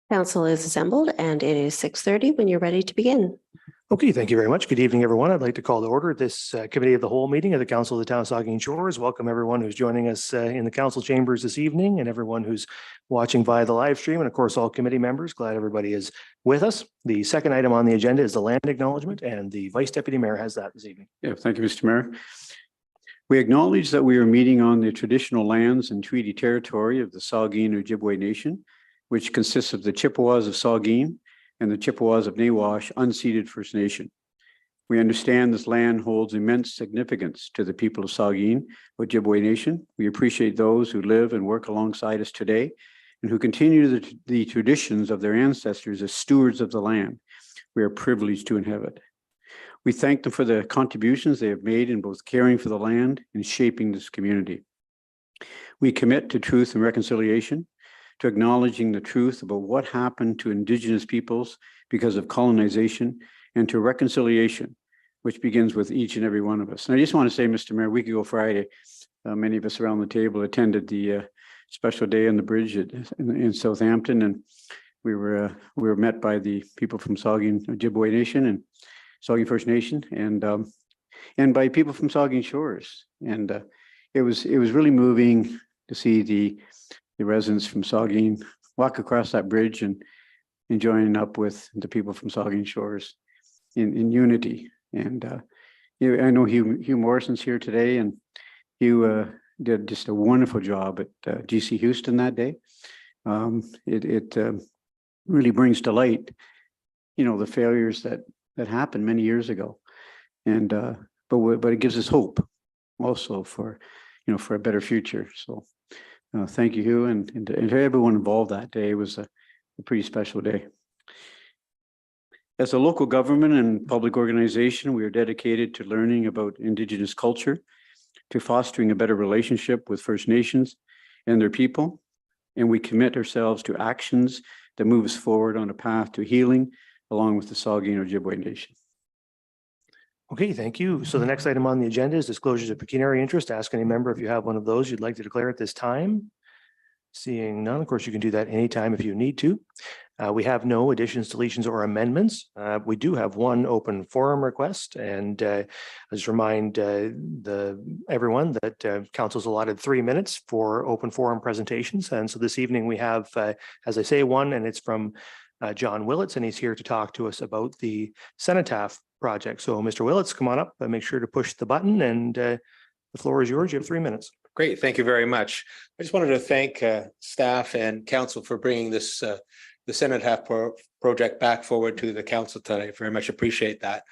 Council is assembled and it is 6:30 when you're ready to begin. Okay, thank you very much. Good evening, everyone. I'd like to call to order this Committee of the Whole meeting of the Council of the Town of Saugeen Shores. Welcome everyone who's joining us in the council chambers this evening and everyone who's watching via the live stream, and of course, all committee members. Glad everybody is with us. The second item on the agenda is the land acknowledgement, and the Vice Deputy Mayor has that this evening. Yeah, thank you, Mr. Mayor. We acknowledge that we are meeting on the traditional lands and treaty territory of the Saugeen Ojibwe Nation, which consists of the Chippewas of Saugeen and the Chippewas of Nawash unceded First Nation. We understand this land holds immense significance to the people of Saugeen Ojibwe Nation. We appreciate those who live and work alongside us today and who continue the traditions of their ancestors as stewards of the land we are privileged to inhabit. We thank them for the contributions they have made in both caring for the land and shaping this community. We commit to truth and reconciliation, to acknowledging the truth about what happened to Indigenous peoples because of colonization, and to reconciliation, which begins with each and every one of us. And I just want to say, Mr. Mayor, a week ago Friday, many of us around the table attended the special day on the bridge in Southampton, and we were met by the people from Saugeen Ojibwe Nation and Saugeen First Nation, and by people from Saugeen Shores, and it was really moving to see the residents from Saugeen walk across that bridge and joining up with the people from Saugeen Shores in unity. And I know Hugh Morrison's here today, and Hugh did just a wonderful job at GC Houston that day. It really brings to light, the failures that happened many years ago, and but it gives us hope also for for a better future. So thank you, Hugh, and to everyone involved that day. It was a pretty special day. As a local government and public organization, we are dedicated to learning about Indigenous culture, to fostering a better relationship with First Nations and their people, and we commit ourselves to actions that move us forward on a path to healing along with the Saugeen Ojibwe Nation. Okay, thank you. So the next item on the agenda is disclosures of pecuniary interest. Ask any member if you have one of those you'd like to declare at this time. Seeing none, of course, you can do that anytime if you need to. We have no additions, deletions, or amendments. We do have one open forum request, and I just remind everyone that council's allotted 3 minutes for open forum presentations. And so this evening we have, as I say, one, and it's from John Willits, and he's here to talk to us about the Cenotaph project. So Mr. Willits, come on up and make sure to push the button, and the floor is yours. You have 3 minutes. Great. Thank you very much. I just wanted to thank staff and council for bringing this the Cenotaph project back forward to the council tonight. Very much appreciate that.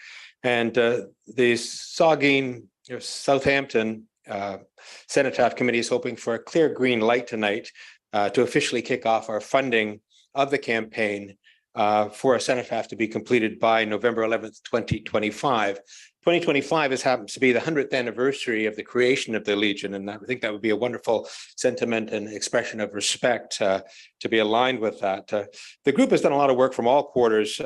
And the Saugeen Southampton Cenotaph Committee is hoping for a clear green light tonight to officially kick off our funding of the campaign for a cenotaph to be completed by November 11th, 2025. 2025 happens to be the 100th anniversary of the creation of the Legion, and I think that would be a wonderful sentiment and expression of respect to be aligned with that. The group has done a lot of work from all quarters,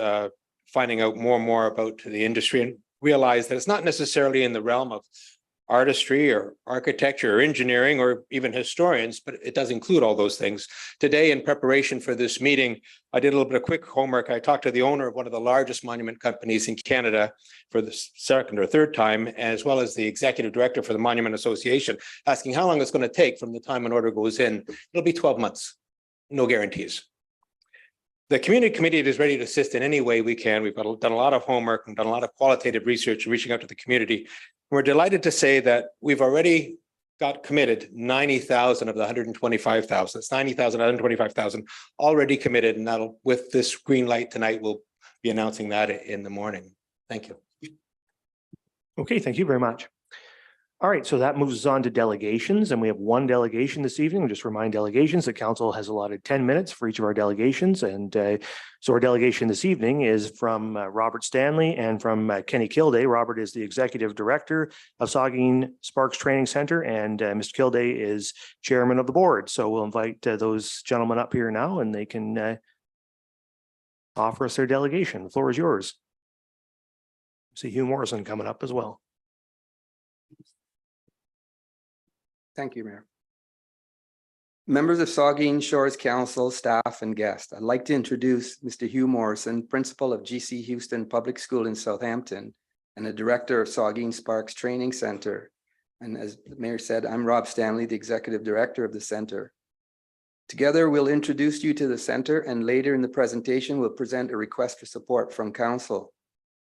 finding out more and more about the industry, and realize that it's not necessarily in the realm of artistry or architecture or engineering or even historians, but it does include all those things. Today, in preparation for this meeting, I did a little bit of quick homework. I talked to the owner of one of the largest monument companies in Canada for the second or third time, as well as the executive director for the Monument Association, asking how long it's going to take from the time an order goes in. It'll be 12 months, no guarantees. The community committee is ready to assist in any way we can. We've done a lot of homework and done a lot of qualitative research and reaching out to the community. We're delighted to say that we've already got committed 90,000 of the 125,000. It's 90,000, 125,000 already committed, and that'll, with this green light tonight, we'll be announcing that in the morning. Thank you. Okay, thank you very much. All right, so that moves us on to delegations, and we have one delegation this evening. We'll just remind delegations that council has allotted 10 minutes for each of our delegations. And so our delegation this evening is from Robert Stanley and from Kenny Kilday. Robert is the executive director of Saugeen Sparks Training Center, and Mr. Kilday is chairman of the board. So we'll invite those gentlemen up here now, and they can offer us their delegation. The floor is yours. See Hugh Morrison coming up as well. Thank you, Mayor. Members of Saugeen Shores Council, staff, and guests, I'd like to introduce Mr. Hugh Morrison, Principal of GC Houston Public School in Southampton and the Director of Saugeen Sparks Training Center. And as the Mayor said, I'm Rob Stanley, the Executive Director of the Center. Together, we'll introduce you to the Center, and later in the presentation, we'll present a request for support from Council.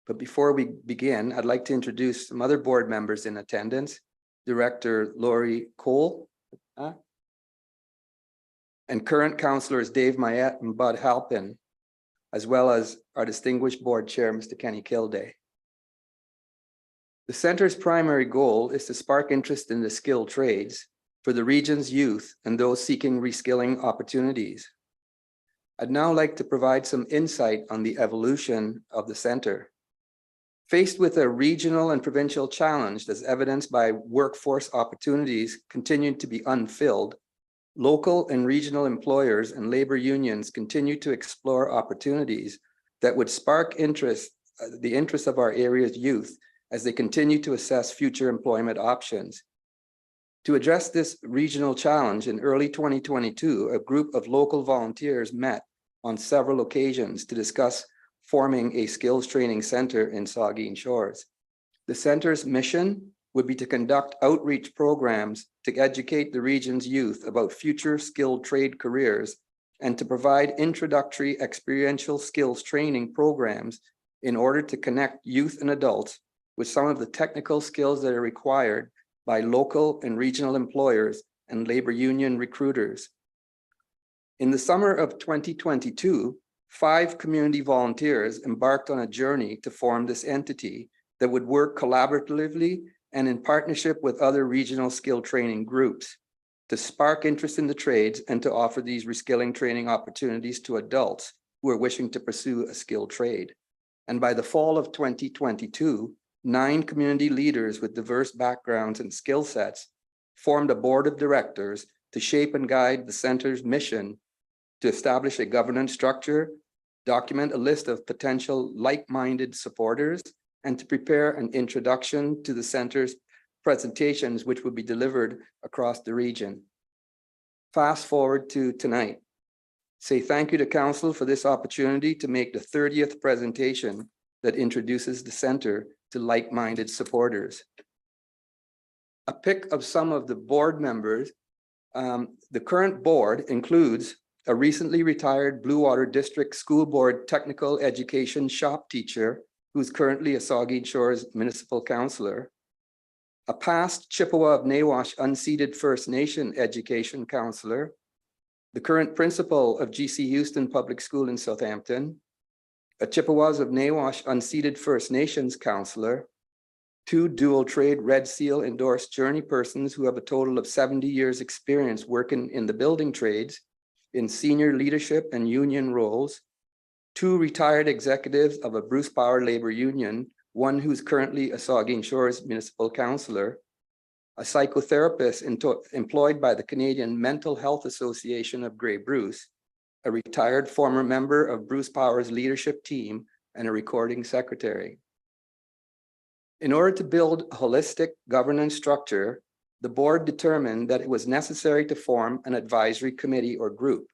But before we begin, I'd like to introduce some other board members in attendance. Director Lori Cole, and current councillors Dave Mayette and Bud Halpin, as well as our distinguished board chair, Mr. Kenny Kilday. The Center's primary goal is to spark interest in the skilled trades for the region's youth and those seeking reskilling opportunities. I'd now like to provide some insight on the evolution of the Center. Faced with a regional and provincial challenge as evidenced by workforce opportunities continuing to be unfilled, local and regional employers and labor unions continue to explore opportunities that would spark the interest of our area's youth as they continue to assess future employment options. To address this regional challenge, in early 2022, a group of local volunteers met on several occasions to discuss forming a skills training center in Saugeen Shores. The center's mission would be to conduct outreach programs to educate the region's youth about future skilled trade careers and to provide introductory experiential skills training programs in order to connect youth and adults with some of the technical skills that are required by local and regional employers and labor union recruiters. In the summer of 2022, 5 community volunteers embarked on a journey to form this entity that would work collaboratively and in partnership with other regional skill training groups to spark interest in the trades and to offer these reskilling training opportunities to adults who are wishing to pursue a skilled trade. And by the fall of 2022, 9 community leaders with diverse backgrounds and skill sets formed a board of directors to shape and guide the center's mission to establish a governance structure, document a list of potential like-minded supporters, and to prepare an introduction to the center's presentations, which will be delivered across the region. Fast forward to tonight. Say thank you to Council for this opportunity to make the 30th presentation that introduces the center to like-minded supporters. A pick of some of the board members. The current board includes a recently retired Blue Water District School Board Technical Education shop teacher who's currently a Saugeen Shores Municipal Councillor, a past Chippewa of Nawash unceded First Nation Education Councillor, the current principal of GC Houston Public School in Southampton, a Chippewas of Nawash unceded First Nations Councillor, 2 dual trade Red Seal endorsed journey persons who have a total of 70 years experience working in the building trades in senior leadership and union roles, 2 retired executives of a Bruce Power labor union, one who's currently a Saugeen Shores Municipal Councillor, a psychotherapist employed by the Canadian Mental Health Association of Grey Bruce, a retired former member of Bruce Power's leadership team, and a recording secretary. In order to build a holistic governance structure, the board determined that it was necessary to form an advisory committee or group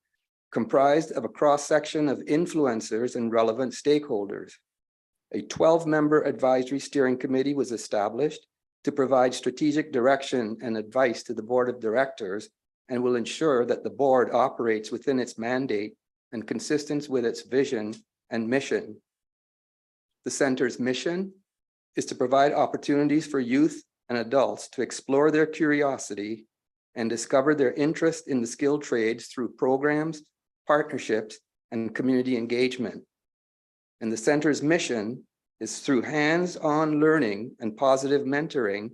comprised of a cross-section of influencers and relevant stakeholders. A 12-member advisory steering committee was established to provide strategic direction and advice to the board of directors and will ensure that the board operates within its mandate and consistent with its vision and mission. The center's mission is to provide opportunities for youth and adults to explore their curiosity and discover their interest in the skilled trades through programs, partnerships, and community engagement. And the center's mission is through hands-on learning and positive mentoring,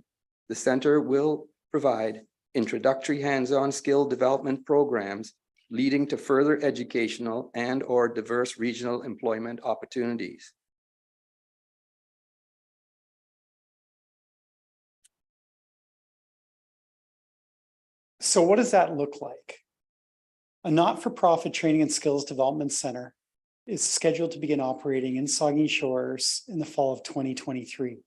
the center will provide introductory hands-on skill development programs leading to further educational and/or diverse regional employment opportunities. So what does that look like? A not-for-profit training and skills development center is scheduled to begin operating in Saugeen Shores in the fall of 2023.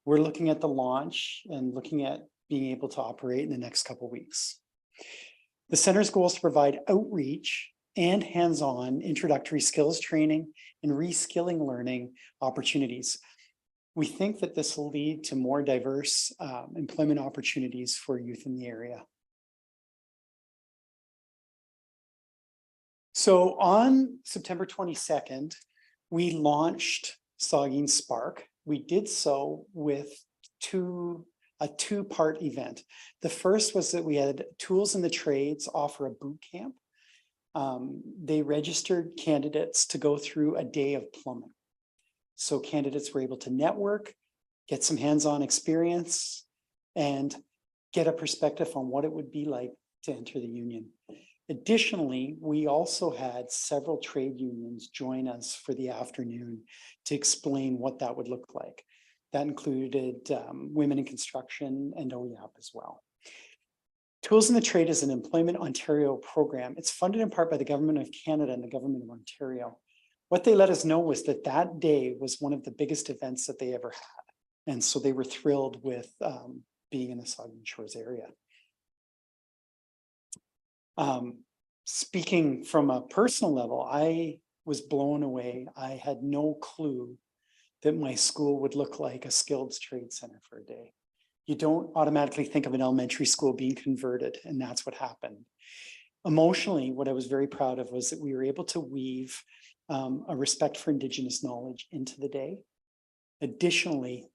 We're looking at the launch and looking at being able to operate in the next couple of weeks. The center's goal is to provide outreach and hands-on introductory skills training and reskilling learning opportunities. We think that this will lead to more diverse employment opportunities for youth in the area. So on September 22nd, we launched Saugeen Spark. We did so with a two-part event. The first was that we had Tools in the Trades offer a boot camp. They registered candidates to go through a day of plumbing. So candidates were able to network, get some hands-on experience, and get a perspective on what it would be like to enter the union. Additionally, we also had several trade unions join us for the afternoon to explain what that would look like. That included Women in Construction and OEAP as well. Tools in the Trade is an Employment Ontario program. It's funded in part by the Government of Canada and the Government of Ontario. What they let us know was that that day was one of the biggest events that they ever had. And so they were thrilled with being in the Saugeen Shores area. Speaking from a personal level, I was blown away. I had no clue that my school would look like a skilled trade center for a day. You don't automatically think of an elementary school being converted, and that's what happened. Emotionally, what I was very proud of was that we were able to weave a respect for Indigenous knowledge into the day. Additionally,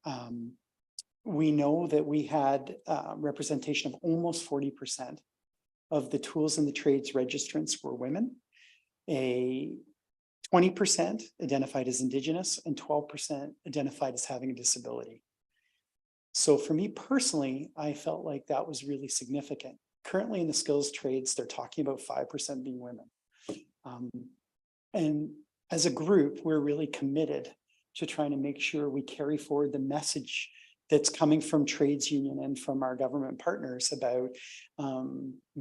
we know that we had representation of almost 40% of the tools in the trades registrants were women. 20% identified as Indigenous and 12% identified as having a disability. So for me personally, I felt like that was really significant. Currently in the skills trades, they're talking about 5% being women. And as a group, we're really committed to trying to make sure we carry forward the message that's coming from trades union and from our government partners about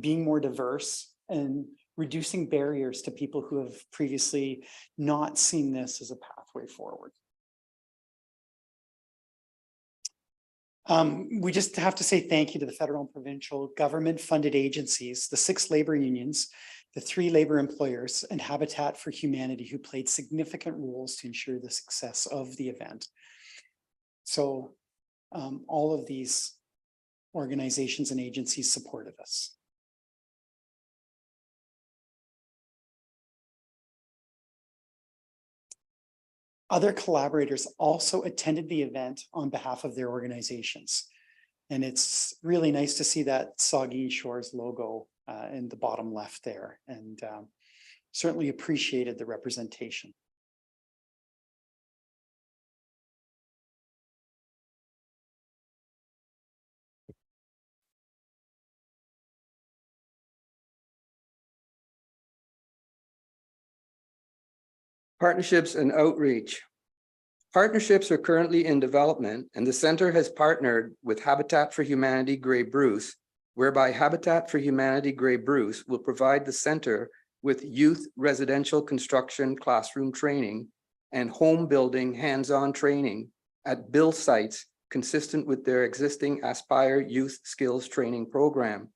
being more diverse and reducing barriers to people who have previously not seen this as a pathway forward. We just have to say thank you to the federal and provincial government funded agencies, the 6 labor unions, the 3 labor employers, and Habitat for Humanity, who played significant roles to ensure the success of the event. So all of these organizations and agencies supported us. Other collaborators also attended the event on behalf of their organizations. And it's really nice to see that Saugeen Shores logo in the bottom left there, and certainly appreciated the representation. Partnerships and outreach. Partnerships are currently in development, and the center has partnered with Habitat for Humanity Grey Bruce, whereby Habitat for Humanity Grey Bruce will provide the center with youth residential construction classroom training and home building hands-on training at build sites consistent with their existing Aspire Youth Skills Training Program.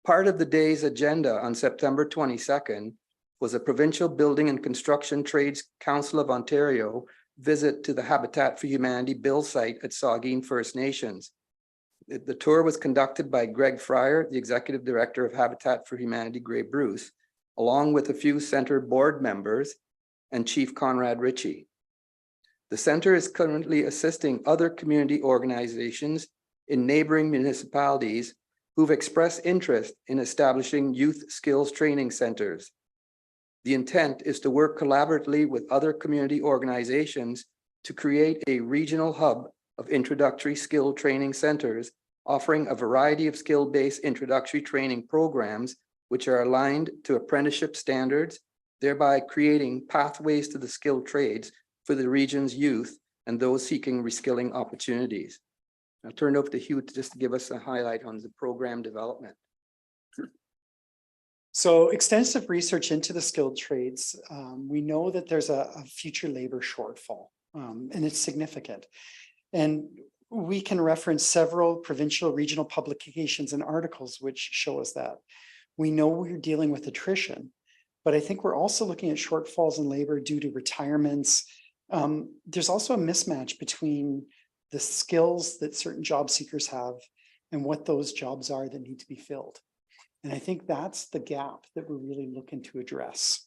Part of the day's agenda on September 22nd was a Provincial Building and Construction Trades Council of Ontario visit to the Habitat for Humanity build site at Saugeen First Nations. The tour was conducted by Greg Fryer, the Executive Director of Habitat for Humanity Grey Bruce, along with a few center board members and Chief Conrad Ritchie. The center is currently assisting other community organizations in neighboring municipalities who've expressed interest in establishing youth skills training centers. The intent is to work collaboratively with other community organizations to create a regional hub of introductory skill training centers, offering a variety of skill-based introductory training programs, which are aligned to apprenticeship standards, thereby creating pathways to the skilled trades for the region's youth and those seeking reskilling opportunities. I'll turn it over to Hugh just to give us a highlight on the program development. So extensive research into the skilled trades. We know that there's a future labor shortfall, and it's significant. And we can reference several provincial, regional publications and articles which show us that. We know we're dealing with attrition, but I think we're also looking at shortfalls in labor due to retirements. There's also a mismatch between the skills that certain job seekers have and what those jobs are that need to be filled. And I think that's the gap that we're really looking to address.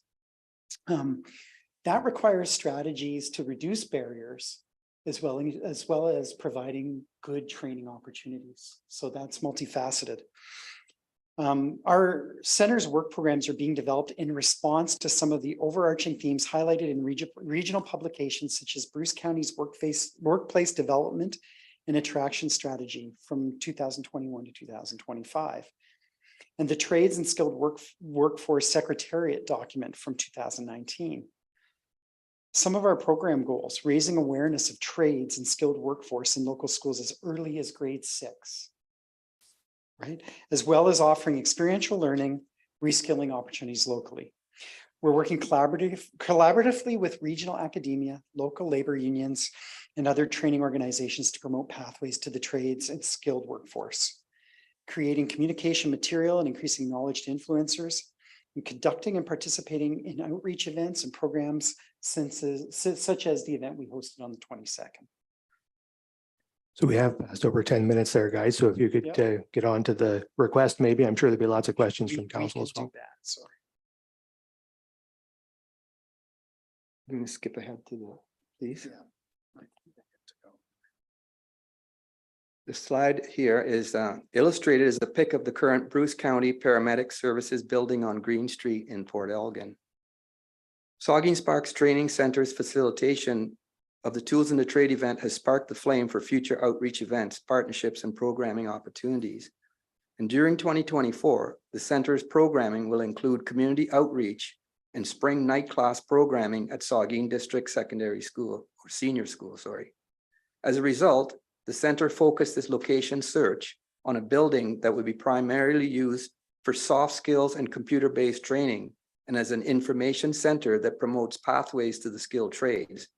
That requires strategies to reduce barriers as well as providing good training opportunities. So that's multifaceted. Our center's work programs are being developed in response to some of the overarching themes highlighted in regional publications such as Bruce County's Workplace Development and Attraction Strategy from 2021 to 2025, and the Trades and Skilled Workforce Secretariat document from 2019. Some of our program goals: raising awareness of trades and skilled workforce in local schools as early as grade 6. Right, as well as offering experiential learning, reskilling opportunities locally. We're working collaboratively with regional academia, local labor unions, and other training organizations to promote pathways to the trades and skilled workforce, creating communication material and increasing knowledge to influencers, and conducting and participating in outreach events and programs such as the event we hosted on the 22nd. So we have passed over 10 minutes there, guys. So if you could get on to the request, maybe. I'm sure there'll be lots of questions from council as well. Sorry. I'm going to skip ahead to the, please. The slide here is illustrated as a pic of the current Bruce County Paramedic Services building on Green Street in Port Elgin. Saugeen Sparks Training Center's facilitation of the Tools in the Trade event has sparked the flame for future outreach events, partnerships, and programming opportunities. And during 2024, the center's programming will include community outreach and spring night class programming at Saugeen District Secondary School, or Senior School, sorry. As a result, the center focused its location search on a building that would be primarily used for soft skills and computer-based training, and as an information center that promotes pathways to the skilled trades.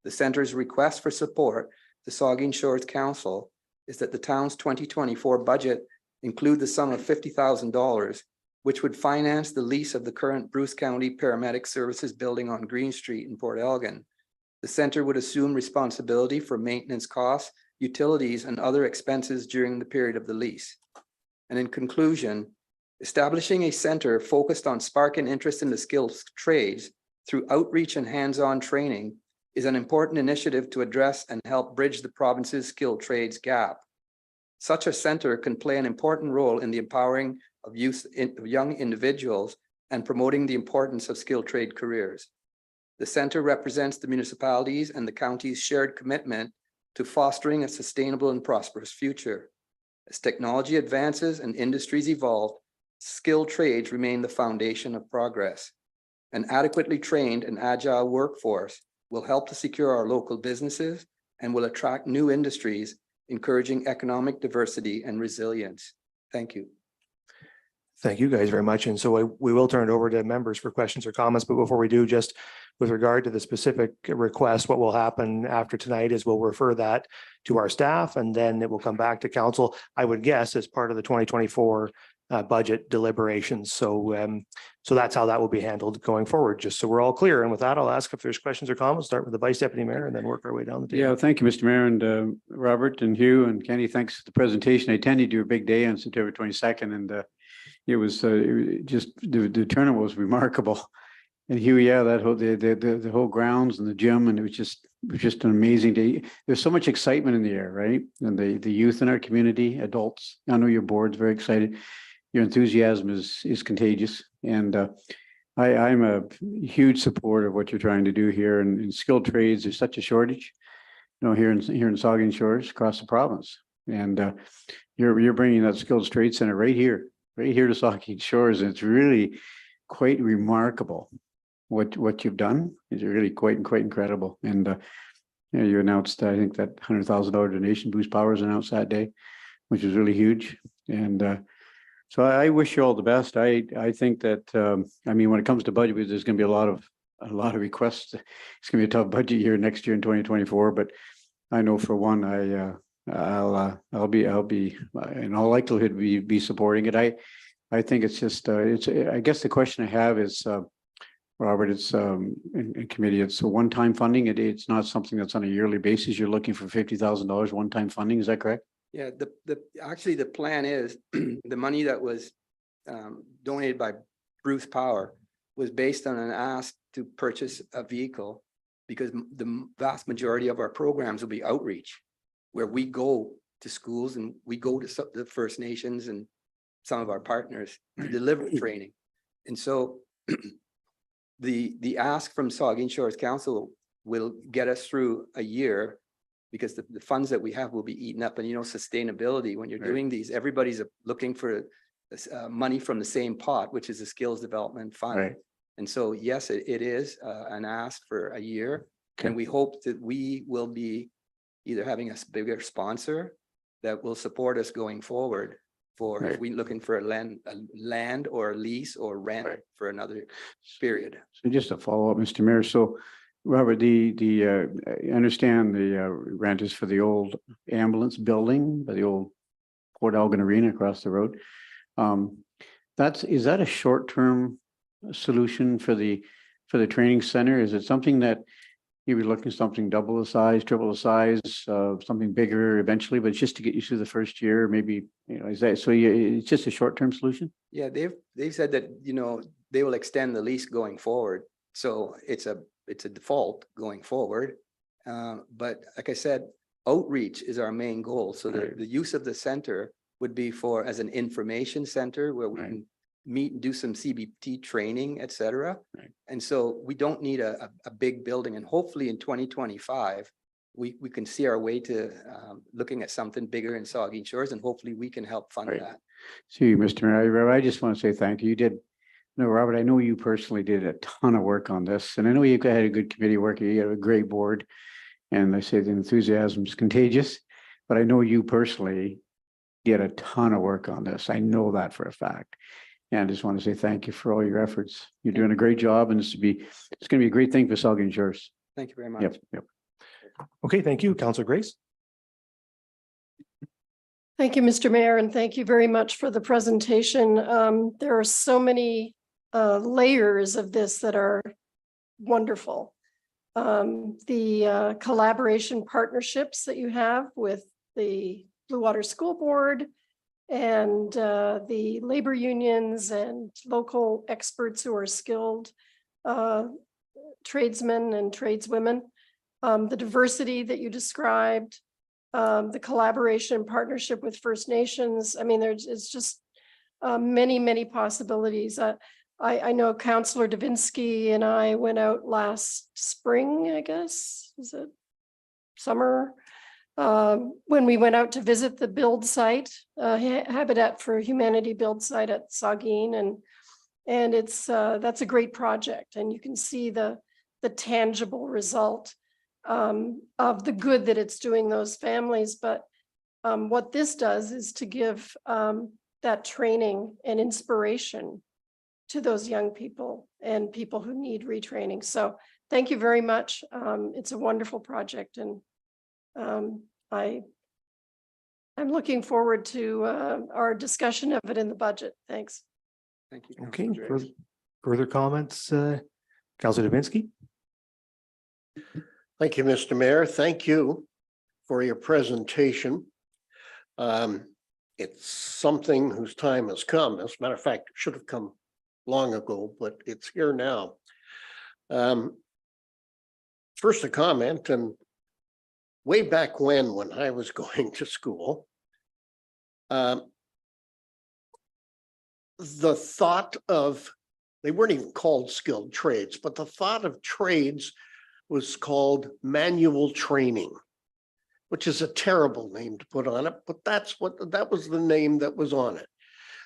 The center's request for support to Saugeen Shores Council is that the town's 2024 budget include the sum of $50,000, which would finance the lease of the current Bruce County Paramedic Services building on Green Street in Port Elgin. The center would assume responsibility for maintenance costs, utilities, and other expenses during the period of the lease. And in conclusion, establishing a center focused on sparking interest in the skilled trades through outreach and hands-on training is an important initiative to address and help bridge the province's skilled trades gap. Such a center can play an important role in the empowering of young individuals and promoting the importance of skilled trade careers. The center represents the municipalities and the county's shared commitment to fostering a sustainable and prosperous future. As technology advances and industries evolve, skilled trades remain the foundation of progress. An adequately trained and agile workforce will help to secure our local businesses and will attract new industries, encouraging economic diversity and resilience. Thank you. Thank you guys very much. And so we will turn it over to members for questions or comments. But before we do, just with regard to the specific request, what will happen after tonight is we'll refer that to our staff and then it will come back to council, I would guess, as part of the 2024 budget deliberations. So that's how that will be handled going forward, just so we're all clear. And with that, I'll ask if there's questions or comments. Start with the Vice Deputy Mayor and then work our way down the table. Yeah, thank you, Mr. Mayor, and Robert and Hugh and Kenny. Thanks for the presentation. I attended your big day on September 22nd, and it was just the turnout was remarkable. And Hugh, yeah, that whole the whole grounds and the gym, and it was just an amazing day. There's so much excitement in the air, right? And the youth in our community, adults. I know your board's very excited. Your enthusiasm is contagious, and I'm a huge supporter of what you're trying to do here. And in skilled trades, there's such a shortage, here in Saugeen Shores across the province. And you're bringing that skilled trade center right here to Saugeen Shores, and it's really quite remarkable what you've done. Is really quite incredible. And you announced, I think, that $100,000 donation. Boost Powers announced that day, which was really huge. And so I wish you all the best. I think that when it comes to budget, there's going to be a lot of requests. It's going to be a tough budget year next year in 2024. But I know for one, I'll be in all likelihood be supporting it. I think it's just, I guess the question I have is, Robert, it's in committee, it's a one-time funding. It's not something that's on a yearly basis. You're looking for $50,000 one-time funding. Is that correct? Yeah, actually, the plan is the money that was donated by Bruce Power was based on an ask to purchase a vehicle because the vast majority of our programs will be outreach, where we go to schools and we go to the First Nations and some of our partners to deliver training. And so the ask from Saugeen Shores Council will get us through a year because the funds that we have will be eaten up. And sustainability, when you're doing these, everybody's looking for money from the same pot, which is a skills development fund. Right. And so, yes, it is an ask for a year. Okay. And we hope that we will be either having a bigger sponsor that will support us going forward for if we're looking for a land or a lease or rent for another period. So just to follow up, Mr. Mayor. So Robert, I understand the rent is for the old ambulance building, by the old Port Elgin Arena across the road. Is that a short-term solution for the training center? Is it something that you be looking something double the size, triple the size, something bigger eventually, but just to get you through the first year, maybe, is that, so it's just a short-term solution? Yeah, they've said that, they will extend the lease going forward. So it's a default going forward. But like I said, outreach is our main goal. So the use of the center would be as an information center where we can meet and do some CBT training, et cetera. Right. And so we don't need a big building. And hopefully in 2025, we can see our way to looking at something bigger in Saugeen Shores, and hopefully we can help fund that. See, Mr. Mayor, I just want to say thank you. You did. No, Robert, I know you personally did a ton of work on this, and I know you had a good committee work. You had a great board, and I say the enthusiasm is contagious, but I know you personally did a ton of work on this. I know that for a fact. And I just want to say thank you for all your efforts. You're doing a great job, and it's going to be a great thing for Saugeen Shores. Thank you very much. Yep. Okay, thank you, Councillor Grace. Thank you, Mr. Mayor, and thank you very much for the presentation. There are so many layers of this that are wonderful. The collaboration partnerships that you have with the Blue Water School Board and the labor unions and local experts who are skilled tradesmen and tradeswomen, the diversity that you described, the collaboration and partnership with First Nations. I mean, it's just many, many possibilities. I know Councillor Davinsky and I went out last spring, I guess, is it summer? When we went out to visit the build site, Habitat for Humanity build site at Saugeen, and that's a great project, and you can see the tangible result of the good that it's doing those families. But what this does is to give that training and inspiration to those young people and people who need retraining. So thank you very much. It's a wonderful project, and I'm looking forward to our discussion of it in the budget. Thanks. Thank you. Okay, further comments, Councillor Davinsky? Thank you, Mr. Mayor. Thank you for your presentation. It's something whose time has come. As a matter of fact, it should have come long ago, but it's here now. First, a comment, and way back when I was going to school, the thought of, they weren't even called skilled trades, but the thought of trades was called manual training, which is a terrible name to put on it, but that was the name that was on it.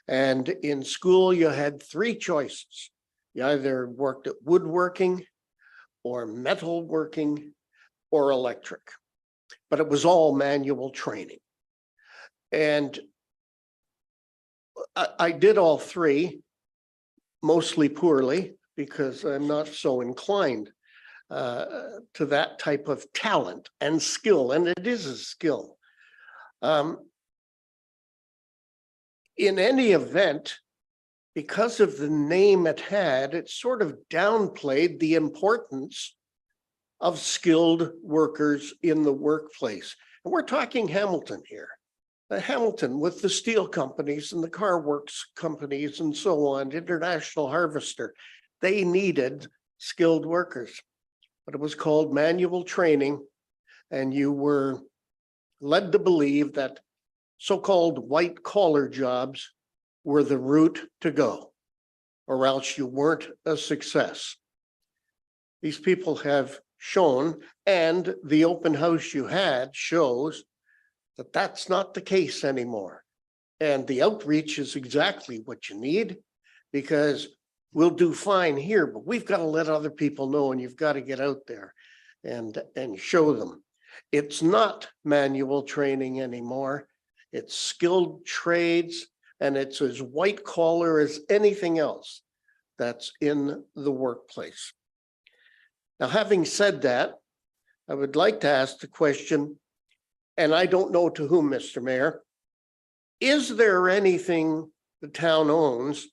And in school, you had three choices. You either worked at woodworking or metalworking or electric, but it was all manual training. And I did all three, mostly poorly, because I'm not so inclined to that type of talent and skill, and it is a skill. In any event, because of the name it had, it sort of downplayed the importance of skilled workers in the workplace. And we're talking Hamilton here. Hamilton with the steel companies and the car works companies and so on, International Harvester, they needed skilled workers. But it was called manual training, and you were led to believe that so-called white collar jobs were the route to go, or else you weren't a success. These people have shown, and the open house you had shows that that's not the case anymore. And the outreach is exactly what you need, because we'll do fine here, but we've got to let other people know, and you've got to get out there and show them. It's not manual training anymore. It's skilled trades, and it's as white collar as anything else that's in the workplace. Now, having said that, I would like to ask the question, and I don't know to whom, Mr. Mayor, is there anything the town owns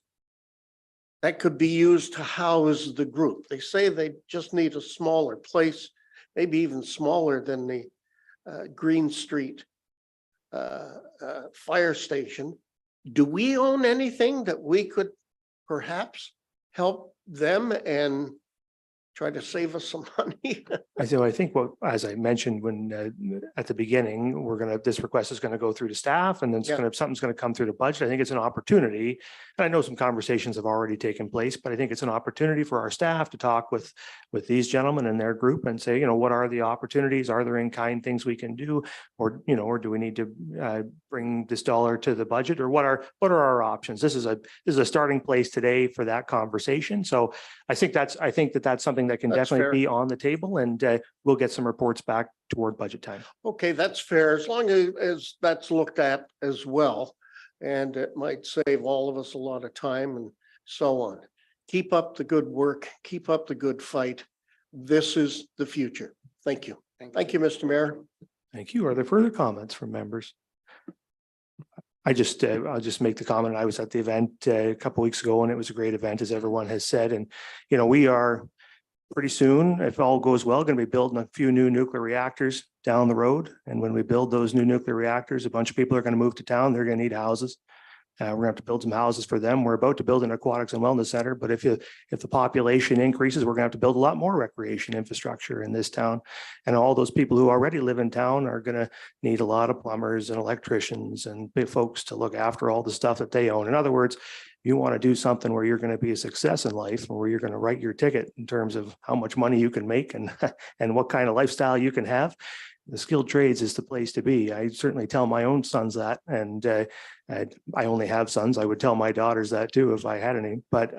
that could be used to house the group? They say they just need a smaller place, maybe even smaller than the Green Street fire station. Do we own anything that we could perhaps help them and try to save us some money? I think what, as I mentioned when at the beginning, this request is going to go through to staff, and then something's going to come through the budget. I think it's an opportunity. And I know some conversations have already taken place, but I think it's an opportunity for our staff to talk with these gentlemen and their group and say, what are the opportunities? Are there in-kind things we can do? Or, or do we need to bring this dollar to the budget? Or what are our options? This is a starting place today for that conversation. So I think that's something that can definitely be on the table, and we'll get some reports back toward budget time. Okay, that's fair, as long as that's looked at as well. And it might save all of us a lot of time and so on. Keep up the good work, keep up the good fight. This is the future. Thank you. Thank you, Mr. Mayor. Thank you. Are there further comments from members? I'll just make the comment. I was at the event a couple of weeks ago, and it was a great event, as everyone has said. And, we are pretty soon, if all goes well, going to be building a few new nuclear reactors down the road. And when we build those new nuclear reactors, a bunch of people are going to move to town. They're going to need houses. We're going to have to build some houses for them. We're about to build an aquatics and wellness center, but if the population increases, we're going to have to build a lot more recreation infrastructure in this town. And all those people who already live in town are going to need a lot of plumbers and electricians and big folks to look after all the stuff that they own. In other words, you want to do something where you're going to be a success in life, and where you're going to write your ticket in terms of how much money you can make and what kind of lifestyle you can have. The skilled trades is the place to be. I certainly tell my own sons that, and I only have sons. I would tell my daughters that too if I had any. But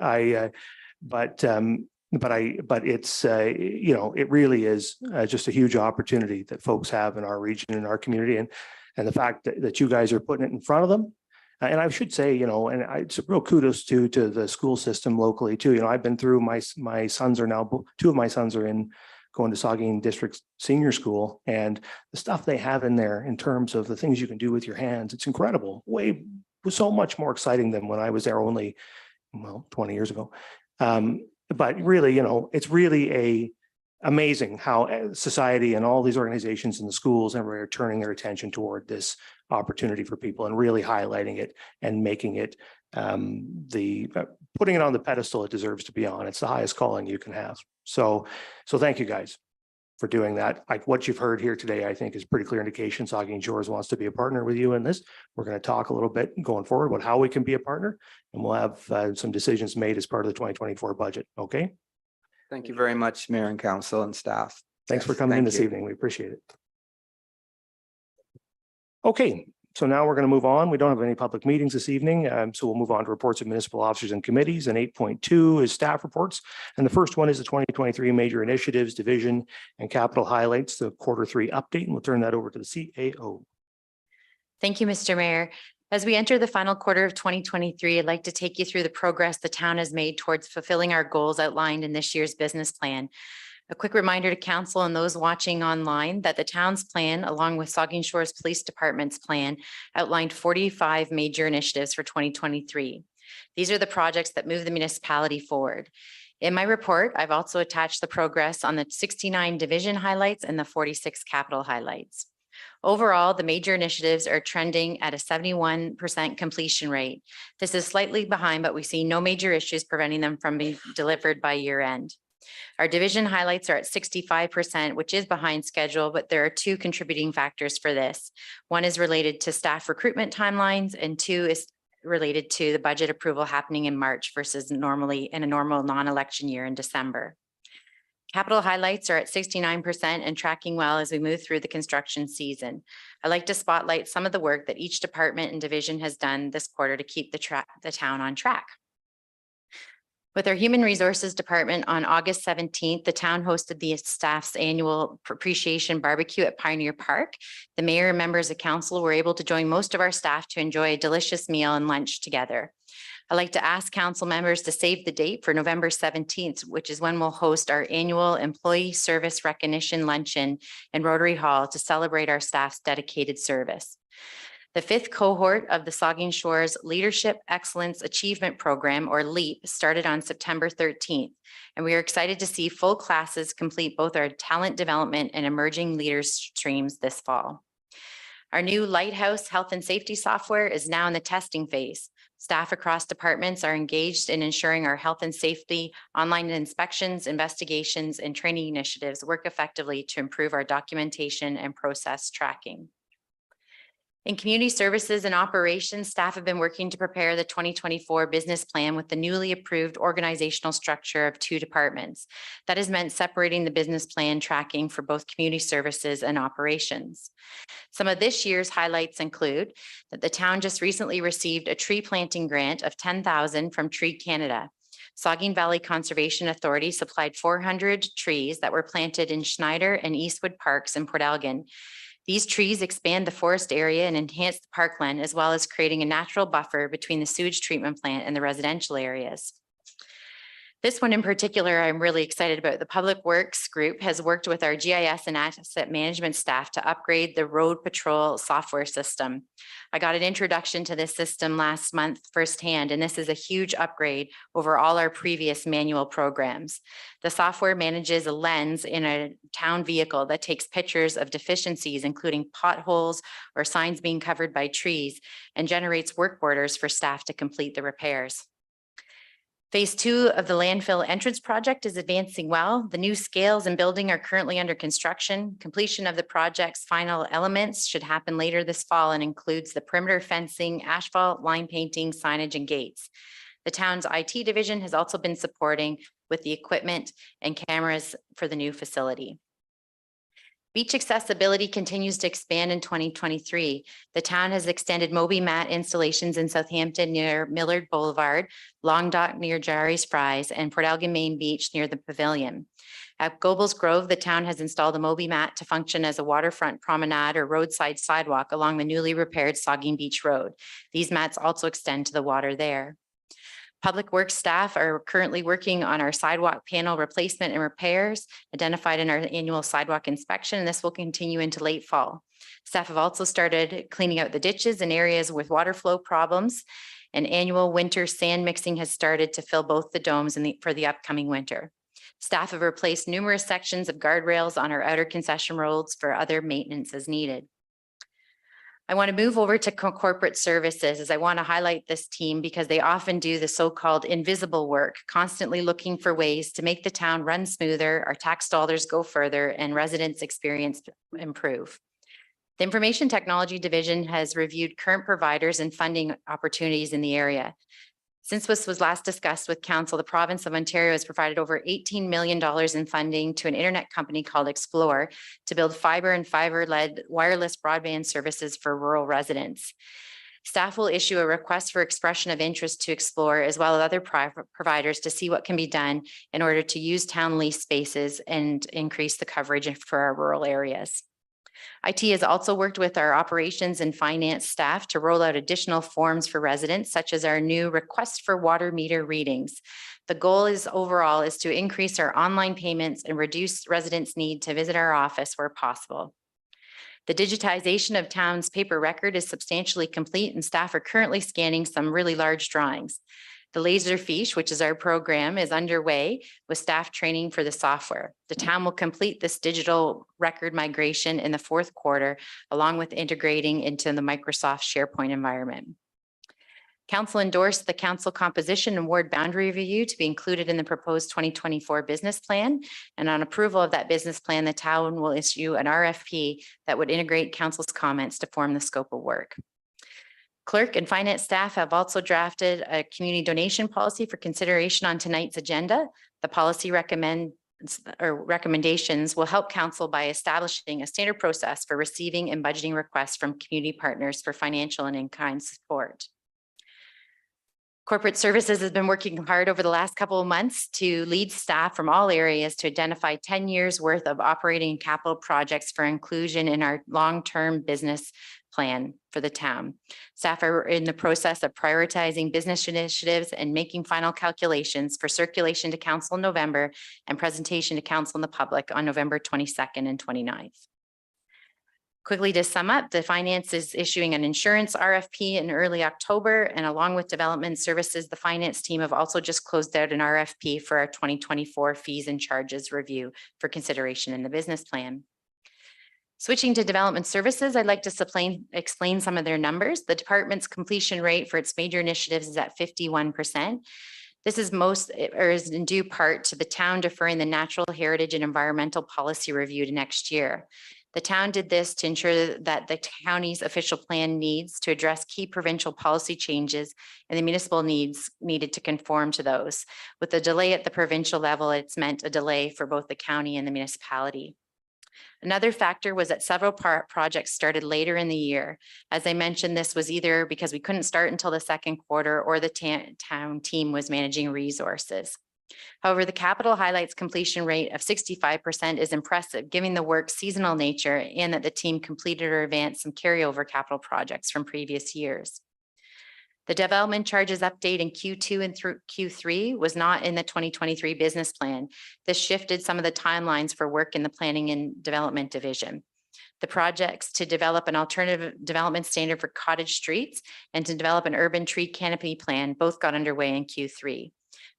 it's it really is just a huge opportunity that folks have in our region, in our community, and the fact that you guys are putting it in front of them. And I should say, it's a real kudos to the school system locally too. I've been through, my sons are now, two of my sons are going to Saugeen District Senior School, and the stuff they have in there in terms of the things you can do with your hands, it's incredible. Was so much more exciting than when I was there only, 20 years ago. But really, it's really amazing how society and all these organizations and the schools everywhere are turning their attention toward this opportunity for people and really highlighting it and making it putting it on the pedestal it deserves to be on. It's the highest calling you can have. So thank you guys for doing that. Like what you've heard here today, I think is pretty clear indication Saugeen Shores wants to be a partner with you in this. We're going to talk a little bit going forward about how we can be a partner, and we'll have some decisions made as part of the 2024 budget. Okay. Thank you very much, Mayor and Council and staff. Thanks for coming in this evening. We appreciate it. Okay, so now we're going to move on. We don't have any public meetings this evening, so we'll move on to reports of municipal officers and committees. And 8.2 is staff reports. And the first one is the 2023 major initiatives, division, and capital highlights, the Q3 update. And we'll turn that over to the CAO. Thank you, Mr. Mayor. As we enter the final quarter of 2023, I'd like to take you through the progress the town has made towards fulfilling our goals outlined in this year's business plan. A quick reminder to council and those watching online that the town's plan, along with Saugeen Shores Police Department's plan, outlined 45 major initiatives for 2023. These are the projects that move the municipality forward. In my report, I've also attached the progress on the 69 division highlights and the 46 capital highlights. Overall, the major initiatives are trending at a 71% completion rate. This is slightly behind, but we see no major issues preventing them from being delivered by year end. Our division highlights are at 65%, which is behind schedule, but there are two contributing factors for this. One is related to staff recruitment timelines, and two is related to the budget approval happening in March versus normally in a normal non-election year in December. Capital highlights are at 69% and tracking well as we move through the construction season. I like to spotlight some of the work that each department and division has done this quarter to keep the town on track. With our Human Resources Department on August 17th, the town hosted the staff's annual appreciation barbecue at Pioneer Park. The mayor and members of council were able to join most of our staff to enjoy a delicious meal and lunch together. I'd like to ask council members to save the date for November 17th, which is when we'll host our annual Employee Service Recognition Luncheon in Rotary Hall to celebrate our staff's dedicated service. The fifth cohort of the Saugeen Shores Leadership Excellence Achievement Program, or LEAP, started on September 13th, and we are excited to see full classes complete both our talent development and emerging leaders streams this fall. Our new Lighthouse Health and Safety software is now in the testing phase. Staff across departments are engaged in ensuring our health and safety online inspections, investigations, and training initiatives work effectively to improve our documentation and process tracking. In community services and operations, staff have been working to prepare the 2024 business plan with the newly approved organizational structure of two departments. That has meant separating the business plan tracking for both community services and operations. Some of this year's highlights include that the town just recently received a tree planting grant of $10,000 from Tree Canada. Saugeen Valley Conservation Authority supplied 400 trees that were planted in Schneider and Eastwood Parks in Port Elgin. These trees expand the forest area and enhance the parkland, as well as creating a natural buffer between the sewage treatment plant and the residential areas. This one in particular, I'm really excited about. The Public Works Group has worked with our GIS and asset management staff to upgrade the road patrol software system. I got an introduction to this system last month firsthand, and this is a huge upgrade over all our previous manual programs. The software manages a lens in a town vehicle that takes pictures of deficiencies, including potholes or signs being covered by trees, and generates work orders for staff to complete the repairs. Phase 2 of the landfill entrance project is advancing well. The new scales and building are currently under construction. Completion of the project's final elements should happen later this fall and includes the perimeter fencing, asphalt, line painting, signage, and gates. The town's IT division has also been supporting with the equipment and cameras for the new facility. Beach accessibility continues to expand in 2023. The town has extended Moby mat installations in Southampton near Millard Boulevard, Long Dock near Jerry's Fries, and Port Elgin Main Beach near the Pavilion. At Goebels Grove, the town has installed a Moby mat to function as a waterfront promenade or roadside sidewalk along the newly repaired Saugeen Beach Road. These mats also extend to the water there. Public Works staff are currently working on our sidewalk panel replacement and repairs identified in our annual sidewalk inspection, and this will continue into late fall. Staff have also started cleaning out the ditches in areas with water flow problems, and annual winter sand mixing has started to fill both the domes for the upcoming winter. Staff have replaced numerous sections of guardrails on our outer concession roads for other maintenance as needed. I want to move over to corporate services, as I want to highlight this team because they often do the so-called invisible work, constantly looking for ways to make the town run smoother, our tax dollars go further, and residents' experience improve. The Information Technology Division has reviewed current providers and funding opportunities in the area. Since this was last discussed with Council, the province of Ontario has provided over $18 million in funding to an internet company called Explore to build fiber and fiber-led wireless broadband services for rural residents. Staff will issue a request for expression of interest to Explore, as well as other private providers, to see what can be done in order to use town lease spaces and increase the coverage for our rural areas. IT has also worked with our operations and finance staff to roll out additional forms for residents, such as our new request for water meter readings. The goal is overall is to increase our online payments and reduce residents' need to visit our office where possible. The digitization of town's paper record is substantially complete and staff are currently scanning some really large drawings. The Laserfiche, which is our program, is underway with staff training for the software. The town will complete this digital record migration in the fourth quarter, along with integrating into the Microsoft SharePoint environment. Council endorsed the council composition and ward boundary review to be included in the proposed 2024 business plan. And on approval of that business plan, the town will issue an RFP that would integrate council's comments to form the scope of work. Clerk and finance staff have also drafted a community donation policy for consideration on tonight's agenda. The policy recommendations will help council by establishing a standard process for receiving and budgeting requests from community partners for financial and in-kind support. Corporate Services has been working hard over the last couple of months to lead staff from all areas to identify 10 years worth of operating and capital projects for inclusion in our long-term business plan for the town. Staff are in the process of prioritizing business initiatives and making final calculations for circulation to council in November and presentation to council and the public on November 22nd and 29th. Quickly to sum up, the finance is issuing an insurance RFP in early October, and along with development services, the finance team have also just closed out an RFP for our 2024 fees and charges review for consideration in the business plan. Switching to development services, I'd like to explain some of their numbers. The department's completion rate for its major initiatives is at 51%. This is is in due part to the town deferring the natural heritage and environmental policy review to next year. The town did this to ensure that the county's official plan needs to address key provincial policy changes and the municipal needs needed to conform to those. With the delay at the provincial level, it's meant a delay for both the county and the municipality. Another factor was that several projects started later in the year. As I mentioned, this was either because we couldn't start until the second quarter or the town team was managing resources. However, the capital highlights completion rate of 65% is impressive, given the work's seasonal nature and that the team completed or advanced some carryover capital projects from previous years. The development charges update in Q2 and through Q3 was not in the 2023 business plan. This shifted some of the timelines for work in the planning and development division. The projects to develop an alternative development standard for cottage streets and to develop an urban tree canopy plan both got underway in Q3.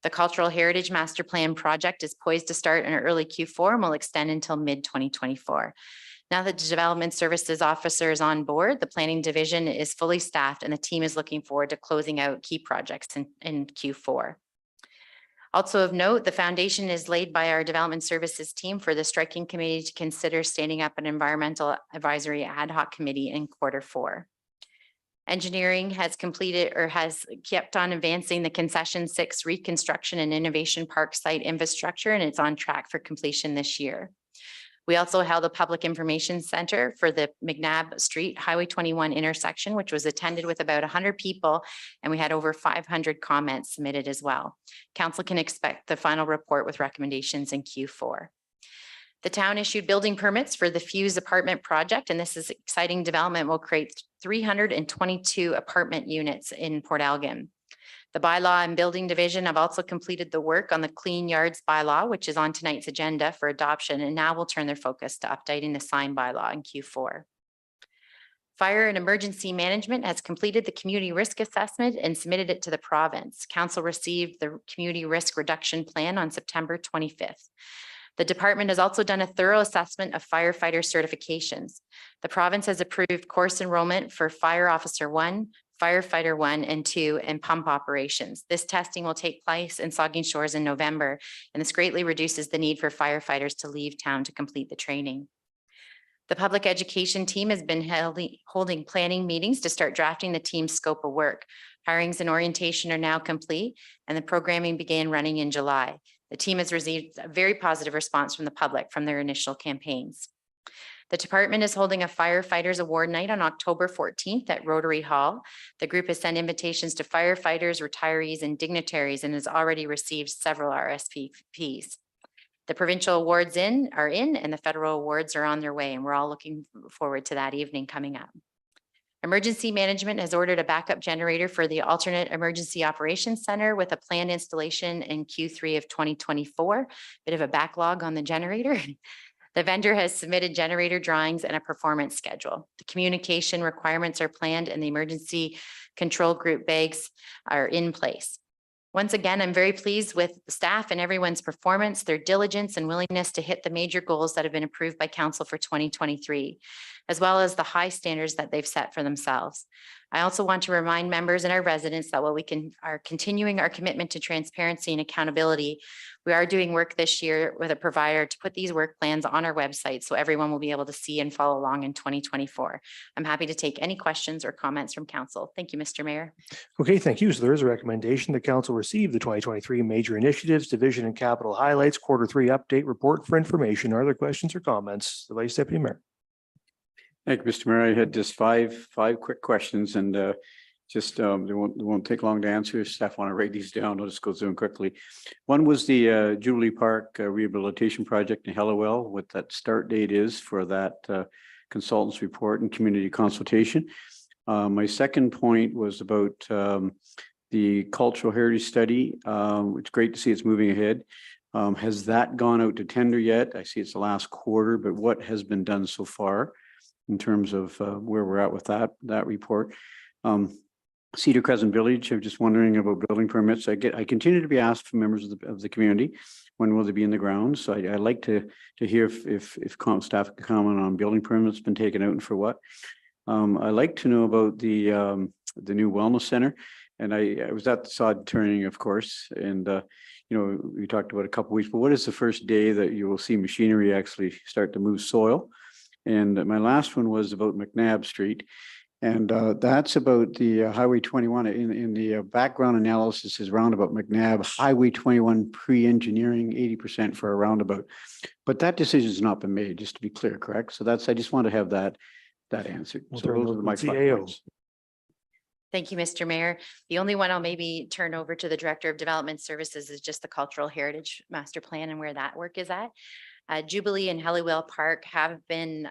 The Cultural Heritage Master Plan project is poised to start in early Q4 and will extend until mid-2024. Now that the Development Services Officer is on board, the Planning Division is fully staffed and the team is looking forward to closing out key projects in Q4. Also of note, the foundation is laid by our Development Services team for the Striking Committee to consider standing up an Environmental Advisory Ad Hoc Committee in Q4. Engineering has completed or has kept on advancing the Concession 6 reconstruction and innovation park site infrastructure, and it's on track for completion this year. We also held a public information center for the McNabb Street Highway 21 intersection, which was attended with about 100 people, and we had over 500 comments submitted as well. Council can expect the final report with recommendations in Q4. The town issued building permits for the Fuse apartment project, and this is exciting development will create 322 apartment units in Port Elgin. The bylaw and building division have also completed the work on the Clean Yards bylaw, which is on tonight's agenda for adoption, and now will turn their focus to updating the sign bylaw in Q4. Fire and Emergency Management has completed the community risk assessment and submitted it to the province. Council received the community risk reduction plan on September 25th. The department has also done a thorough assessment of firefighter certifications. The province has approved course enrollment for Fire Officer 1, Firefighter 1 and 2, and pump operations. This testing will take place in Saugeen Shores in November, and this greatly reduces the need for firefighters to leave town to complete the training. The public education team has been holding planning meetings to start drafting the team's scope of work. Hirings and orientation are now complete, and the programming began running in July. The team has received a very positive response from the public from their initial campaigns. The department is holding a firefighters award night on October 14th at Rotary Hall. The group has sent invitations to firefighters, retirees, and dignitaries and has already received several RSVPs. The provincial awards are in and the federal awards are on their way, and we're all looking forward to that evening coming up. Emergency Management has ordered a backup generator for the alternate emergency operations center with a planned installation in Q3 of 2024. Bit of a backlog on the generator. The vendor has submitted generator drawings and a performance schedule. The communication requirements are planned and the emergency control group bags are in place. Once again, I'm very pleased with the staff and everyone's performance, their diligence and willingness to hit the major goals that have been approved by council for 2023, as well as the high standards that they've set for themselves. I also want to remind members and our residents that while we are continuing our commitment to transparency and accountability, we are doing work this year with a provider to put these work plans on our website so everyone will be able to see and follow along in 2024. I'm happy to take any questions or comments from council. Thank you, Mr. Mayor. Okay, thank you. So there is a recommendation that council receive the 2023 Major Initiatives, Division and Capital Highlights, Q3 Update Report for information. Are there questions or comments? The Vice Deputy Mayor. Thank you, Mr. Mayor. I had just five quick questions and they won't take long to answer. If staff want to write these down, I'll just go through them quickly. One was the Jubilee Park Rehabilitation Project in Hellawell, what that start date is for that consultants report and community consultation. My second point was about the cultural heritage study. It's great to see it's moving ahead. Has that gone out to tender yet? I see it's the last quarter, but what has been done so far in terms of where we're at with that report? Cedar Crescent Village, I'm just wondering about building permits. I continue to be asked from members of the community, when will they be in the ground? So I'd like to hear if staff can comment on building permits been taken out and for what. I'd like to know about the new wellness center. And I was at the sod turning, of course, and we talked about a couple of weeks, but what is the first day that you will see machinery actually start to move soil? And my last one was about McNabb Street. And that's about the Highway 21. In the background analysis is roundabout McNabb, Highway 21 pre-engineering 80% for a roundabout. But that decision has not been made, just to be clear, correct? So I just want to have that answered. We'll So turn those over are my to 5 CAO. points. Thank you, Mr. Mayor. The only one I'll maybe turn over to the Director of Development Services is just the Cultural Heritage Master Plan and where that work is at. Jubilee and Hellawell Park have been,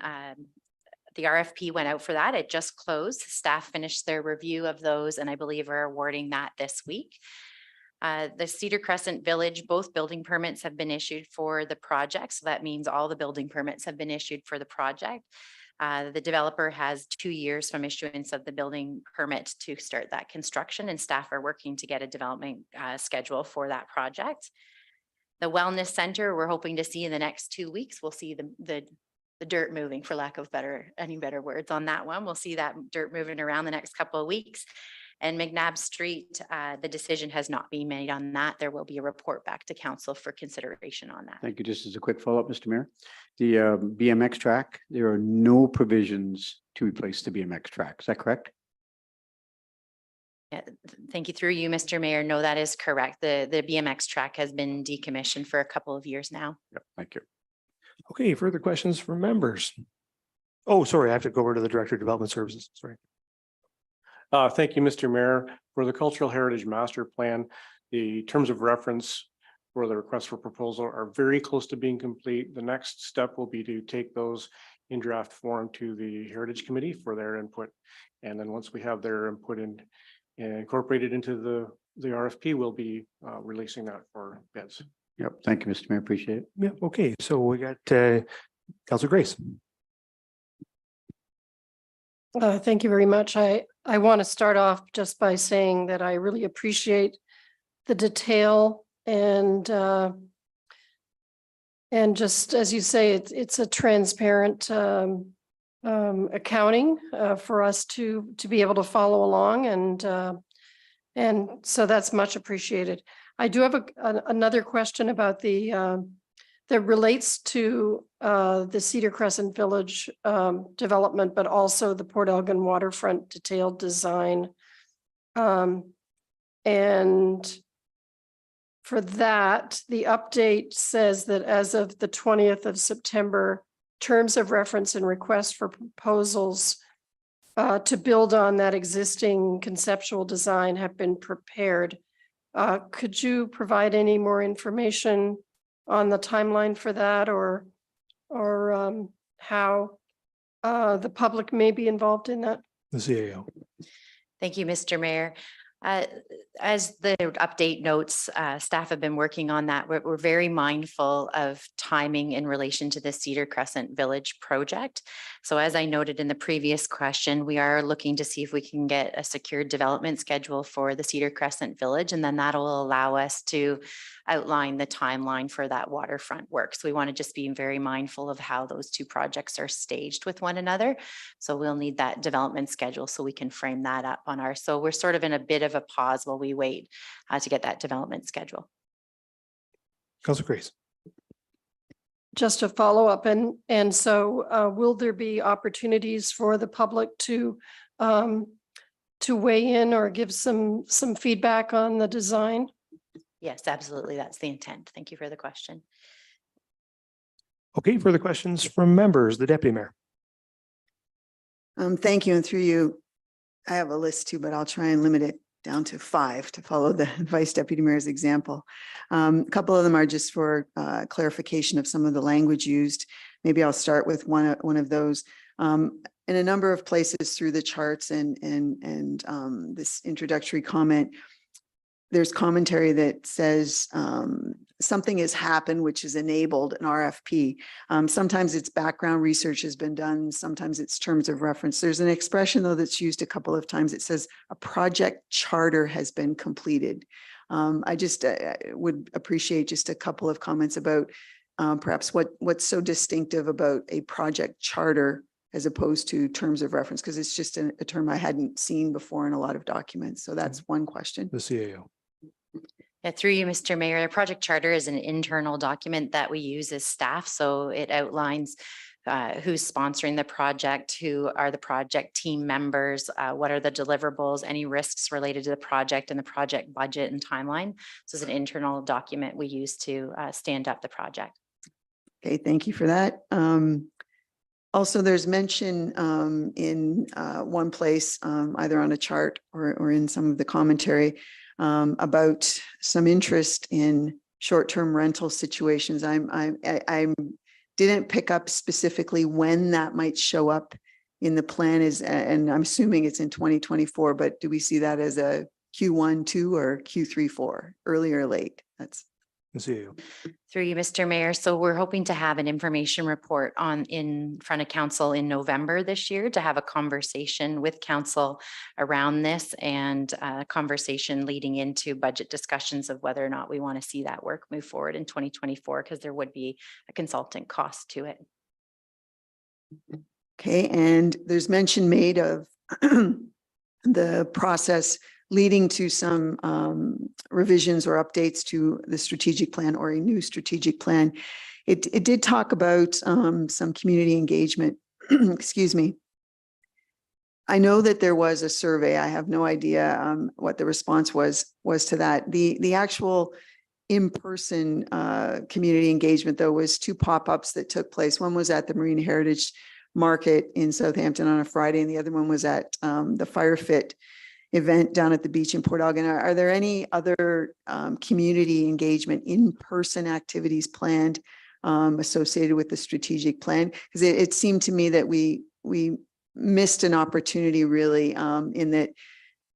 the RFP went out for that. It just closed. Staff finished their review of those and I believe are awarding that this week. The Cedar Crescent Village, both building permits have been issued for the project. So that means all the building permits have been issued for the project. The developer has 2 years from issuance of the building permit to start that construction, and staff are working to get a development schedule for that project. The wellness center, we're hoping to see in the next 2 weeks. We'll see the dirt moving, for lack of any better words on that one. We'll see that dirt moving around the next couple of weeks. And McNabb Street, the decision has not been made on that. There will be a report back to council for consideration on that. Thank you. Just as a quick follow-up, Mr. Mayor, the BMX track, there are no provisions to replace the BMX track. Is that correct? Yeah, thank you. Through you, Mr. Mayor. No, that is correct. The BMX track has been decommissioned for a couple of years now. Yep. Thank you. Okay, further questions from members? Oh, sorry, I have to go over to the Director of Development Services. Sorry. Thank you, Mr. Mayor. For the Cultural Heritage Master Plan, the terms of reference for the request for proposal are very close to being complete. The next step will be to take those in draft form to the Heritage Committee for their input. And then once we have their input and incorporated into the RFP, we'll be releasing that for bids. Yep. Thank you, Mr. Mayor. Appreciate it. Yeah, okay, so we got Councilor Grace. Thank you very much. I want to start off just by saying that I really appreciate the detail and just as you say, it's a transparent accounting for us to be able to follow along, and so that's much appreciated. I do have another question about that relates to the Cedar Crescent Village development, but also the Port Elgin waterfront detailed design. And for that, the update says that as of the 20th of September, terms of reference and requests for proposals to build on that existing conceptual design have been prepared. Could you provide any more information on the timeline for that, or how the public may be involved in that? The CAO. Thank you, Mr. Mayor. As the update notes, staff have been working on that. We're very mindful of timing in relation to the Cedar Crescent Village project. So as I noted in the previous question, we are looking to see if we can get a secured development schedule for the Cedar Crescent Village, and then that'll allow us to outline the timeline for that waterfront work. So we want to just be very mindful of how those two projects are staged with one another. So we'll need that development schedule so we can frame that up on our, so we're sort of in a bit of a pause while we wait to get that development schedule. Councilor Grace. Just a follow-up, and so will there be opportunities for the public to weigh in or give some feedback on the design? Yes, absolutely. That's the intent. Thank you for the question. Okay, further questions from members, the deputy mayor. Thank you. And through you, I have a list too, but I'll try and limit it down to 5 to follow the vice deputy mayor's example. A couple of them are just for clarification of some of the language used. Maybe I'll start with one of those. In a number of places through the charts and this introductory comment, there's commentary that says something has happened, which has enabled an RFP. Sometimes it's background research has been done. Sometimes it's terms of reference. There's an expression though that's used a couple of times. It says a project charter has been completed. I just would appreciate just a couple of comments about perhaps what's so distinctive about a project charter as opposed to terms of reference, because it's just a term I hadn't seen before in a lot of documents. So that's one question. The CAO. Yeah, through you, Mr. Mayor, the project charter is an internal document that we use as staff. So it outlines who's sponsoring the project, who are the project team members, what are the deliverables, any risks related to the project and the project budget and timeline. So it's an internal document we use to stand up the project. Okay, thank you for that. Also, there's mention in one place, either on a chart or in some of the commentary, about some interest in short-term rental situations. I didn't pick up specifically when that might show up in the plan is, and I'm assuming it's in 2024, but do we see that as a Q1, 2 or Q3, 4, early or late? That's The CAO. Through you, Mr. Mayor. So we're hoping to have an information report in front of council in November this year to have a conversation with council around this and a conversation leading into budget discussions of whether or not we want to see that work move forward in 2024, because there would be a consultant cost to it. okay. And there's mention made of the process leading to some revisions or updates to the strategic plan or a new strategic plan. It did talk about some community engagement. Excuse me. I know that there was a survey. I have no idea what the response was to that. The actual in-person community engagement, though, was 2 pop-ups that took place. One was at the Marine Heritage Market in Southampton on a Friday, and the other one was at the Firefit event down at the beach in Port Elgin. Are there any other community engagement in-person activities planned associated with the strategic plan? Because it seemed to me that we missed an opportunity really in that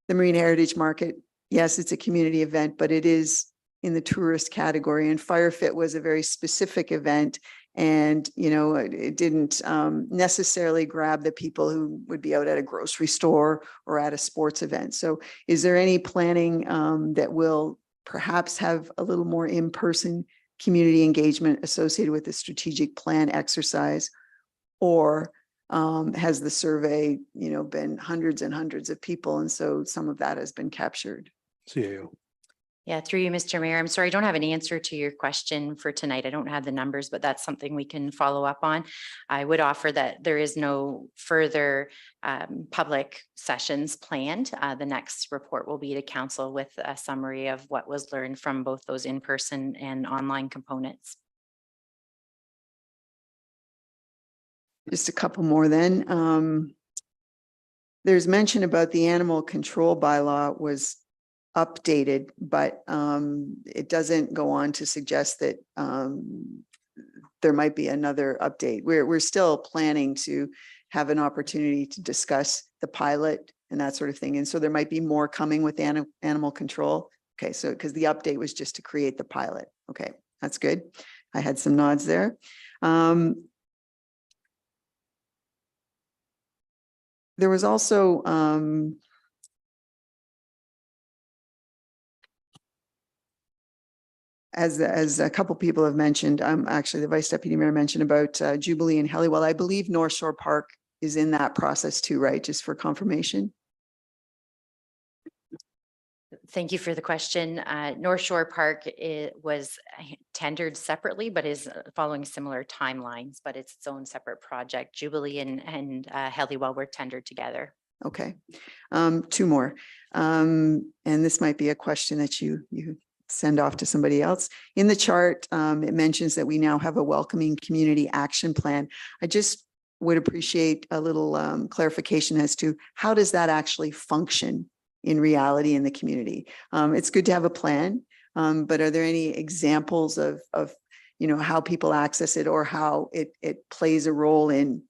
the Marine Heritage Market, yes, it's a community event, but it is in the tourist category, and Firefit was a very specific event. And, you know, it didn't necessarily grab the people who would be out at a grocery store or at a sports event. So is there any planning that will perhaps have a little more in-person community engagement associated with the strategic plan exercise? Or has the survey, you know, been hundreds and hundreds of people, and so some of that has been captured? CAO. Yeah, through you, Mr. Mayor. I'm sorry, I don't have an answer to your question for tonight. I don't have the numbers, but that's something we can follow up on. I would offer that there is no further public sessions planned. The next report will be to council with a summary of what was learned from both those in-person and online components. Just a couple more then. There's mention about the animal control bylaw was updated, but it doesn't go on to suggest that there might be another update. We're still planning to have an opportunity to discuss the pilot and that sort of thing. And so there might be more coming with animal control. Okay, so because the update was just to create the pilot. Okay, that's good. I had some nods there. There was also as a couple people have mentioned, actually the Vice Deputy Mayor mentioned about Jubilee and Helliwell. I believe North Shore Park is in that process too, right? Just for confirmation. Thank you for the question. North Shore Park was tendered separately, but is following similar timelines, but it's its own separate project. Jubilee and Helliwell were tendered together. Okay, two more. And this might be a question that you send off to somebody else. In the chart, it mentions that we now have a welcoming community action plan. I just would appreciate a little clarification as to how does that actually function in reality in the community. It's good to have a plan, but are there any examples of how people access it or how it plays a role in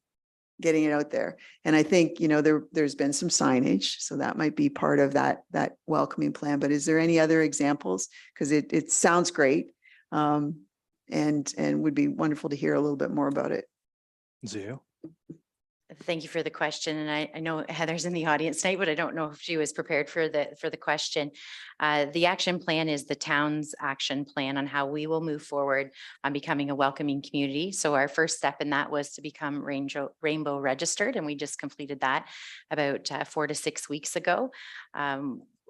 getting it out there? And I think there's been some signage, so that might be part of that welcoming plan. But is there any other examples? Because it sounds great, and would be wonderful to hear a little bit more about it. Zio. Thank you for the question. And I know Heather's in the audience tonight, but I don't know if she was prepared for the question. The action plan is the town's action plan on how we will move forward on becoming a welcoming community. So our first step in that was to become rainbow registered, and we just completed that about 4 to 6 weeks ago.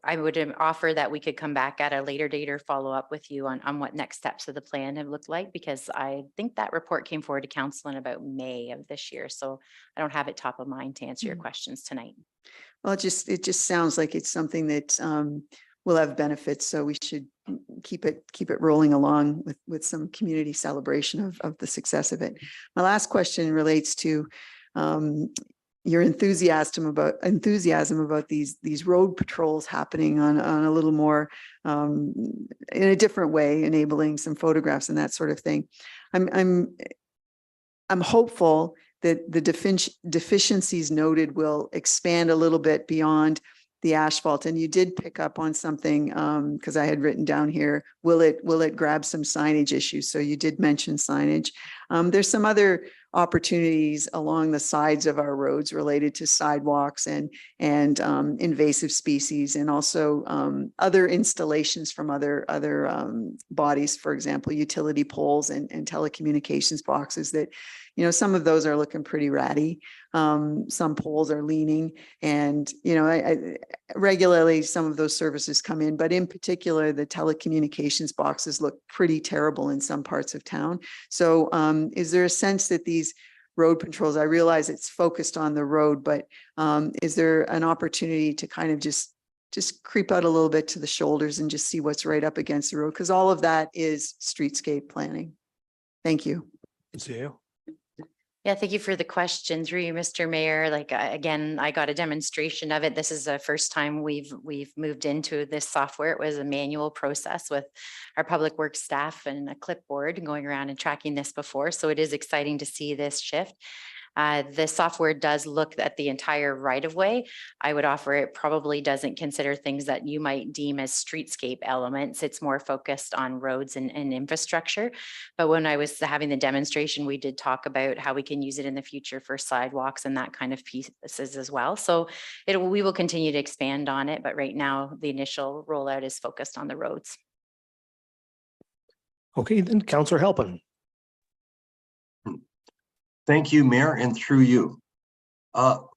I would offer that we could come back at a later date or follow up with you on what next steps of the plan have looked like, because I think that report came forward to council in about May of this year. So I don't have it top of mind to answer your questions tonight. Well, it just sounds like it's something that will have benefits. So we should keep it rolling along with some community celebration of the success of it. My last question relates to your enthusiasm about these road patrols happening on a little more in a different way, enabling some photographs and that sort of thing. I'm hopeful that the deficiencies noted will expand a little bit beyond the asphalt. And you did pick up on something because I had written down here, will it grab some signage issues? So you did mention signage. There's some other opportunities along the sides of our roads related to sidewalks and invasive species, and also other installations from other bodies, for example, utility poles and telecommunications boxes that, some of those are looking pretty ratty. Some poles are leaning, and I regularly some of those services come in, but in particular the telecommunications boxes look pretty terrible in some parts of town. So is there a sense that these road patrols, I realize it's focused on the road, but is there an opportunity to kind of just creep out a little bit to the shoulders and just see what's right up against the road? Because all of that is streetscape planning. Thank you. Zio. Yeah, thank you for the question through you, Mr. Mayor. Again, I got a demonstration of it. This is the first time we've moved into this software. It was a manual process with our public works staff and a clipboard going around and tracking this before. So it is exciting to see this shift. The software does look at the entire right of way. I would offer it probably doesn't consider things that you might deem as streetscape elements. It's more focused on roads and infrastructure. But when I was having the demonstration, we did talk about how we can use it in the future for sidewalks and that kind of pieces as well. So we will continue to expand on it, but right now the initial rollout is focused on the roads. Okay, then Councillor Halpin. Thank you, Mayor, and through you.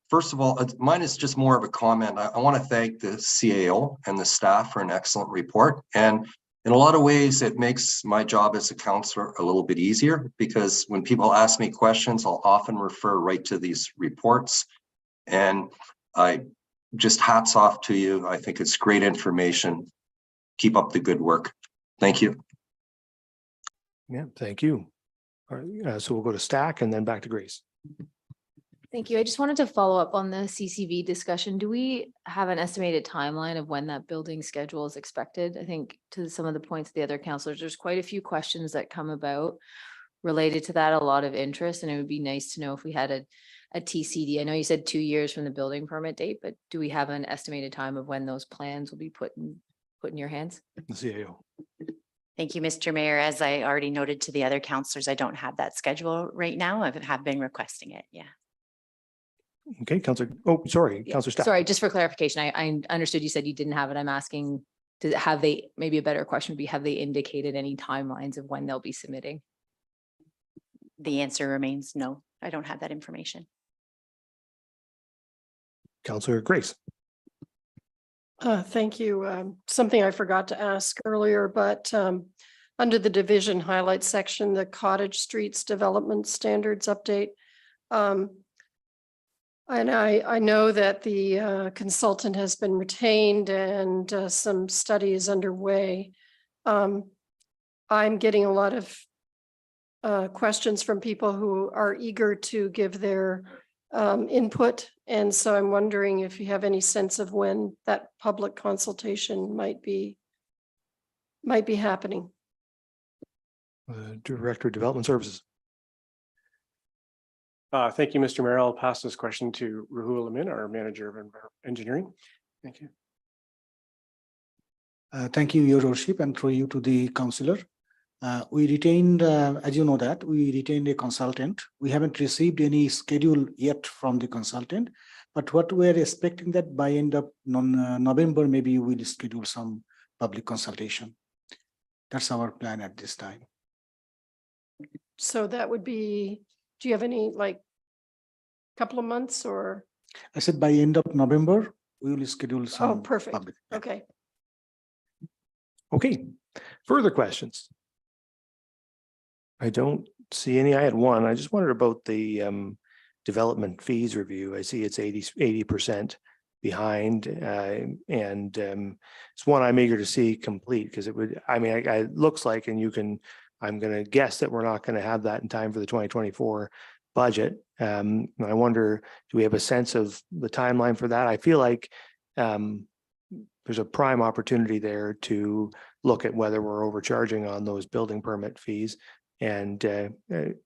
First of all, mine is just more of a comment. I want to thank the CAO and the staff for an excellent report. And in a lot of ways, it makes my job as a councillor a little bit easier, because when people ask me questions, I'll often refer right to these reports. And I just hats off to you. I think it's great information. Keep up the good work. Thank you. Yeah, thank you. All right, so we'll go to Stack and then back to Grace. Thank you. I just wanted to follow up on the CCV discussion. Do we have an estimated timeline of when that building schedule is expected? I think to some of the points of the other councillors, there's quite a few questions that come about related to that, a lot of interest, and it would be nice to know if we had a TCD? I know you said 2 years from the building permit date, but do we have an estimated time of when those plans will be put in your hands? The CAO. Thank you, Mr. Mayor. As I already noted to the other counselors, I don't have that schedule right now. I have been requesting it. Yeah. Okay, Counselor, oh, sorry, Yeah, Counselor Staff. sorry, just for clarification, I understood you said you didn't have it. I'm asking, have they, maybe a better question would be, have they indicated any timelines of when they'll be submitting? The answer remains no. I don't have that information. Counselor Grace. Thank you. Something I forgot to ask earlier, but under the division highlight section, the Cottage Streets Development Standards Update. And I know that the consultant has been retained and some study is underway. I'm getting a lot of questions from people who are eager to give their input. And so I'm wondering if you have any sense of when that public consultation might be happening. Director of Development Services. Thank you, Mr. Mayor. I'll pass this question to Rahul Amin, our Manager of Engineering. Thank you. Thank you, Your Worship, and through you to the councillor. We retained, as you know that, we retained a consultant. We haven't received any schedule yet from the consultant, but what we're expecting that by end of November, maybe we'll schedule some public consultation. That's our plan at this time. So that would be, do you have any couple of months or? I said by end of November, we will schedule some. Oh, perfect. public. Okay. Okay, further questions? I don't see any. I had one. I just wondered about the development fees review. I see it's 80% behind, and it's one I'm eager to see complete because it would, I mean, it looks like, and I'm going to guess that we're not going to have that in time for the 2024 budget. I wonder, do we have a sense of the timeline for that? I feel like there's a prime opportunity there to look at whether we're overcharging on those building permit fees. And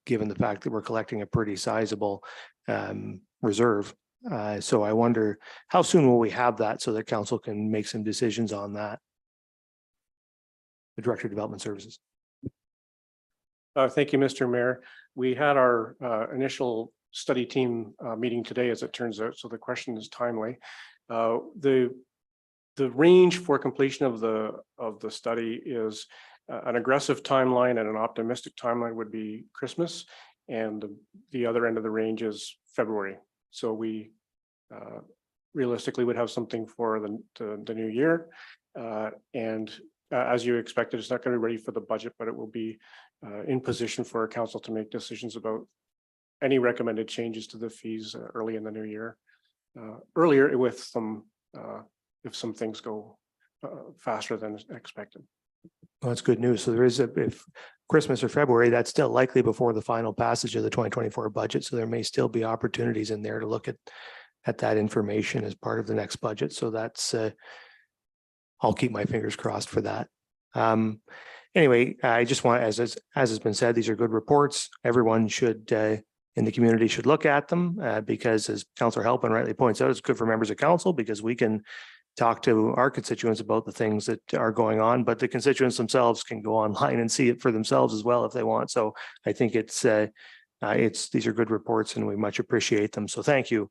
given the fact that we're collecting a pretty sizable reserve. So I wonder, how soon will we have that so that council can make some decisions on that? The Director of Development Services. Thank you, Mr. Mayor. We had our initial study team meeting today, as it turns out, so the question is timely. The range for completion of the study is an aggressive timeline, and an optimistic timeline would be Christmas, and the other end of the range is February. So we realistically would have something for the new year, and as you expected, it's not going to be ready for the budget, but it will be in position for our council to make decisions about any recommended changes to the fees early in the new year. Earlier with some, if some things go faster than expected. Well, that's good news. So there is if Christmas or February, that's still likely before the final passage of the 2024 budget. So there may still be opportunities in there to look at that information as part of the next budget. So that's, I'll keep my fingers crossed for that. Anyway, I just want, as has been said, these are good reports. Everyone should, in the community should look at them because, as Councillor Halpin rightly points out, it's good for members of council because we can talk to our constituents about the things that are going on, but the constituents themselves can go online and see it for themselves as well if they want. So I think these are good reports and we much appreciate them. So thank you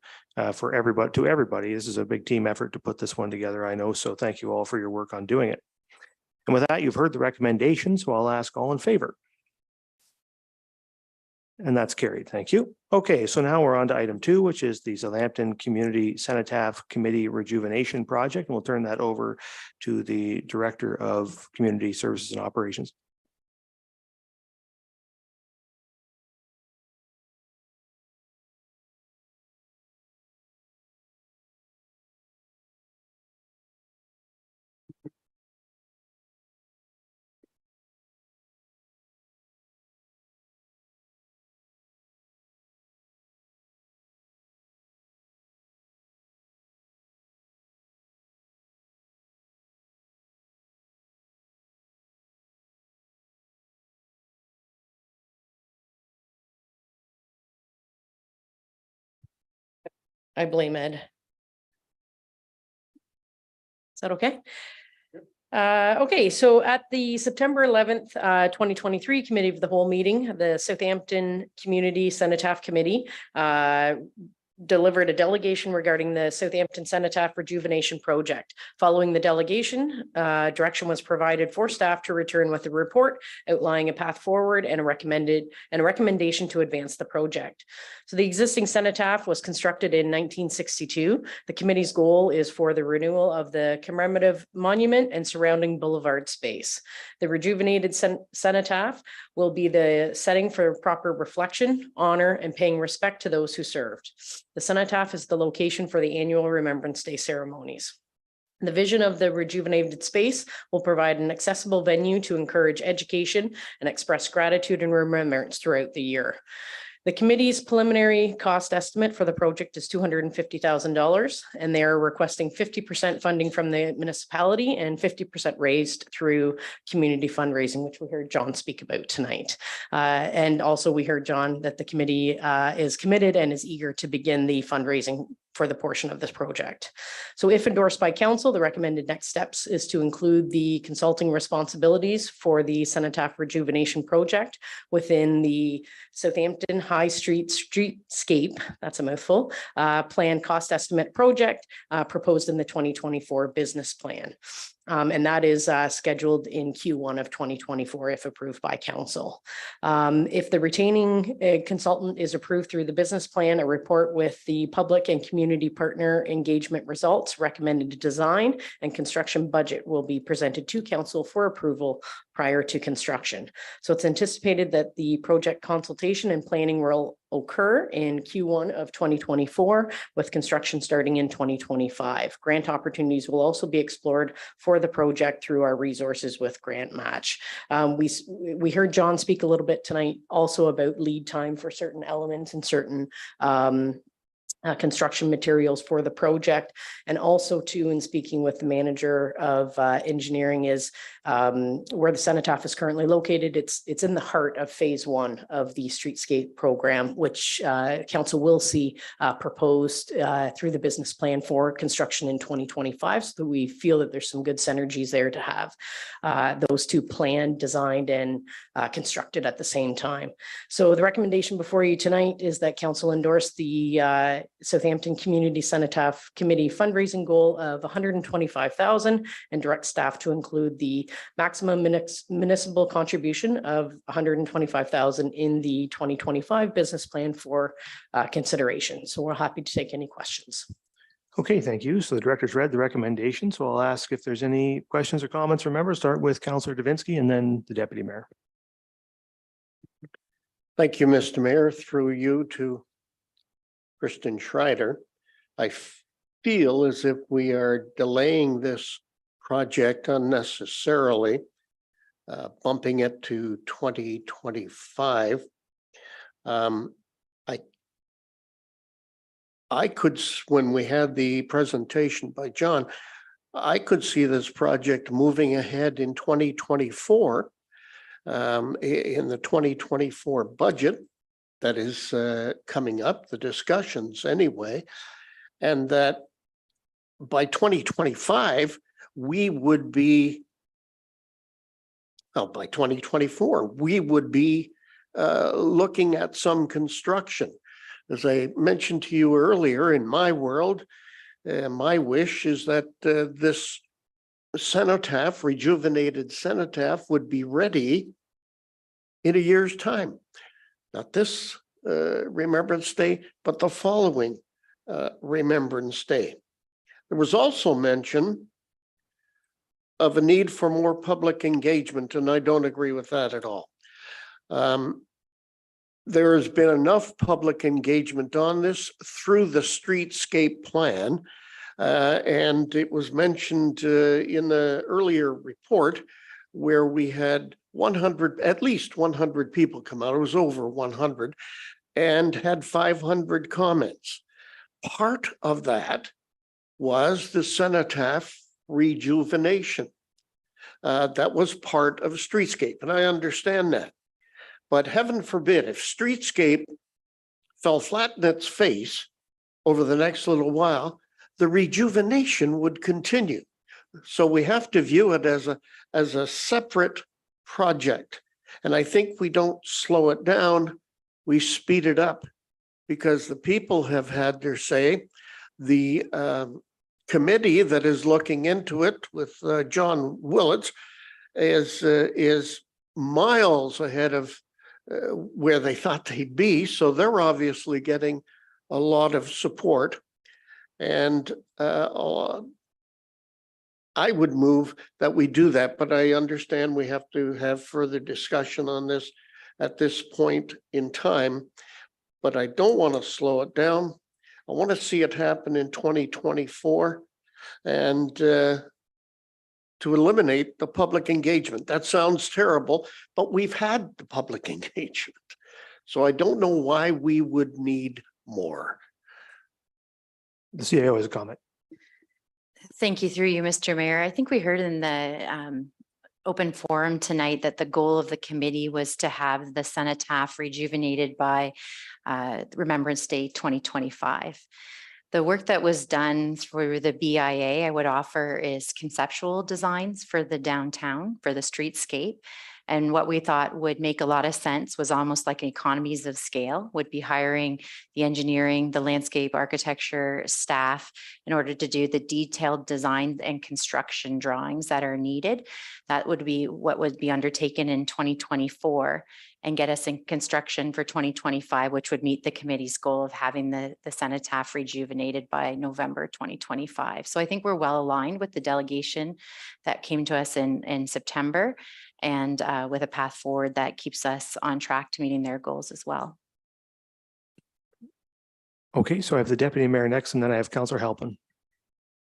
for everybody. This is a big team effort to put this one together, I know. So thank you all for your work on doing it. And with that, you've heard the recommendations, so I'll ask all in favor. And that's carried. Thank you. Okay, so now we're on to item 2, which is the Southampton Community Cenotaph Committee Rejuvenation Project. And we'll turn that over to the Director of Community Services and Operations. I blame Ed. Is that okay? Okay, so at the September 11th, 2023 Committee of the Whole meeting, the Southampton Community Cenotaph Committee delivered a delegation regarding the Southampton Cenotaph Rejuvenation Project. Following the delegation, direction was provided for staff to return with a report outlining a path forward and a recommendation to advance the project. So the existing cenotaph was constructed in 1962. The committee's goal is for the renewal of the commemorative monument and surrounding boulevard space. The rejuvenated cenotaph will be the setting for proper reflection, honor, and paying respect to those who served. The cenotaph is the location for the annual Remembrance Day ceremonies. The vision of the rejuvenated space will provide an accessible venue to encourage education and express gratitude and remembrance throughout the year. The committee's preliminary cost estimate for the project is $250,000, and they are requesting 50% funding from the municipality and 50% raised through community fundraising, which we heard John speak about tonight. And also we heard, John, that the committee is committed and is eager to begin the fundraising for the portion of this project. So if endorsed by council, the recommended next steps is to include the consulting responsibilities for the Cenotaph Rejuvenation Project within the Southampton High Street Streetscape, that's a mouthful, plan cost estimate project proposed in the 2024 business plan. And that is scheduled in Q1 of 2024 if approved by council. If the retaining consultant is approved through the business plan, a report with the public and community partner engagement results, recommended design and construction budget will be presented to council for approval prior to construction. So it's anticipated that the project consultation and planning will occur in Q1 of 2024 with construction starting in 2025. Grant opportunities will also be explored for the project through our resources with grant match. We heard John speak a little bit tonight also about lead time for certain elements and certain construction materials for the project. And also too, in speaking with the manager of engineering, is where the cenotaph is currently located. It's in the heart of phase 1 of the streetscape program, which council will see proposed through the business plan for construction in 2025. So that we feel that there's some good synergies there to have those two planned, designed, and constructed at the same time. So the recommendation before you tonight is that council endorse the Southampton Community Cenotaph Committee fundraising goal of $125,000 and direct staff to include the maximum municipal contribution of $125,000 in the 2025 business plan for consideration. So we're happy to take any questions. Okay, thank you. So the director's read the recommendation. So I'll ask if there's any questions or comments from members. Start with Councillor Davinsky and then the Deputy Mayor. Thank you, Mr. Mayor. Through you to Kristen Schreider. I feel as if we are delaying this project unnecessarily, bumping it to 2025. I could, when we had the presentation by John, I could see this project moving ahead in 2024, in the 2024 budget that is coming up, the discussions anyway, and that by 2025, we would be, well, by 2024, we would be looking at some construction. As I mentioned to you earlier, in my world, my wish is that this cenotaph, rejuvenated cenotaph, would be ready in a year's time. Not this Remembrance Day, but the following Remembrance Day. There was also mention of a need for more public engagement, and I don't agree with that at all. There has been enough public engagement on this through the streetscape plan, and it was mentioned in the earlier report where we had 100, at least 100 people come out. It was over 100 and had 500 comments. Part of that was the cenotaph rejuvenation. That was part of streetscape, and I understand that. But heaven forbid, if streetscape fell flat in its face over the next little while, the rejuvenation would continue. So we have to view it as a separate project. And I think we don't slow it down, we speed it up, because the people have had their say. The committee that is looking into it with John Willits is miles ahead of where they thought they'd be. So they're obviously getting a lot of support. And I would move that we do that, but I understand we have to have further discussion on this at this point in time. But I don't want to slow it down. I want to see it happen in 2024 and to eliminate the public engagement. That sounds terrible, but we've had the public engagement. So I don't know why we would need more. The CAO has a comment. Thank you through you, Mr. Mayor. I think we heard in the open forum tonight that the goal of the committee was to have the cenotaph rejuvenated by Remembrance Day 2025. The work that was done through the BIA, I would offer, is conceptual designs for the downtown, for the streetscape. And what we thought would make a lot of sense was almost like economies of scale, would be hiring the engineering, the landscape architecture staff in order to do the detailed design and construction drawings that are needed. That would be what would be undertaken in 2024 and get us in construction for 2025, which would meet the committee's goal of having the cenotaph rejuvenated by November 2025. So I think we're well aligned with the delegation that came to us in September, and with a path forward that keeps us on track to meeting their goals as well. Okay, so I have the deputy mayor next, and then I have Councillor Halpin.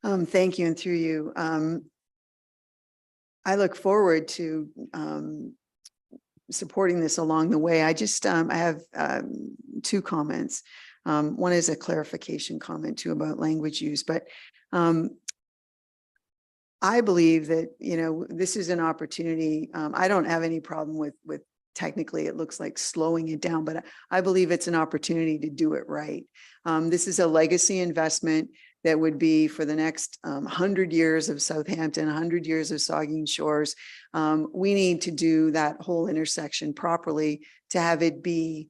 Thank you, and through you. I look forward to supporting this along the way. I just, I have two comments. One is a clarification comment too about language use, but I believe that, you know, this is an opportunity. I don't have any problem with technically it looks like slowing it down, but I believe it's an opportunity to do it right. This is a legacy investment that would be for the next 100 years of Southampton, 100 years of Saugeen Shores. We need to do that whole intersection properly to have it be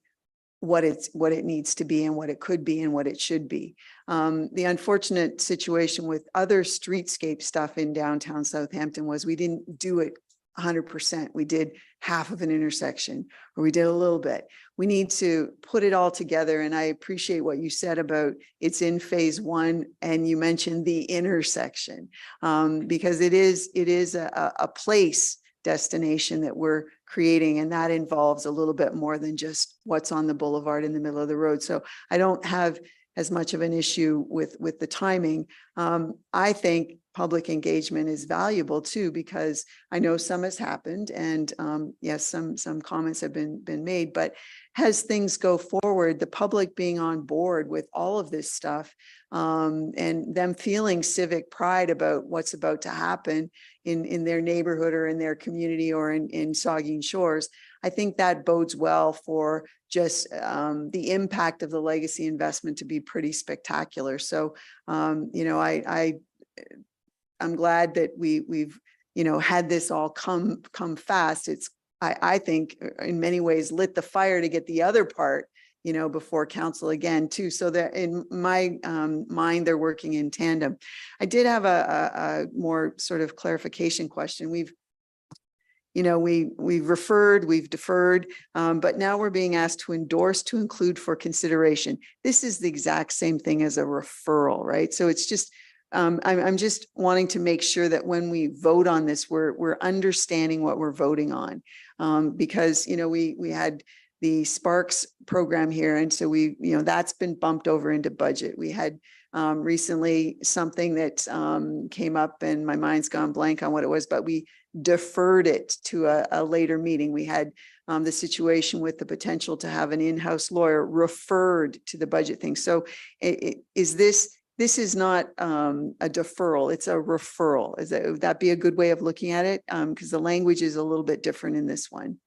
what it needs to be and what it could be and what it should be. The unfortunate situation with other streetscape stuff in downtown Southampton was we didn't do it 100%. We did half of an intersection, or we did a little bit. We need to put it all together. And I appreciate what you said about it's in phase one, and you mentioned the intersection, because it is a place destination that we're creating, and that involves a little bit more than just what's on the boulevard in the middle of the road. So I don't have as much of an issue with the timing. I think public engagement is valuable too, because I know some has happened, and yes, some comments have been made, but as things go forward, the public being on board with all of this stuff, and them feeling civic pride about what's about to happen in their neighborhood or in their community or in Saugeen Shores, I think that bodes well for just the impact of the legacy investment to be pretty spectacular. So, you know, I'm glad that we've, you know, had this all come fast. It's, I think in many ways lit the fire to get the other part, you know, before council again too. So that in my mind, they're working in tandem. I did have a more sort of clarification question. We've referred, we've deferred, but now we're being asked to endorse to include for consideration. This is the exact same thing as a referral, right? So it's just, I'm just wanting to make sure that when we vote on this, we're understanding what we're voting on, because, you know, we had the Sparks program here, and so that's been bumped over into budget. We had recently something that came up, and my mind's gone blank on what it was, but we deferred it to a later meeting. We had the situation with the potential to have an in-house lawyer referred to the budget thing. So this is not a deferral, it's a referral. Would that be a good way of looking at it? Because the language is a little bit different in this one.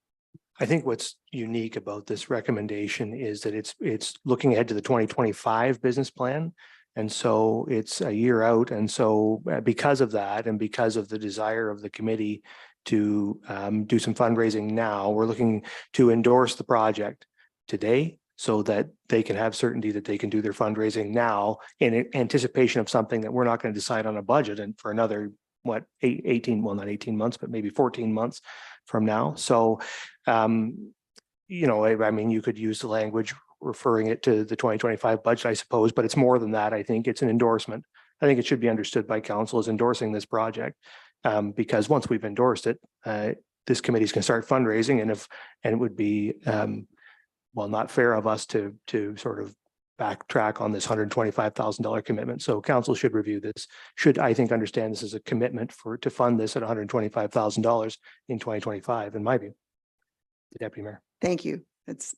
I think what's unique about this recommendation is that it's looking ahead to the 2025 business plan. And so it's a year out. And so because of that, and because of the desire of the committee to do some fundraising now, we're looking to endorse the project today so that they can have certainty that they can do their fundraising now in anticipation of something that we're not going to decide on a budget and for another, what, 18, well, not 18 months, but maybe 14 months from now. So, you know, I mean, you could use the language referring it to the 2025 budget, I suppose, but it's more than that. I think it's an endorsement. I think it should be understood by council as endorsing this project, because once we've endorsed it, this committee's can start fundraising, and it would be, well, not fair of us to sort of backtrack on this $125,000 commitment. So council should review this, should, I think, understand this as a commitment to fund this at $125,000 in 2025, in my view. The Deputy Mayor. Thank you. It's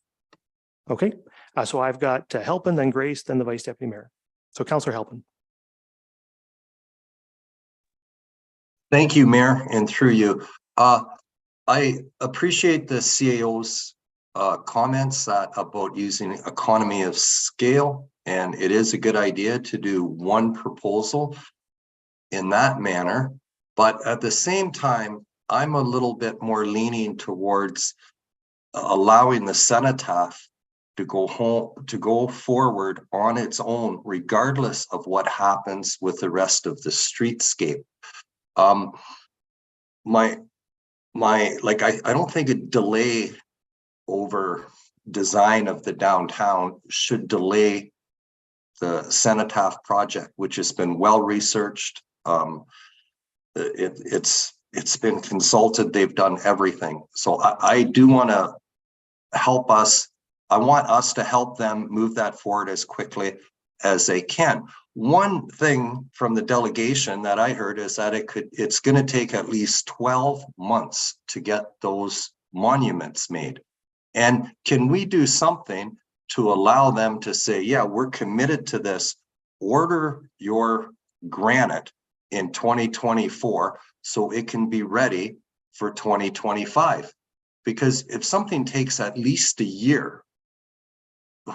Okay, so I've got Halpin, then Grace, then the Vice Deputy Mayor. So Councillor Halpin. Thank you, Mayor, and through you. I appreciate the CAO's comments about using economy of scale, and it is a good idea to do one proposal in that manner. But at the same time, I'm a little bit more leaning towards allowing the cenotaph to go forward on its own, regardless of what happens with the rest of the streetscape. I don't think a delay over design of the downtown should delay the cenotaph project, which has been well researched. It's been consulted. They've done everything. So I do want to help us. I want us to help them move that forward as quickly as they can. One thing from the delegation that I heard is that it's going to take at least 12 months to get those monuments made. And can we do something to allow them to say, yeah, we're committed to this, order your granite in 2024 so it can be ready for 2025? Because if something takes at least a year,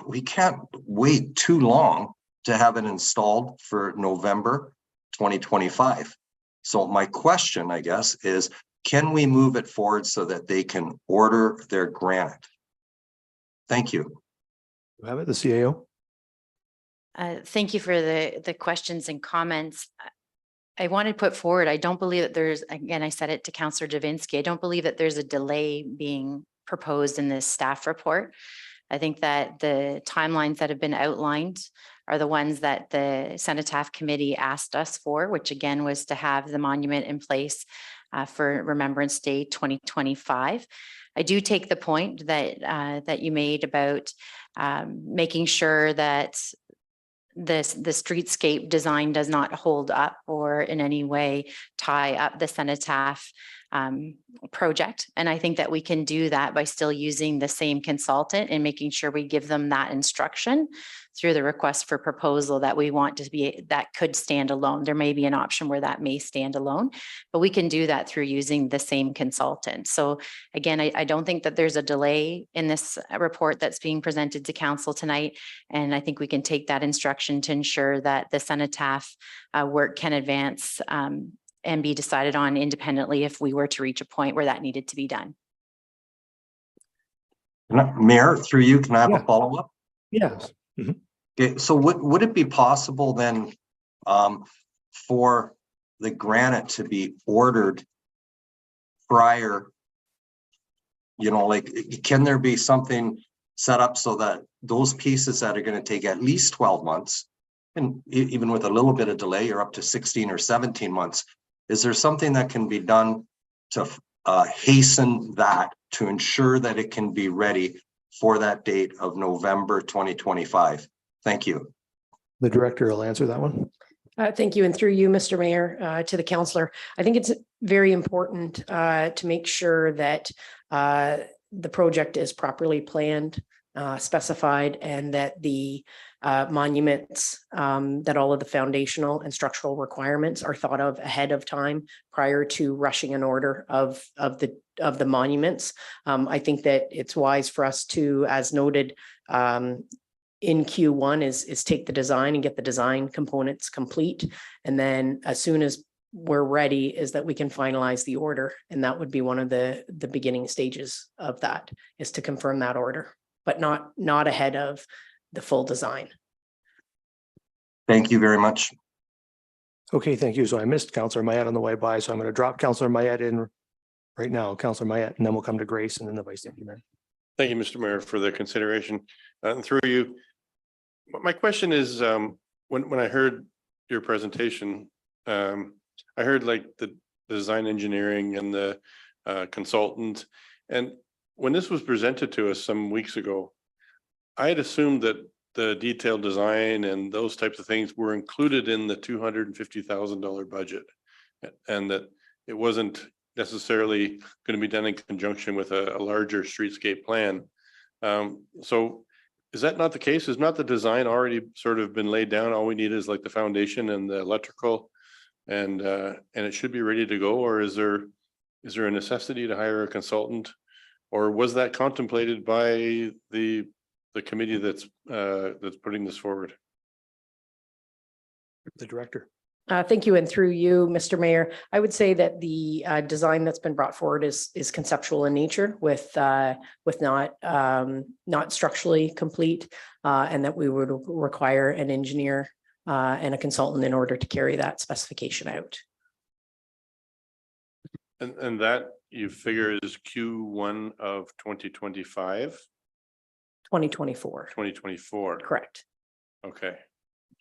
we can't wait too long to have it installed for November 2025. So my question, I guess, is can we move it forward so that they can order their granite? Thank you. You have it, the CAO. Thank you for the questions and comments. I want to put forward, I don't believe that there's, again, I said it to Councillor Javinski, I don't believe that there's a delay being proposed in this staff report. I think that the timelines that have been outlined are the ones that the Cenotaph Committee asked us for, which again was to have the monument in place for Remembrance Day 2025. I do take the point that you made about making sure that the streetscape design does not hold up or in any way tie up the Cenotaph project. And I think that we can do that by still using the same consultant and making sure we give them that instruction through the request for proposal that we want to be, that could stand alone. There may be an option where that may stand alone, but we can do that through using the same consultant. So again, I don't think that there's a delay in this report that's being presented to council tonight. And I think we can take that instruction to ensure that the Cenotaph work can advance and be decided on independently if we were to reach a point where that needed to be done. Mayor, through you, can I have a follow-up? Yes. Mm-hmm. Okay, so would it be possible then for the granite to be ordered prior, you know, like, can there be something set up so that those pieces that are going to take at least 12 months, and even with a little bit of delay, you're up to 16 or 17 months, is there something that can be done to hasten that to ensure that it can be ready for that date of November 2025? Thank you. The director will answer that one. Thank you. And through you, Mr. Mayor, to the councillor, I think it's very important to make sure that the project is properly planned, specified, and that the monuments, that all of the foundational and structural requirements are thought of ahead of time prior to rushing an order of the monuments. I think that it's wise for us to, as noted, in Q1 is take the design and get the design components complete. And then as soon as we're ready is that we can finalize the order. And that would be one of the beginning stages of that, is to confirm that order, but not ahead of the full design. Thank you very much. Okay, thank you. So I missed Councillor Mayette on the way by, so I'm going to drop Councillor Mayette in right now, Councillor Mayette, and then we'll come to Grace and then the Vice Deputy Mayor. Thank you, Mr. Mayor, for the consideration. And through you, my question is, when I heard your presentation, I heard like the design engineering and the consultant. And when this was presented to us some weeks ago, I had assumed that the detailed design and those types of things were included in the $250,000 budget, and that it wasn't necessarily going to be done in conjunction with a larger streetscape plan. So is that not the case? Is not the design already sort of been laid down? All we need is like the foundation and the electrical, and it should be ready to go? Or is there a necessity to hire a consultant? Or was that contemplated by the committee that's putting this forward? The director. Thank you. And through you, Mr. Mayor, I would say that the design that's been brought forward is conceptual in nature, with not structurally complete, and that we would require an engineer and a consultant in order to carry that specification out. And that you figure is Q1 of 2025? 2024. 2024. Correct. Okay.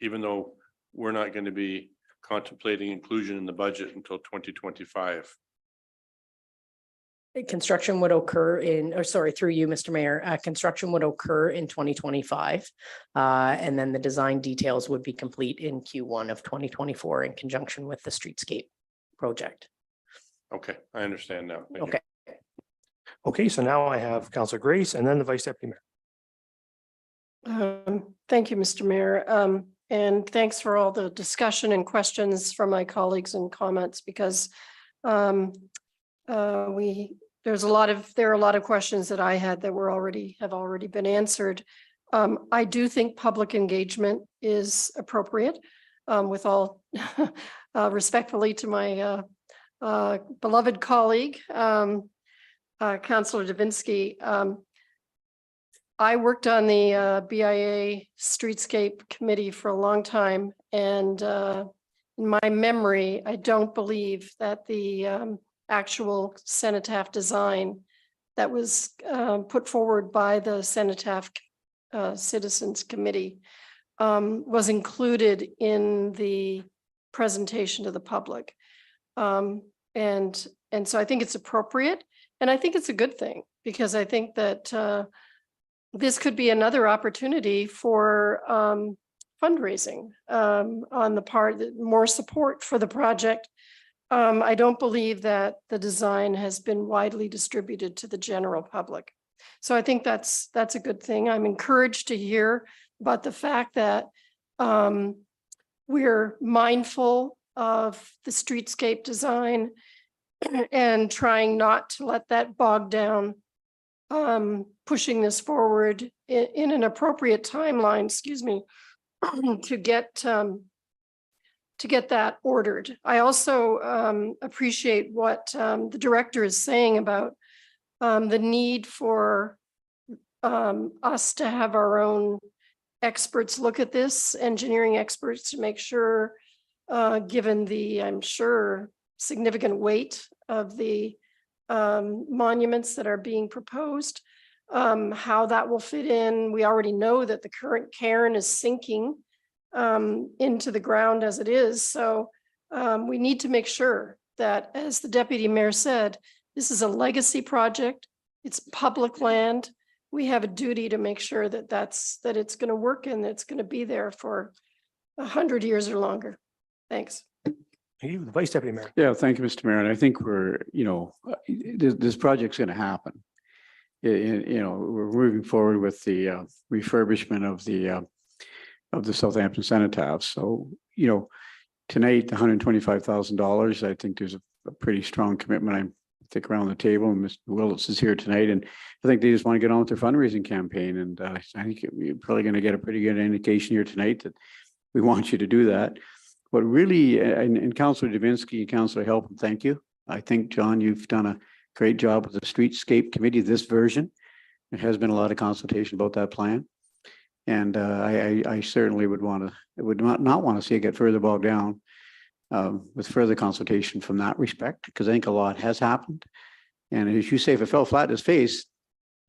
Even though we're not going to be contemplating inclusion in the budget until 2025. Construction would occur through you, Mr. Mayor, construction would occur in 2025. And then the design details would be complete in Q1 of 2024 in conjunction with the streetscape project. Okay, I understand now. Thank Okay. you. Okay, so now I have Councillor Grace and then the Vice Deputy Mayor. Thank you, Mr. Mayor. And thanks for all the discussion and questions from my colleagues and comments, because there are a lot of questions that I had that have already been answered. I do think public engagement is appropriate, with all respectfully to my beloved colleague, Councillor Davinsky. I worked on the BIA Streetscape Committee for a long time, and in my memory, I don't believe that the actual cenotaph design that was put forward by the Cenotaph Citizens Committee was included in the presentation to the public. And so I think it's appropriate, and I think it's a good thing, because I think that this could be another opportunity for fundraising on the part, more support for the project. I don't believe that the design has been widely distributed to the general public. So I think that's a good thing. I'm encouraged to hear about the fact that we're mindful of the streetscape design and trying not to let that bog down, pushing this forward in an appropriate timeline, to get that ordered. I also appreciate what the director is saying about the need for us to have our own experts look at this, engineering experts, to make sure, given the, I'm sure, significant weight of the monuments that are being proposed, how that will fit in. We already know that the current cairn is sinking into the ground as it is. So we need to make sure that, as the deputy mayor said, this is a legacy project. It's public land. We have a duty to make sure that it's going to work and it's going to be there for 100 years or longer. Thanks. Thank you, the Vice Deputy Mayor. Yeah, thank you, Mr. Mayor. And I think this project's going to happen. We're moving forward with the refurbishment of the of the Southampton Cenotaph. So, you know, tonight, the $125,000, I think there's a pretty strong commitment. I think around the table, and Mr. Willis is here tonight, and I think they just want to get on with their fundraising campaign. And I think you're probably going to get a pretty good indication here tonight that we want you to do that. But really, and Councillor Davinsky and Councillor Helpin, thank you. I think, John, you've done a great job with the Streetscape Committee, this version. There has been a lot of consultation about that plan. And I certainly would not want to see it get further bogged down with further consultation from that respect, because I think a lot has happened. And as you say, if it fell flat in his face,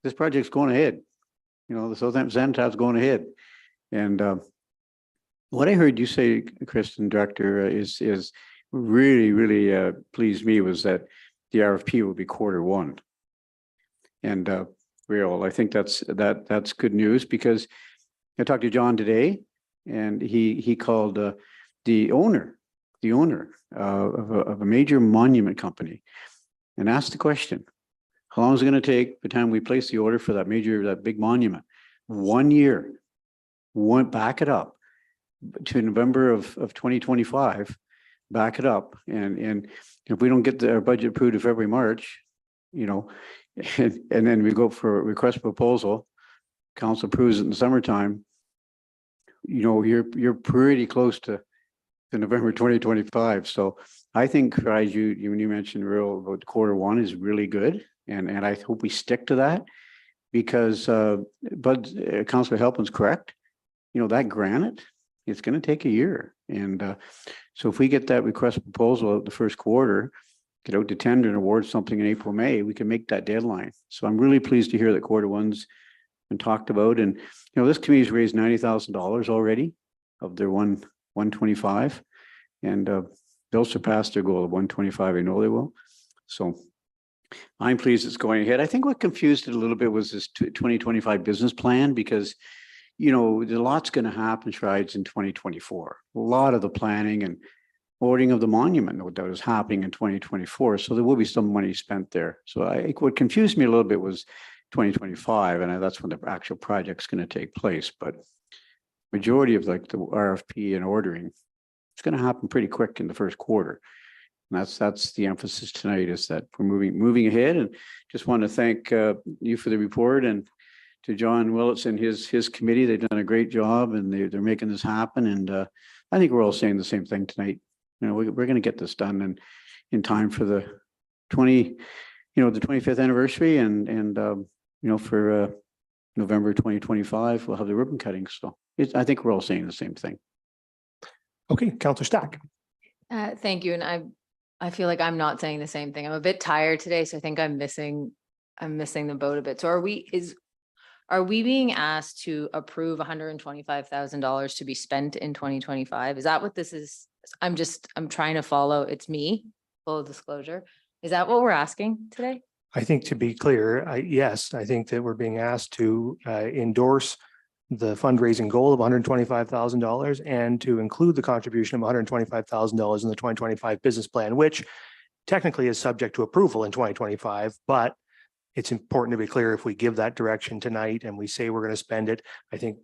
this project's going ahead. You know, the Southampton Cenotaph is going ahead. And what I heard you say, Kristen, Director, is really pleased me was that the RFP will be Q1. And I think that's good news, because I talked to John today, and he called the owner of a major monument company and asked the question, how long is it going to take by the time we place the order for that big monument? 1 year. Back it up to November of 2025. Back it up, and if we don't get our budget approved in February, March, you know, and then we go for a request proposal, council approves it in the summertime, you know, you're pretty close to November 2025. So I think, Raj, when you mentioned about Q1 is really good, and I hope we stick to that, because Councillor Helpin's correct. You know, that granite, it's going to take a year, and so if we get that request proposal out the first quarter, get out to tender and award something in April, May, we can make that deadline. So I'm really pleased to hear that Q1's been talked about, and you know, this committee's raised $90,000 already of their 125, and they'll surpass their goal of 125. I know they will. So I'm pleased it's going ahead. I think what confused it a little bit was this 2025 business plan, because you know, a lot's going to happen, Strides, in 2024. A lot of the planning and ordering of the monument, no doubt, is happening in 2024. So there will be some money spent there. So I think what confused me a little bit was 2025, and that's when the actual project's going to take place. But majority of like the RFP and ordering, it's going to happen pretty quick in the first quarter. And that's the emphasis tonight, is that we're moving ahead. And just want to thank you for the report, and to John Willits and his committee. They've done a great job, and they're making this happen. And I think we're all saying the same thing tonight. You know, we're going to get this done and in time for the 25th anniversary, and you know, for November 2025, we'll have the ribbon cutting. So I think we're all saying the same thing. Okay, Councillor Stack. Thank you. And I feel like I'm not saying the same thing. I'm a bit tired today, so I think I'm missing the boat a bit. So are we being asked to approve $125,000 to be spent in 2025? Is that what this is? I'm trying to follow. It's me, full disclosure. Is that what we're asking today? I think, to be clear, yes, I think that we're being asked to endorse the fundraising goal of $125,000 and to include the contribution of $125,000 in the 2025 business plan, which technically is subject to approval in 2025, but it's important to be clear, if we give that direction tonight and we say we're going to spend it, I think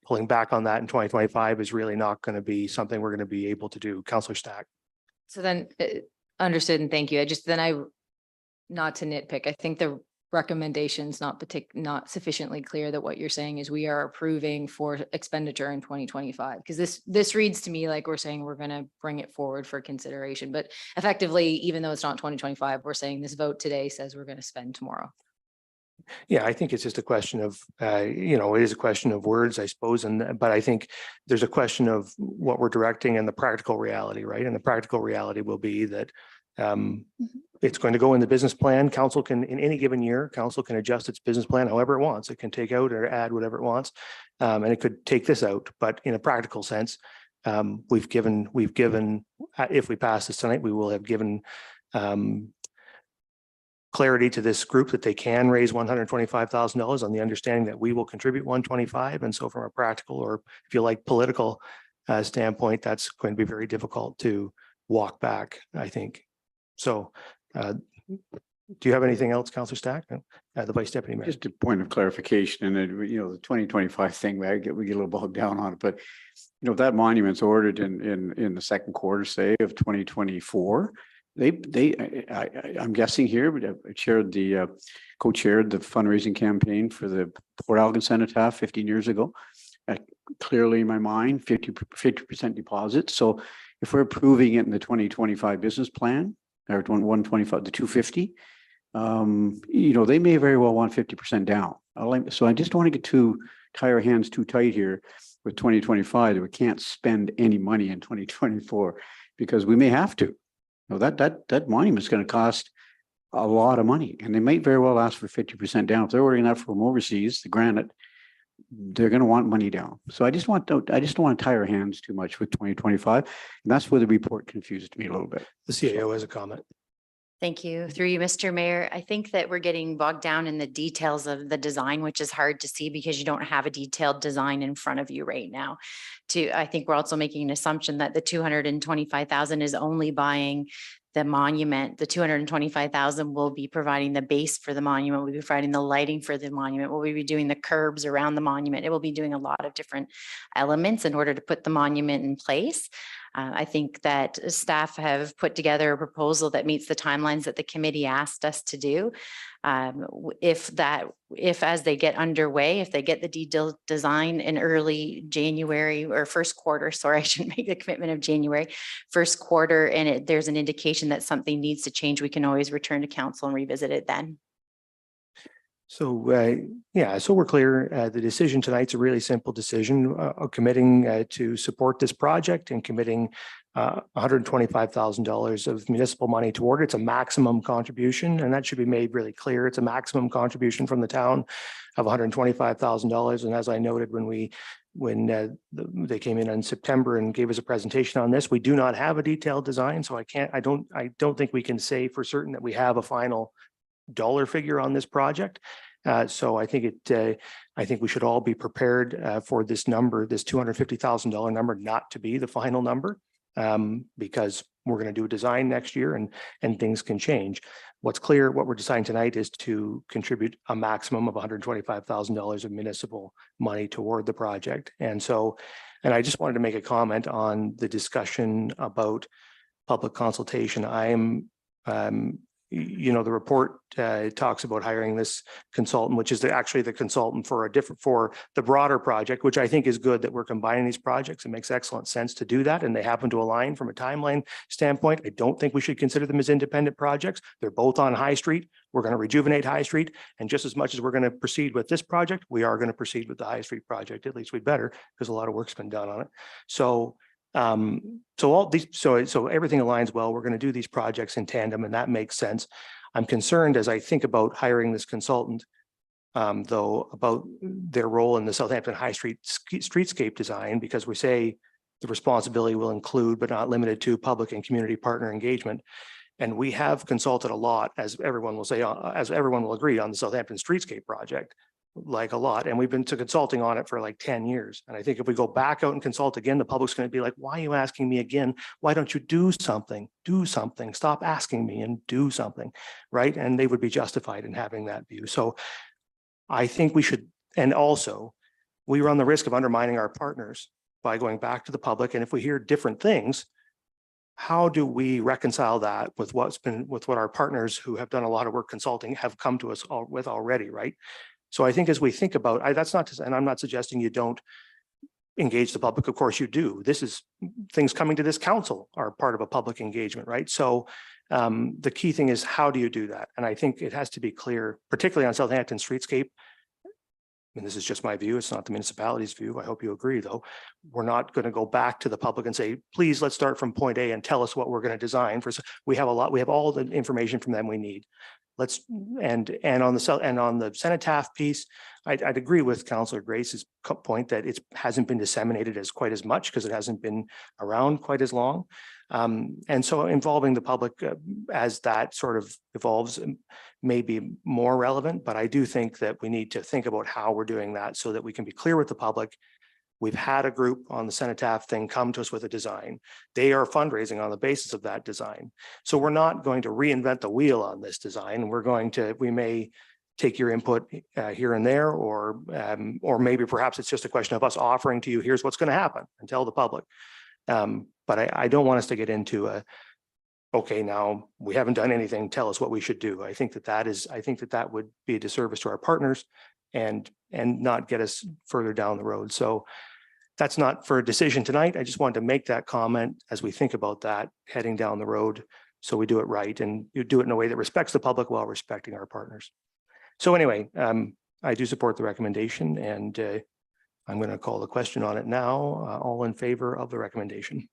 pulling back on that in 2025 is really not going to be something we're going to be able to do. Councillor Stack. So then, understood, and thank you. Not to nitpick, I think the recommendation's not sufficiently clear that what you're saying is we are approving for expenditure in 2025, because this reads to me like we're saying we're going to bring it forward for consideration, but effectively, even though it's not 2025, we're saying this vote today says we're going to spend tomorrow. Yeah, I think it's just a question of, it is a question of words, I suppose. But I think there's a question of what we're directing and the practical reality, right? And the practical reality will be that it's going to go in the business plan. Council can, in any given year, council can adjust its business plan however it wants. It can take out or add whatever it wants. And it could take this out. But in a practical sense, we've given, if we pass this tonight, we will have given clarity to this group that they can raise $125,000 on the understanding that we will contribute 125. And so from a practical, or if you like, political standpoint, that's going to be very difficult to walk back, I think. So Do you have anything else, Councillor Stack? No? The Vice Deputy Mayor. Just a point of clarification, and then, the 2025 thing, we get a little bogged down on it, but if that monument's ordered in the second quarter, say, of 2024, I'm guessing here, but I co-chaired the fundraising campaign for the Port Algon Cenotaph 15 years ago. Clearly in my mind, 50% deposit. So if we're approving it in the 2025 business plan, or 125, the 250, they may very well want 50% down. So I just don't want to tie our hands too tight here with 2025 that we can't spend any money in 2024 because we may have to. That monument's going to cost a lot of money, and they might very well ask for 50% down. If they're ordering that from overseas, the granite, they're going to want money down. So I just don't want to tie our hands too much with 2025, and that's where the report confused me a little bit. The CAO has a comment. Thank you. Through you, Mr. Mayor. I think that we're getting bogged down in the details of the design, which is hard to see because you don't have a detailed design in front of you right now. I think we're also making an assumption that the 225,000 is only buying the monument. The 225,000 will be providing the base for the monument. We'll be providing the lighting for the monument. We'll be doing the curbs around the monument. It will be doing a lot of different elements in order to put the monument in place. I think that staff have put together a proposal that meets the timelines that the committee asked us to do. If as they get underway, if they get the detailed design in early January or first quarter, sorry, I shouldn't make the commitment of January, first quarter, and there's an indication that something needs to change, we can always return to council and revisit it then. So, so we're clear. The decision tonight's a really simple decision, committing to support this project and committing $125,000 of municipal money toward it. It's a maximum contribution, and that should be made really clear. It's a maximum contribution from the town of $125,000. And as I noted, when they came in September and gave us a presentation on this, we do not have a detailed design. So I don't think we can say for certain that we have a final dollar figure on this project. So I think we should all be prepared for this number, this $250,000 number, not to be the final number, because we're going to do a design next year and things can change. What's clear, what we're deciding tonight is to contribute a maximum of $125,000 of municipal money toward the project. And I just wanted to make a comment on the discussion about public consultation. The report talks about hiring this consultant, which is actually the consultant for the broader project, which I think is good that we're combining these projects. It makes excellent sense to do that, and they happen to align from a timeline standpoint. I don't think we should consider them as independent projects. They're both on High Street. We're going to rejuvenate High Street, and just as much as we're going to proceed with this project, we are going to proceed with the High Street project. At least we better, because a lot of work's been done on it. So everything aligns well. We're going to do these projects in tandem, and that makes sense. I'm concerned as I think about hiring this consultant, though, about their role in the Southampton High Street streetscape design, because we say the responsibility will include, but not limited to, public and community partner engagement. And we have consulted a lot, as everyone will say, as everyone will agree, on the Southampton streetscape project, like a lot. And we've been consulting on it for like 10 years. And I think if we go back out and consult again, the public's going to be like, why are you asking me again? Why don't you do something? Do something. Stop asking me and do something, right? And they would be justified in having that view. So I think we should, and also we run the risk of undermining our partners by going back to the public. And if we hear different things, how do we reconcile that with what our partners who have done a lot of work consulting have come to us with already, right? So I think as we think about, that's not to, and I'm not suggesting you don't engage the public. Of course you do. This is things coming to this council are part of a public engagement, right? So the key thing is, how do you do that? And I think it has to be clear, particularly on Southampton streetscape. And this is just my view. It's not the municipality's view. I hope you agree, though. We're not going to go back to the public and say, please, let's start from point A and tell us what we're going to design for. We have all the information from them we need. And on the cenotaph piece, I'd agree with Councillor Grace's point that it hasn't been disseminated as quite as much because it hasn't been around quite as long. And so involving the public as that sort of evolves may be more relevant, but I do think that we need to think about how we're doing that so that we can be clear with the public We've had a group on the Cenotaph thing come to us with a design. They are fundraising on the basis of that design. So we're not going to reinvent the wheel on this design. We may take your input here and there, or maybe perhaps it's just a question of us offering to you, here's what's going to happen, and tell the public. But I don't want us to get into okay, now we haven't done anything, tell us what we should do. I think that would be a disservice to our partners and not get us further down the road. So that's not for a decision tonight. I just wanted to make that comment as we think about that heading down the road. So we do it right, and you do it in a way that respects the public while respecting our partners. So anyway, I do support the recommendation, and I'm going to call the question on it now. All in favor of the recommendation?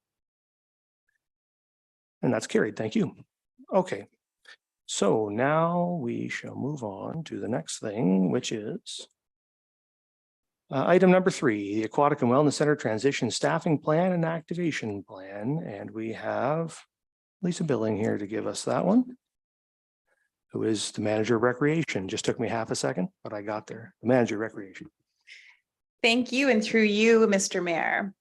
And that's carried. Thank you. Okay. So now we shall move on to the next thing, which is item number 3, the Aquatic and Wellness Center Transition Staffing Plan and Activation Plan. And we have Lisa Billing here to give us that one, who is the Manager of Recreation. Just took me half a second, but I got there. The Manager of Recreation. Thank you, and through you, Mr. Mayor.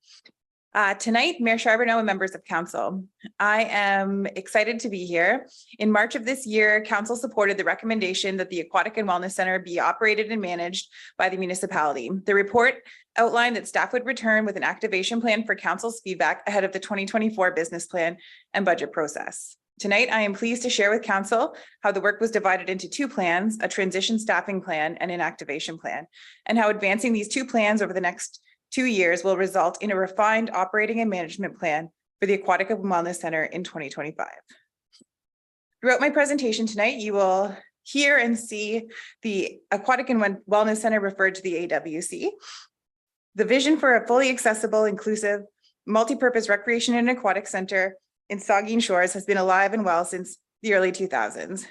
Tonight, Mayor Charbonneau and members of council, I am excited to be here. In March of this year, council supported the recommendation that the Aquatic and Wellness Center be operated and managed by the municipality. The report outlined that staff would return with an activation plan for council's feedback ahead of the 2024 business plan and budget process. Tonight, I am pleased to share with council how the work was divided into 2 plans, a transition staffing plan and an activation plan, and how advancing these 2 plans over the next 2 years will result in a refined operating and management plan for the Aquatic and Wellness Center in 2025. Throughout my presentation tonight, you will hear and see the Aquatic and Wellness Center referred to the AWC. The vision for a fully accessible, inclusive, multi-purpose recreation and aquatic center in Saugeen Shores has been alive and well since the early 2000s.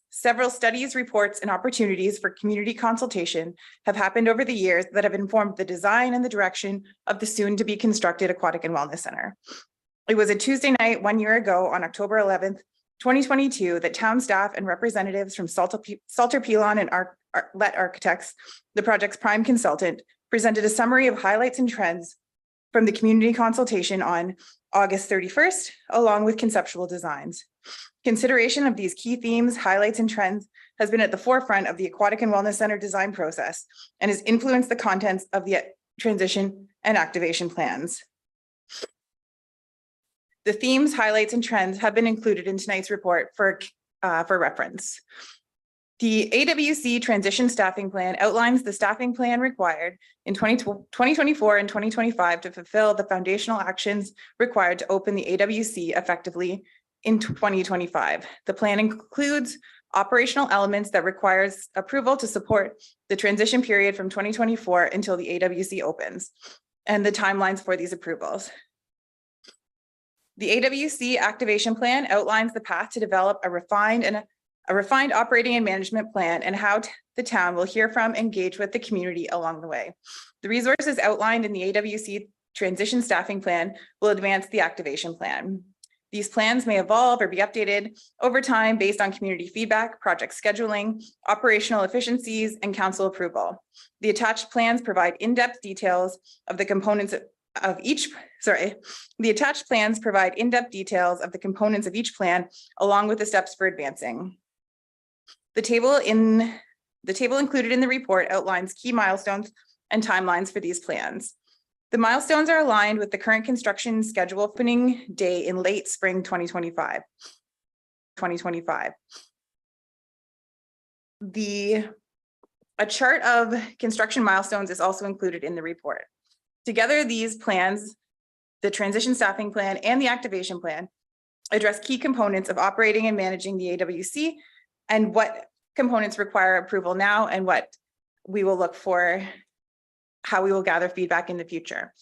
Several studies, reports, and opportunities for community consultation have happened over the years that have informed the design and the direction of the soon-to-be constructed Aquatic and Wellness Center. It was a Tuesday night 1 year ago on October 11th, 2022, that town staff and representatives from Salter Pilon and Let Architects, the project's prime consultant, presented a summary of highlights and trends from the community consultation on August 31st, along with conceptual designs. Consideration of these key themes, highlights, and trends has been at the forefront of the Aquatic and Wellness Center design process and has influenced the contents of the transition and activation plans. The themes, highlights, and trends have been included in tonight's report for reference. The AWC transition staffing plan outlines the staffing plan required in 2024 and 2025 to fulfill the foundational actions required to open the AWC effectively in 2025. The plan includes operational elements that requires approval to support the transition period from 2024 until the AWC opens, and the timelines for these approvals. The AWC activation plan outlines the path to develop a refined operating and management plan and how the town will hear from, engage with the community along the way. The resources outlined in the AWC transition staffing plan will advance the activation plan. These plans may evolve or be updated over time based on community feedback, project scheduling, operational efficiencies, and council approval. The attached plans provide in-depth details of the components of each, the attached plans provide in-depth details of the components of each plan, along with the steps for advancing. The table included in the report outlines key milestones and timelines for these plans. The milestones are aligned with the current construction schedule opening day in late spring 2025. A chart of construction milestones is also included in the report. Together, these plans, the transition staffing plan and the activation plan, address key components of operating and managing the AWC and what components require approval now and what we will look for, how we will gather feedback in the future.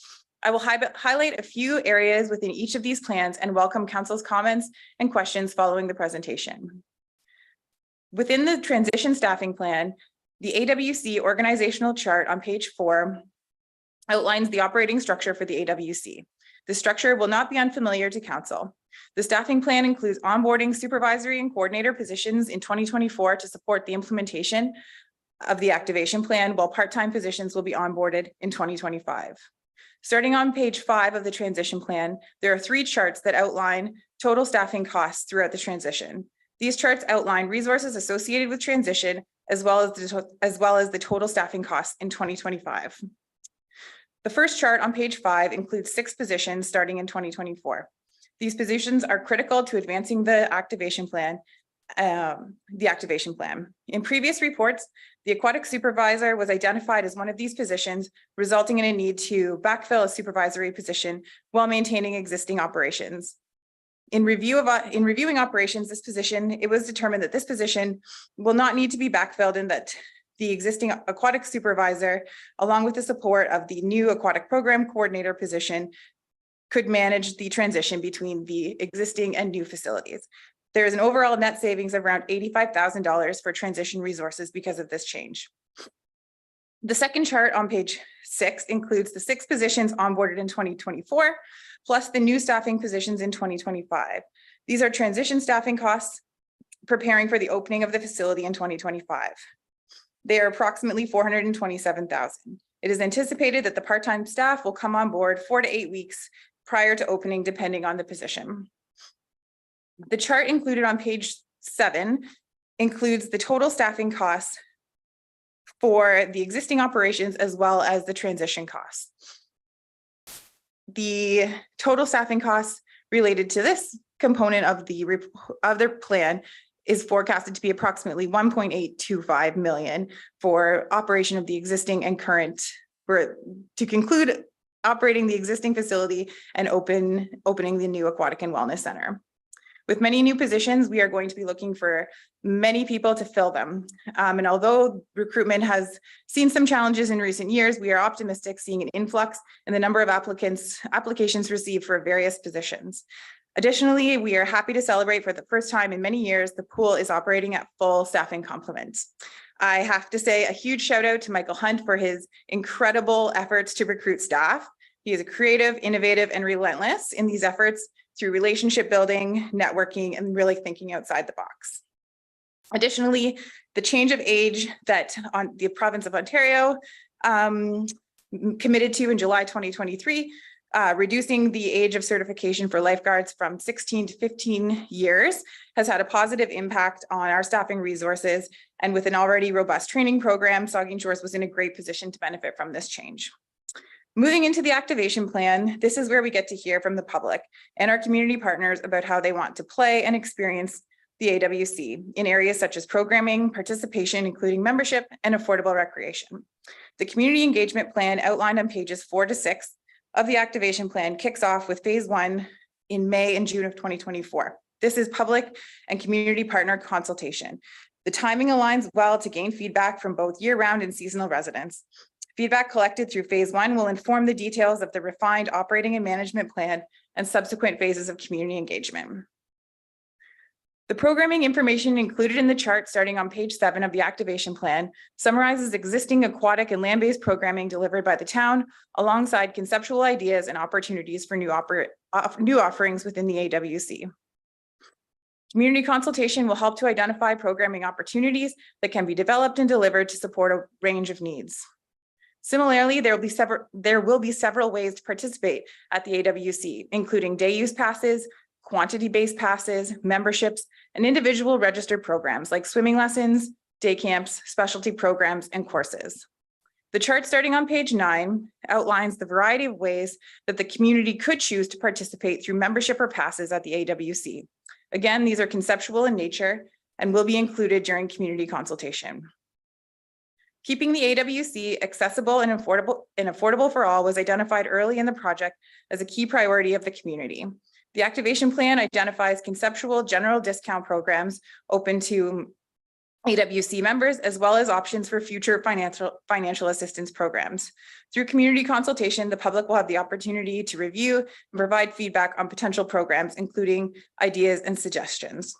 I will highlight a few areas within each of these plans and welcome council's comments and questions following the presentation. Within the transition staffing plan, the AWC organizational chart on page 4 outlines the operating structure for the AWC. The structure will not be unfamiliar to council. The staffing plan includes onboarding supervisory and coordinator positions in 2024 to support the implementation of the activation plan, while part-time positions will be onboarded in 2025. Starting on page 5 of the transition plan, there are 3 charts that outline total staffing costs throughout the transition. These charts outline resources associated with transition, as well as the total staffing costs in 2025. The first chart on page 5 includes 6 positions starting in 2024. These positions are critical to advancing the activation plan. In previous reports, the aquatic supervisor was identified as one of these positions, resulting in a need to backfill a supervisory position while maintaining existing operations. In reviewing operations, it was determined that this position will not need to be backfilled and that the existing aquatic supervisor, along with the support of the new aquatic program coordinator position, could manage the transition between the existing and new facilities. There is an overall net savings of around $85,000 for transition resources because of this change. The second chart on page 6 includes the 6 positions onboarded in 2024, plus the new staffing positions in 2025. These are transition staffing costs preparing for the opening of the facility in 2025. They are approximately $427,000. It is anticipated that the part-time staff will come on board 4 to 8 weeks prior to opening, depending on the position. The chart included on page 7 includes the total staffing costs for the existing operations as well as the transition costs. The total staffing costs related to this component of their plan is forecasted to be approximately 1.825 million for operation of the existing and current, to conclude operating the existing facility and opening the new aquatic and wellness center. With many new positions, we are going to be looking for many people to fill them. And although recruitment has seen some challenges in recent years, we are optimistic seeing an influx in the number of applications received for various positions. Additionally, we are happy to celebrate for the first time in many years, the pool is operating at full staffing complement. I have to say a huge shout out to Michael Hunt for his incredible efforts to recruit staff. He is a creative, innovative, and relentless in these efforts through relationship building, networking, and really thinking outside the box. Additionally, the change of age that the province of Ontario committed to in July 2023, reducing the age of certification for lifeguards from 16 to 15 years has had a positive impact on our staffing resources. And with an already robust training program, Saugeen Shores was in a great position to benefit from this change. Moving into the activation plan, this is where we get to hear from the public and our community partners about how they want to play and experience the AWC in areas such as programming, participation, including membership, and affordable recreation. The community engagement plan outlined on pages 4 to 6 of the activation plan kicks off with phase 1 in May and June of 2024. This is public and community partner consultation. The timing aligns well to gain feedback from both year-round and seasonal residents. Feedback collected through phase 1 will inform the details of the refined operating and management plan and subsequent phases of community engagement. The programming information included in the chart starting on page 7 of the activation plan summarizes existing aquatic and land-based programming delivered by the town alongside conceptual ideas and opportunities for new offerings within the AWC. Community consultation will help to identify programming opportunities that can be developed and delivered to support a range of needs. Similarly, there will be several ways to participate at the AWC, including day use passes, quantity-based passes, memberships, and individual registered programs like swimming lessons, day camps, specialty programs, and courses. The chart starting on page 9 outlines the variety of ways that the community could choose to participate through membership or passes at the AWC. Again, these are conceptual in nature and will be included during community consultation. Keeping the AWC accessible and affordable for all was identified early in the project as a key priority of the community. The activation plan identifies conceptual general discount programs open to AWC members, as well as options for future financial assistance programs. Through community consultation, the public will have the opportunity to review and provide feedback on potential programs, including ideas and suggestions.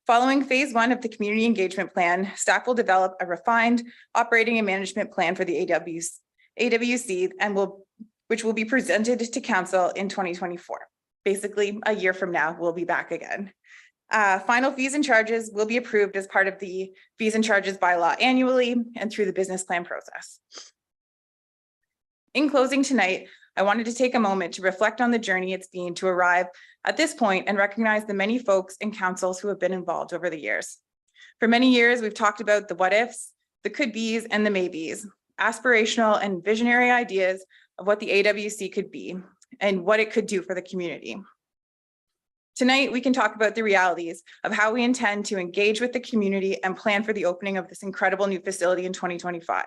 Following phase 1 of the community engagement plan, staff will develop a refined operating and management plan for the AWC which will be presented to council in 2024. Basically, a year from now, we'll be back again. Final fees and charges will be approved as part of the fees and charges bylaw annually and through the business plan process. In closing tonight, I wanted to take a moment to reflect on the journey it's been to arrive at this point and recognize the many folks and councils who have been involved over the years. For many years, we've talked about the what ifs, the could be's, and the maybes, aspirational and visionary ideas of what the AWC could be and what it could do for the community. Tonight, we can talk about the realities of how we intend to engage with the community and plan for the opening of this incredible new facility in 2025.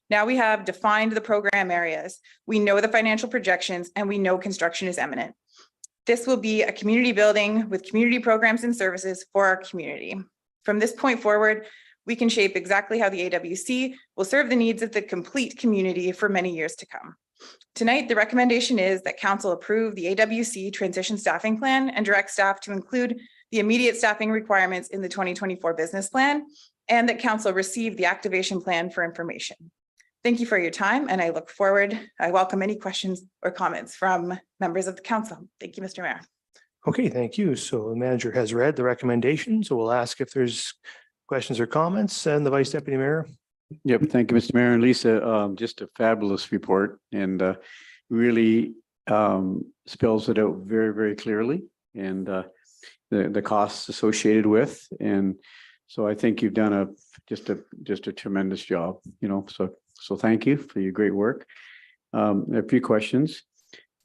Now we have defined the program areas, we know the financial projections, and we know construction is imminent. This will be a community building with community programs and services for our community. From this point forward, we can shape exactly how the AWC will serve the needs of the complete community for many years to come. Tonight, the recommendation is that council approve the AWC transition staffing plan and direct staff to include the immediate staffing requirements in the 2024 business plan, and that council receive the activation plan for information. Thank you for your time, and I welcome any questions or comments from members of the council. Thank you, Mr. Mayor. Okay, thank you. So the manager has read the recommendation, so we'll ask if there's questions or comments, and the Vice Deputy Mayor. Yep, thank you, Mr. Mayor and Lisa. Just a fabulous report, and really spells it out very, very clearly, and the costs associated with. And so I think you've done just a tremendous job, so thank you for your great work. A few questions.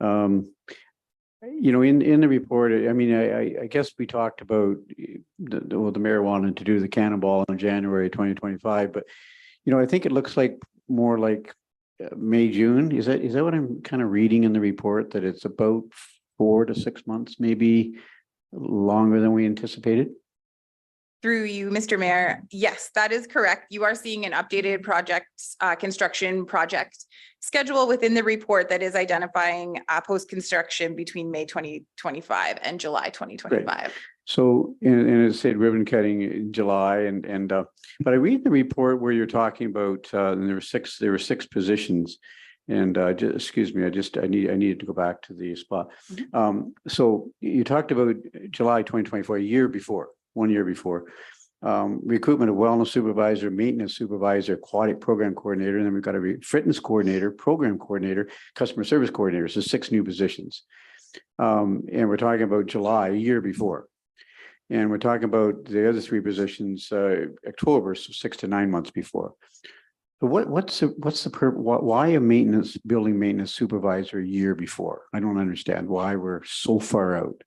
In the report, I mean, I guess we talked about the mayor wanted to do the cannonball in January 2025, but I think it looks like more like May, June. Is that what I'm kind of reading in the report, that it's about 4 to 6 months, maybe longer than we anticipated? Through you, Mr. Mayor. Yes, that is correct. You are seeing an updated construction project schedule within the report that is identifying post-construction between May 2025 and July 2025. Great. So, and it said ribbon cutting in July, but I read the report where you're talking about, and there were six positions, and excuse me, I needed to go back to the spot. Mm-hmm. So you talked about July 2024, 1 year before, recruitment of wellness supervisor, maintenance supervisor, aquatic program coordinator, and then we've got a fitness coordinator, program coordinator, customer service coordinator. So 6 new positions, and we're talking about July, a year before. And we're talking about the other 3 positions, October, so 6 to 9 months before. So why a building maintenance supervisor a year before? I don't understand why we're so far out.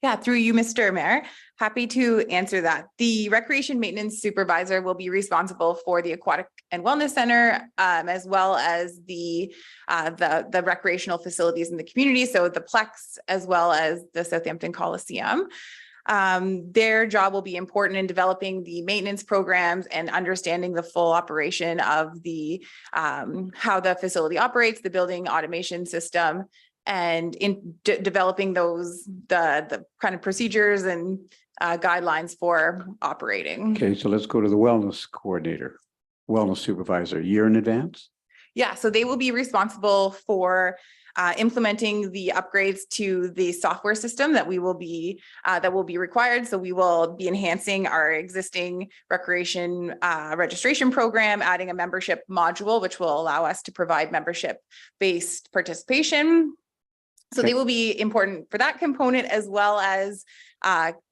Yeah, through you, Mr. Mayor, happy to answer that. The recreation maintenance supervisor will be responsible for the aquatic and wellness center, as well as the recreational facilities in the community. So the Plex, as well as the Southampton Coliseum. Their job will be important in developing the maintenance programs and understanding the full operation of the how the facility operates, the building automation system, and in developing the kind of procedures and guidelines for operating. Okay, so let's go to the wellness coordinator, wellness supervisor, a year in advance? Yeah, so they will be responsible for implementing the upgrades to the software system that will be required. So we will be enhancing our existing recreation registration program, adding a membership module, which will allow us to provide membership-based participation. So they will be important for that component, as well as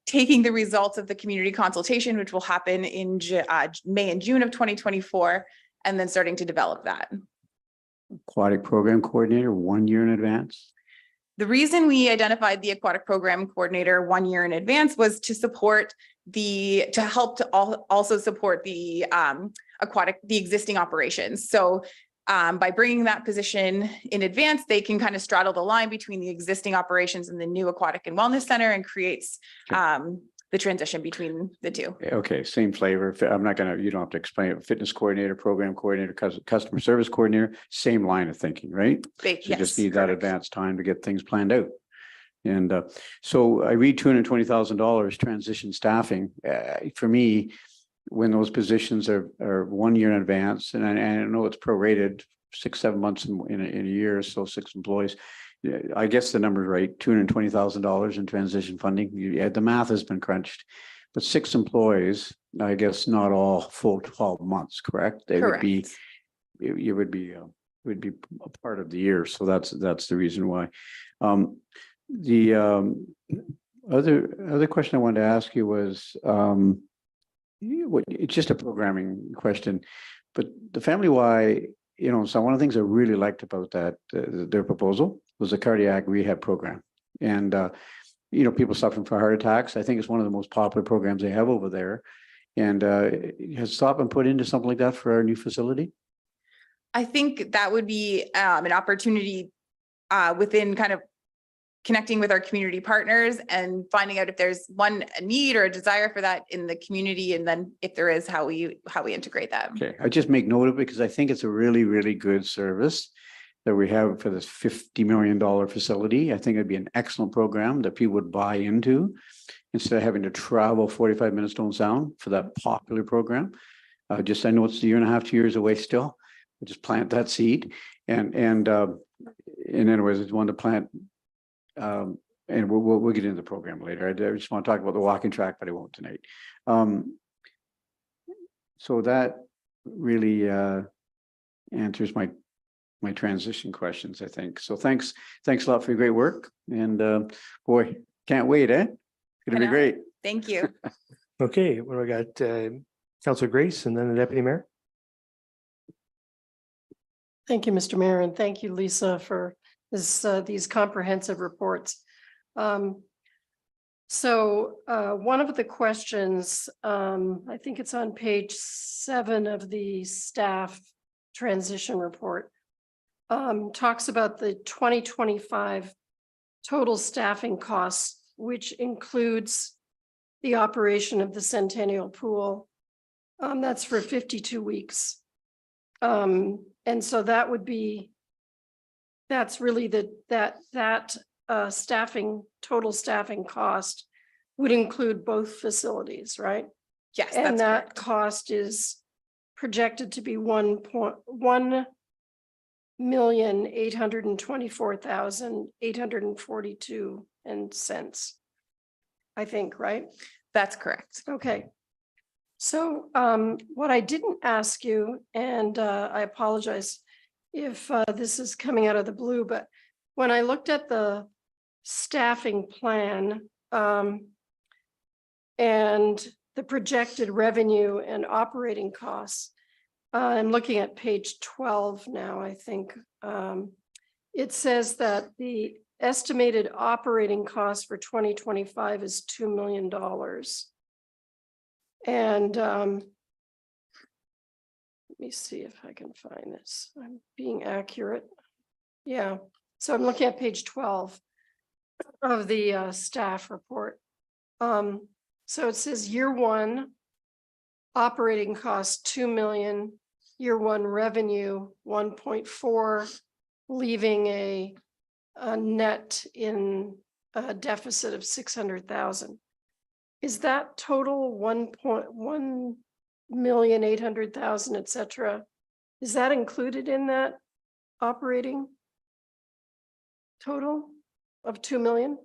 taking the results of the community consultation, which will happen in May and June of 2024, and then starting to develop that. Aquatic program coordinator, 1 year in advance? The reason we identified the aquatic program coordinator 1 year in advance was to support also support the existing operations. So by bringing that position in advance, they can kind of straddle the line between the existing operations and the new aquatic and wellness center, and creates the transition between the two. Okay, same flavor. You don't have to explain it. Fitness coordinator, program coordinator, customer service coordinator, same line of thinking, right? So you just need that advanced time to get things planned out. And so I read $220,000 transition staffing. For me, when those positions are 1 year in advance, and I know it's prorated 6-7 months in a year, so 6 employees. yeah, I guess the number's right, $220,000 in transition funding. The math has been crunched. But 6 employees, I guess not all full 12 months, correct? They would be, Correct. you would be a part of the year. So that's the reason why. The other question I wanted to ask you was, it's just a programming question, but the Family Y, so one of the things I really liked about that, their proposal was a cardiac rehab program. And, people suffering from heart attacks, I think it's one of the most popular programs they have over there. And has thought been put into something like that for our new facility? I think that would be an opportunity within kind of connecting with our community partners and finding out if there's a need or a desire for that in the community, and then if there is, how we integrate that. Okay, I just make note of it because I think it's a really, really good service that we have for this $50 million facility. I think it'd be an excellent program that people would buy into instead of having to travel 45 minutes to Stone Sound for that popular program. I know it's a year and a half, 2 years away still. We'll just plant that seed. And anyways, I just wanted to plant, and we'll get into the program later. I just want to talk about the walking track, but I won't tonight. So that really answers my transition questions, I think. So thanks a lot for your great work. And boy, can't wait, eh? It's gonna be great. Thank you. Okay, well, we got Councillor Grace and then the Deputy Mayor. Thank you, Mr. Mayor, and thank you, Lisa, for these comprehensive reports. So one of the questions, I think it's on page 7 of the staff transition report, talks about the 2025 total staffing costs, which includes the operation of the Centennial Pool. That's for 52 weeks. And so that would be, that's really that total staffing cost would include both facilities, right? Yes, And that's that correct. cost is projected to be $1,824,842 I think, right? That's correct. Okay. So what I didn't ask you, and I apologize if this is coming out of the blue, but when I looked at the staffing plan and the projected revenue and operating costs, I'm looking at page 12 now, I think. It says that the estimated operating cost for 2025 is $2 million. And let me see if I can find this. I'm being accurate. Yeah, so I'm looking at page 12 of the staff report. So it says year 1 operating cost 2 million, year 1 revenue 1.4, leaving a net in a deficit of 600,000. Is that total 1.1,800,000, et cetera? Is that included in that operating total of 2 million?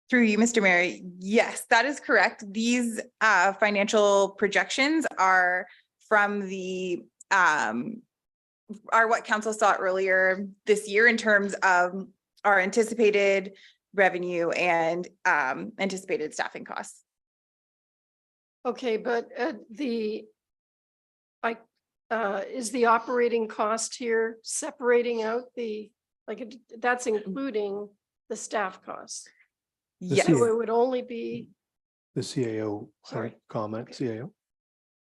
Through you, Mr. Mayor, yes, that is correct. These financial projections are from the are what council saw earlier this year in terms of our anticipated revenue and anticipated staffing costs. Okay, but is the operating cost here separating out that's including the staff costs? Yes. So it would only be. The CAO Sorry. comment, CAO.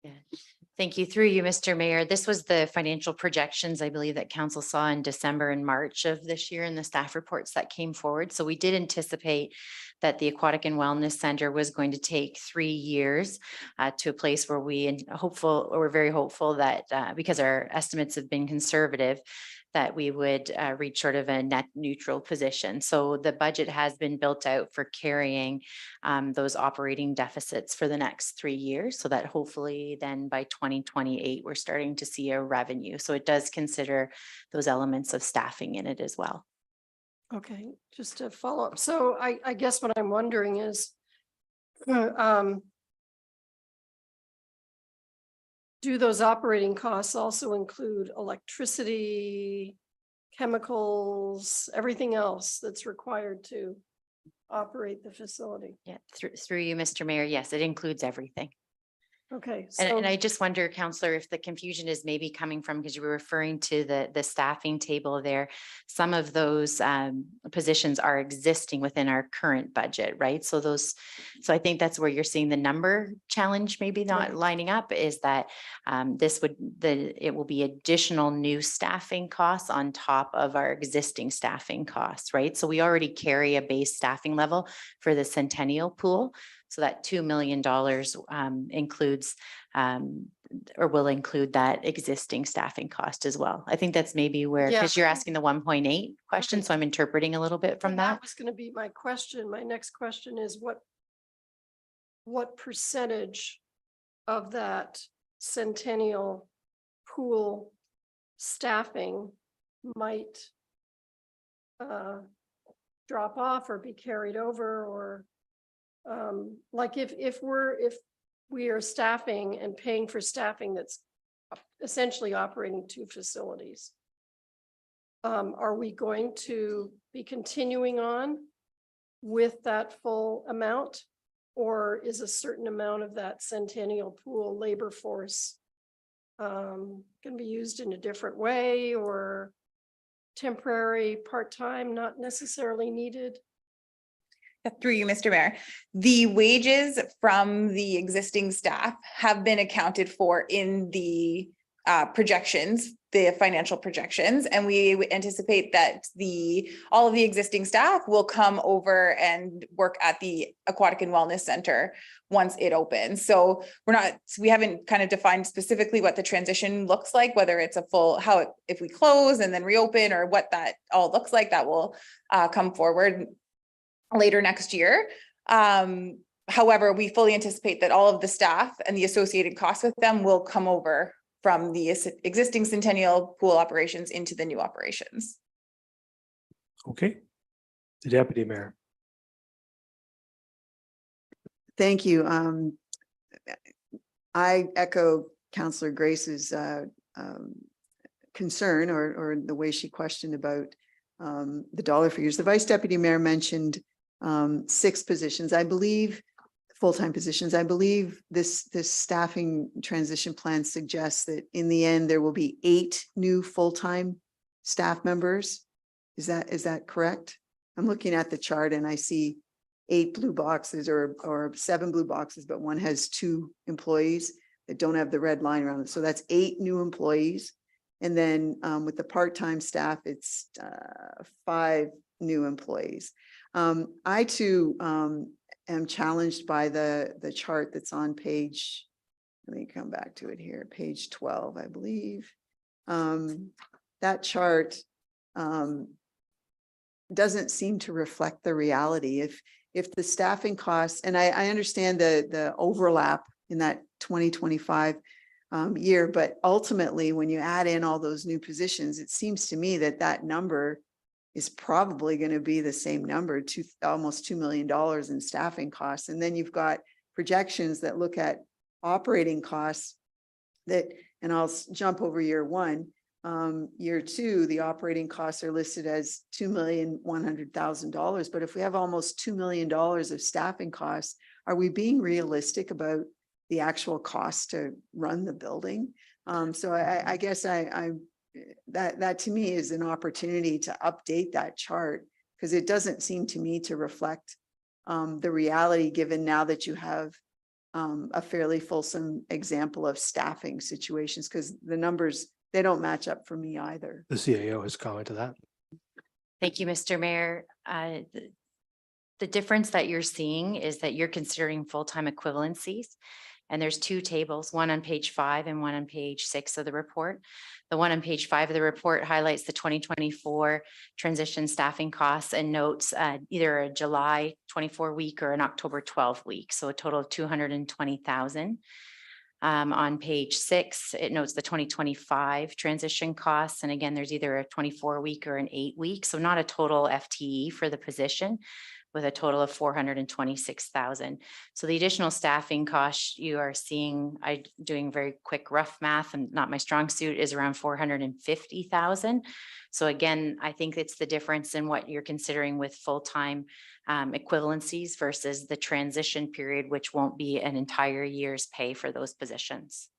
Yeah. Thank you. Through you, Mr. Mayor. This was the financial projections, I believe, that council saw in December and March of this year in the staff reports that came forward. So we did anticipate that the Aquatic and Wellness Center was going to take 3 years to a place where we're very hopeful that because our estimates have been conservative, that we would reach sort of a net neutral position. So the budget has been built out for carrying those operating deficits for the next 3 years, so that hopefully then by 2028, we're starting to see a revenue. So it does consider those elements of staffing in it as well. Okay, just to follow up. So I guess what I'm wondering is, do those operating costs also include electricity, chemicals, everything else that's required to operate the facility? Yeah, through you, Mr. Mayor. Yes, it includes everything. Okay, And so I just wonder, Counselor, if the confusion is maybe coming from, because you were referring to the staffing table there. Some of those positions are existing within our current budget, right? So I think that's where you're seeing the number challenge maybe not Right. lining up, is that it will be additional new staffing costs on top of our existing staffing costs, right? So we already carry a base staffing level for the Centennial pool. So that $2 million includes or will include that existing staffing cost as well. I think that's maybe where, Yeah. because you're asking the 1.8 question, Okay. so I'm interpreting a little bit from well, that. was going to be my question. My next question is what percentage of that Centennial pool staffing might drop off or be carried over, or like if we are staffing and paying for staffing that's essentially operating two facilities, are we going to be continuing on with that full amount, or is a certain amount of that Centennial pool labor force going to be used in a different way, or temporary, part-time, not necessarily needed? Through you, Mr. Mayor, the wages from the existing staff have been accounted for in the projections, the financial projections, and we anticipate that all of the existing staff will come over and work at the Aquatic and Wellness Center once it opens. So we haven't kind of defined specifically what the transition looks like, whether it's a full, if we close and then reopen, or what that all looks like. That will come forward later next year. However, we fully anticipate that all of the staff and the associated costs with them will come over from the existing Centennial pool operations into the new operations. Okay. The Deputy Mayor. Thank you. I echo Councillor Grace's concern or the way she questioned about the dollar figures. The Vice Deputy Mayor mentioned 6 positions, I believe, full-time positions. I believe this staffing transition plan suggests that in the end, there will be 8 new full-time staff members. Is that correct? I'm looking at the chart and I see 8 blue boxes or 7 blue boxes, but one has 2 employees that don't have the red line around it. So that's 8 new employees. And then with the part-time staff, it's 5 new employees. I too am challenged by the chart that's on page, let me come back to it here, page 12, I believe. That chart doesn't seem to reflect the reality. If the staffing costs, and I understand the overlap in that 2025 year, but ultimately when you add in all those new positions, it seems to me that number is probably going to be the same number, almost $2 million in staffing costs. And then you've got projections that look at operating costs and I'll jump over year 1. Year 2, the operating costs are listed as $2,100,000. But if we have almost $2 million of staffing costs, are we being realistic about the actual cost to run the building? So I guess that to me is an opportunity to update that chart, because it doesn't seem to me to reflect the reality, given now that you have a fairly fulsome example of staffing situations, because the numbers, they don't match up for me either. The CAO has commented that. Thank you, Mr. Mayor. The difference that you're seeing is that you're considering full-time equivalencies. And there's 2 tables, one on page 5 and one on page 6 of the report. The one on page 5 of the report highlights the 2024 transition staffing costs and notes either a July 24 week or an October 12 week. So a total of 220,000. On page 6, it notes the 2025 transition costs. And again, there's either a 24-week or an 8-week, so not a total FTE for the position, with a total of 426,000. So the additional staffing costs you are seeing, I doing very quick rough math and not my strong suit, is around 450,000. So again, I think it's the difference in what you're considering with full-time equivalencies versus the transition period, which won't be an entire year's pay for those positions.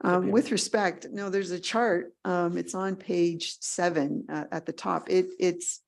With respect, no, there's a chart. It's on page 7 at the top. It's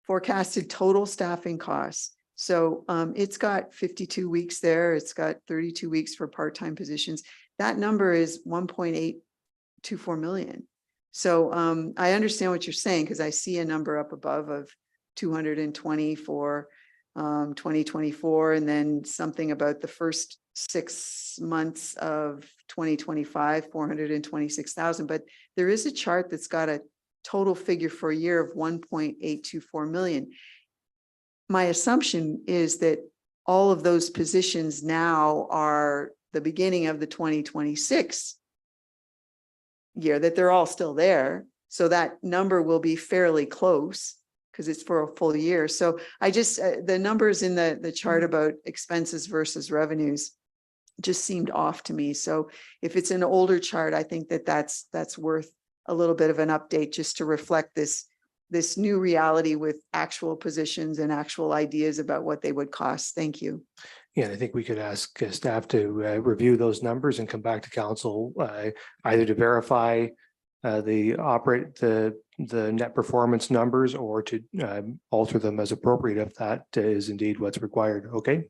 forecasted total staffing costs. So it's got 52 weeks there. It's got 32 weeks for part-time positions. That number is 1.824 million. So I understand what you're saying, because I see a number up above of 220 for 2024, and then something about the first 6 months of 2025, 426,000. But there is a chart that's got a total figure for a year of 1.824 million. My assumption is that all of those positions now are the beginning of the 2026 year, that they're all still there. So that number will be fairly close because it's for a full year. So I just, the numbers in the chart about expenses versus revenues just seemed off to me. So if it's an older chart, I think that that's worth a little bit of an update just to reflect this new reality with actual positions and actual ideas about what they would cost. Thank you. Yeah, I think we could ask staff to review those numbers and come back to council either to verify the net performance numbers or to alter them as appropriate if that is indeed what's required. Okay.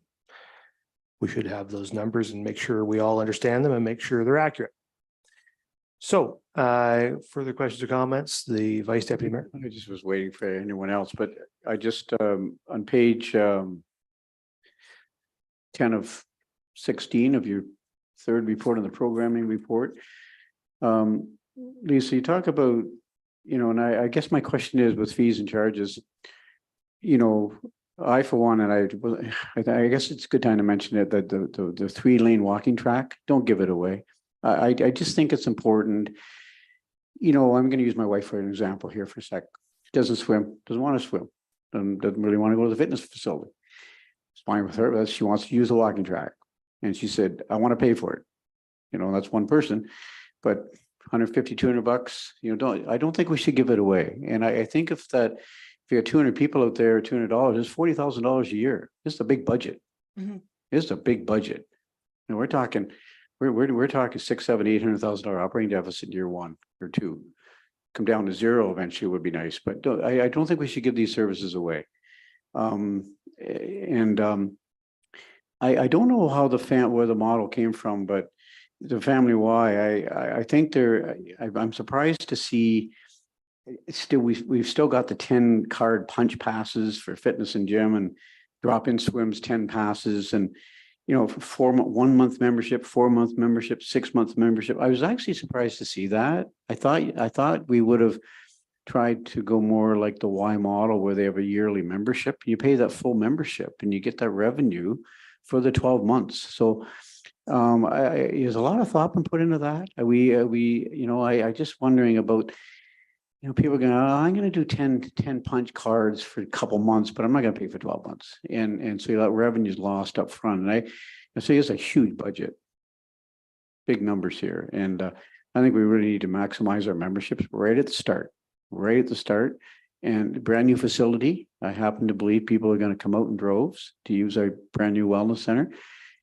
We should have those numbers and make sure we all understand them and make sure they're accurate. So further questions or comments? The Vice Deputy Mayor. I just was waiting for anyone else, but I just on page 10 of 16 of your third report on the programming report. Lisa, you talk about, and I guess my question is with fees and charges, I for one, and I guess it's a good time to mention it, that the 3-lane walking track, don't give it away. I just think it's important. I'm going to use my wife for an example here for a sec. She doesn't swim, doesn't want to swim, doesn't really want to go to the fitness facility. It's fine with her, but she wants to use the walking track. And she said, I want to pay for it. That's one person, but 150, 200 bucks, I don't think we should give it away. And I think if you have 200 people out there, $200, it's $40,000 a year. It's a big budget. It's a big budget. And we're talking, we're talking $600,000, $700,000, $800,000 operating deficit year 1 or 2. Come down to zero eventually would be nice, but I don't think we should give these services away. I don't know how where the model came from, but the Family Y, I think I'm surprised to see we've still got the 10 card punch passes for fitness and gym and drop-in swims, 10 passes, and 1 month membership, 4 month membership, 6 month membership. I was actually surprised to see that. I thought we would have tried to go more like the Y model where they have a yearly membership. You pay that full membership and you get that revenue for the 12 months. So there's a lot of thought been put into that. I just wondering about, people going, I'm going to do 10 punch cards for a couple months, but I'm not going to pay for 12 months. And so that revenue is lost up front. And I say it's a huge budget, big numbers here. And I think we really need to maximize our memberships right at the start. And brand new facility. I happen to believe people are going to come out in droves to use our brand new wellness center.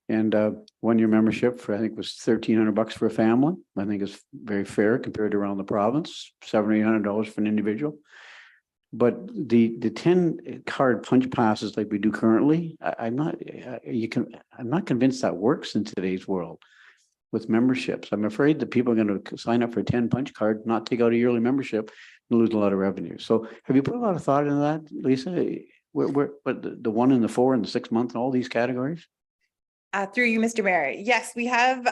And 1-year membership for, I think, was $1,300 for a family. I think it's very fair compared to around the province, $700 or $800 for an individual. But the 10 card punch passes like we do currently, I'm not convinced that works in today's world with memberships. I'm afraid that people are going to sign up for a 10 punch card, not take out a yearly membership, and lose a lot of revenue. So have you put a lot of thought into that, Lisa? But the 1 and the 4 and the 6 month and all these categories? Through you, Mr. Mayor. Yes, we have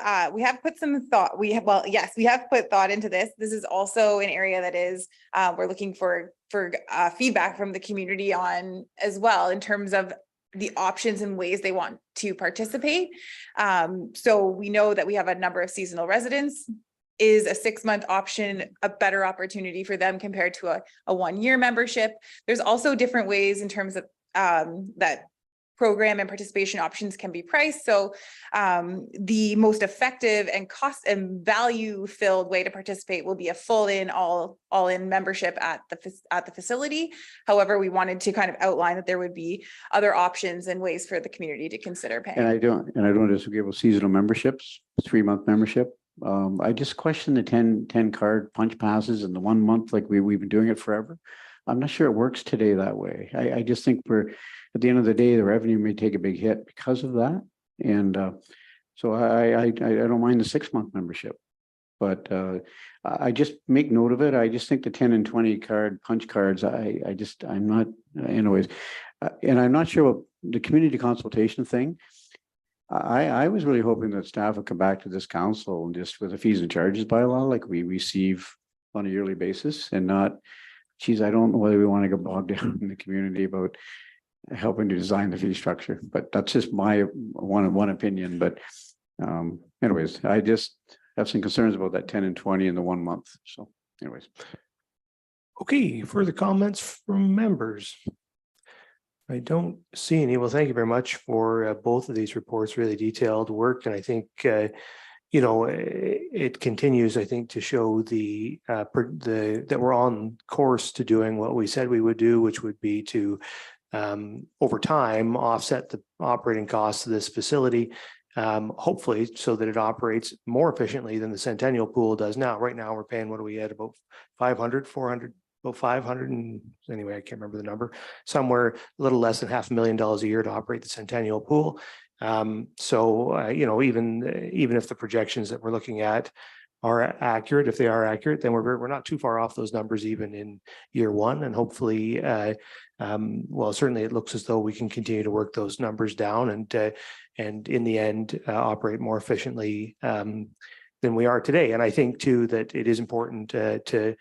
put some thought. We have put thought into this. This is also an area that is, we're looking for feedback from the community on as well, in terms of the options and ways they want to participate. So we know that we have a number of seasonal residents. Is a 6-month option a better opportunity for them compared to a 1-year membership? There's also different ways in terms of that program and participation options can be priced. So the most effective and cost and value filled way to participate will be a full in all in membership at the facility. However, we wanted to kind of outline that there would be other options and ways for the community to consider paying. And I don't disagree with seasonal memberships, 3-month membership. I just question the 10 card punch passes and the 1 month, like we've been doing it forever. I'm not sure it works today that way. I just think at the end of the day, the revenue may take a big hit because of that. And so I don't mind the 6-month membership, but I just make note of it. I just think the 10 and 20 card punch cards, I'm not, anyways. And I'm not sure what the community consultation thing. I was really hoping that staff would come back to this council and just with a fees and charges bylaw, like we receive on a yearly basis, and not, geez, I don't know whether we want to go bogged down in the community about helping to design the fee structure, but that's just my one opinion. But anyways, I just have some concerns about that 10 and 20 in the 1 month. So anyways. Okay, further comments from members? I don't see any. Well, thank you very much for both of these reports, really detailed work. And I think, you know, it continues, I think, to show that we're on course to doing what we said we would do, which would be to, over time, offset the operating costs of this facility, hopefully so that it operates more efficiently than the Centennial Pool does now. Right now, we're paying, what are we at, about 500 and anyway, I can't remember the number, somewhere a little less than $500,000 a year to operate the Centennial Pool. So, you know, even if the projections that we're looking at are accurate, if they are accurate, then we're not too far off those numbers even in year 1. And hopefully, well, certainly it looks as though we can continue to work those numbers down and in the end, operate more efficiently than we are today. And I think too that it is important that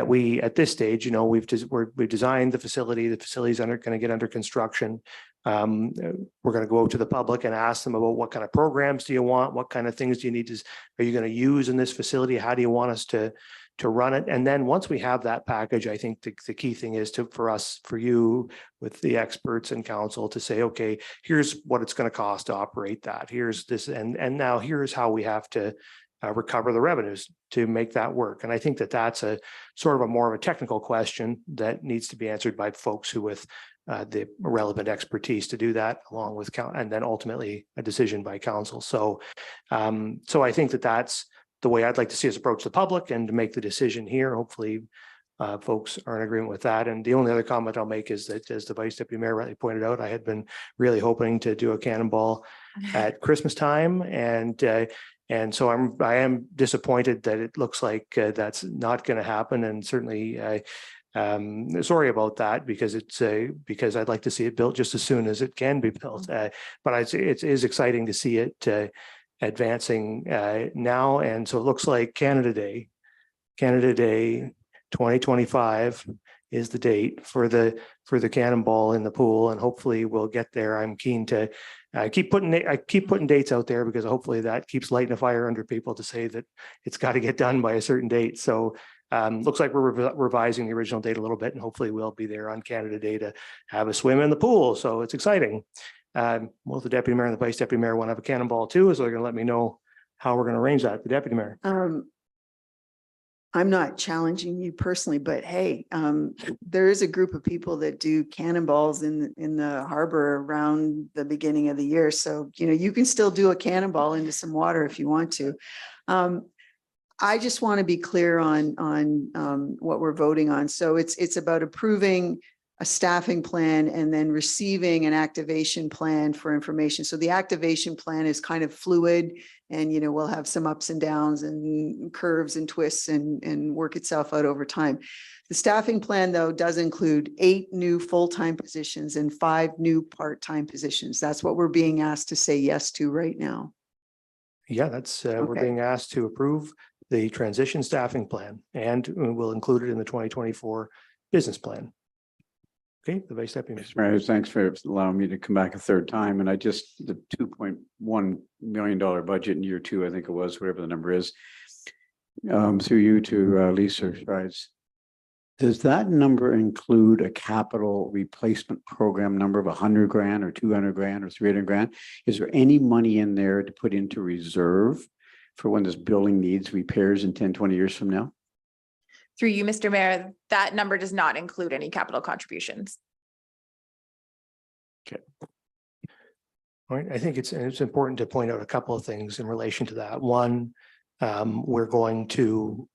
we at this stage, you know, we've designed the facility. The facility's going to get under construction. We're going to go out to the public and ask them about what kind of programs do you want, what kind of things do you need are you going to use in this facility? How do you want us to run it? And then once we have that package, I think the key thing is for you with the experts and council to say, okay, here's what it's going to cost to operate that. Here's this, and now here's how we have to recover the revenues to make that work. And I think that that's a sort of a more of a technical question that needs to be answered by folks who with the relevant expertise to do that, along with and then ultimately a decision by council. So, so I think that that's the way I'd like to see us approach the public and to make the decision here. Hopefully, folks are in agreement with that. And the only other comment I'll make is that, as the Vice Deputy Mayor rightly pointed out, I had been really hoping to do a cannonball at Christmas time, and so I am disappointed that it looks like that's not going to happen. And certainly, sorry about that, because because I'd like to see it built just as soon as it can be built. But it is exciting to see it advancing now. And so it looks like Canada Day 2025 is the date for the cannonball in the pool, and hopefully we'll get there. I'm keen to keep putting dates out there, because hopefully that keeps lighting a fire under people to say that it's got to get done by a certain date. So looks like we're revising the original date a little bit, and hopefully we'll be there on Canada Day to have a swim in the pool. So it's exciting. Well, the Deputy Mayor and the Vice Deputy Mayor want to have a cannonball too, so they're going to let me know how we're going to arrange that. The Deputy Mayor. I'm not challenging you personally, but hey, there is a group of people that do cannonballs in the harbor around the beginning of the year. So, you know, you can still do a cannonball into some water if you want to. I just want to be clear on what we're voting on. So it's about approving a staffing plan and then receiving an activation plan for information. So the activation plan is kind of fluid, and, you know, we'll have some ups and downs and curves and twists and work itself out over time. The staffing plan, though, does include 8 new full-time positions and 5 new part-time positions. That's what we're being asked to say yes to right now. Yeah, that's we're being asked to approve the transition staffing plan, and we'll include it in the 2024 business plan. Okay, the Vice Deputy. Mr. Mayor, thanks for allowing me to come back a third time. And the $2.1 million budget in year two, I think it was, whatever the number is, through you to Lisa Strides. Does that number include a capital replacement program number of 100 grand or 200 grand or 300 grand? Is there any money in there to put into reserve for when this building needs repairs in 10, 20 years from now? Through you, Mr. Mayor, that number does not include any capital contributions. Okay. All right, I think it's important to point out a couple of things in relation to that. One, we're going to,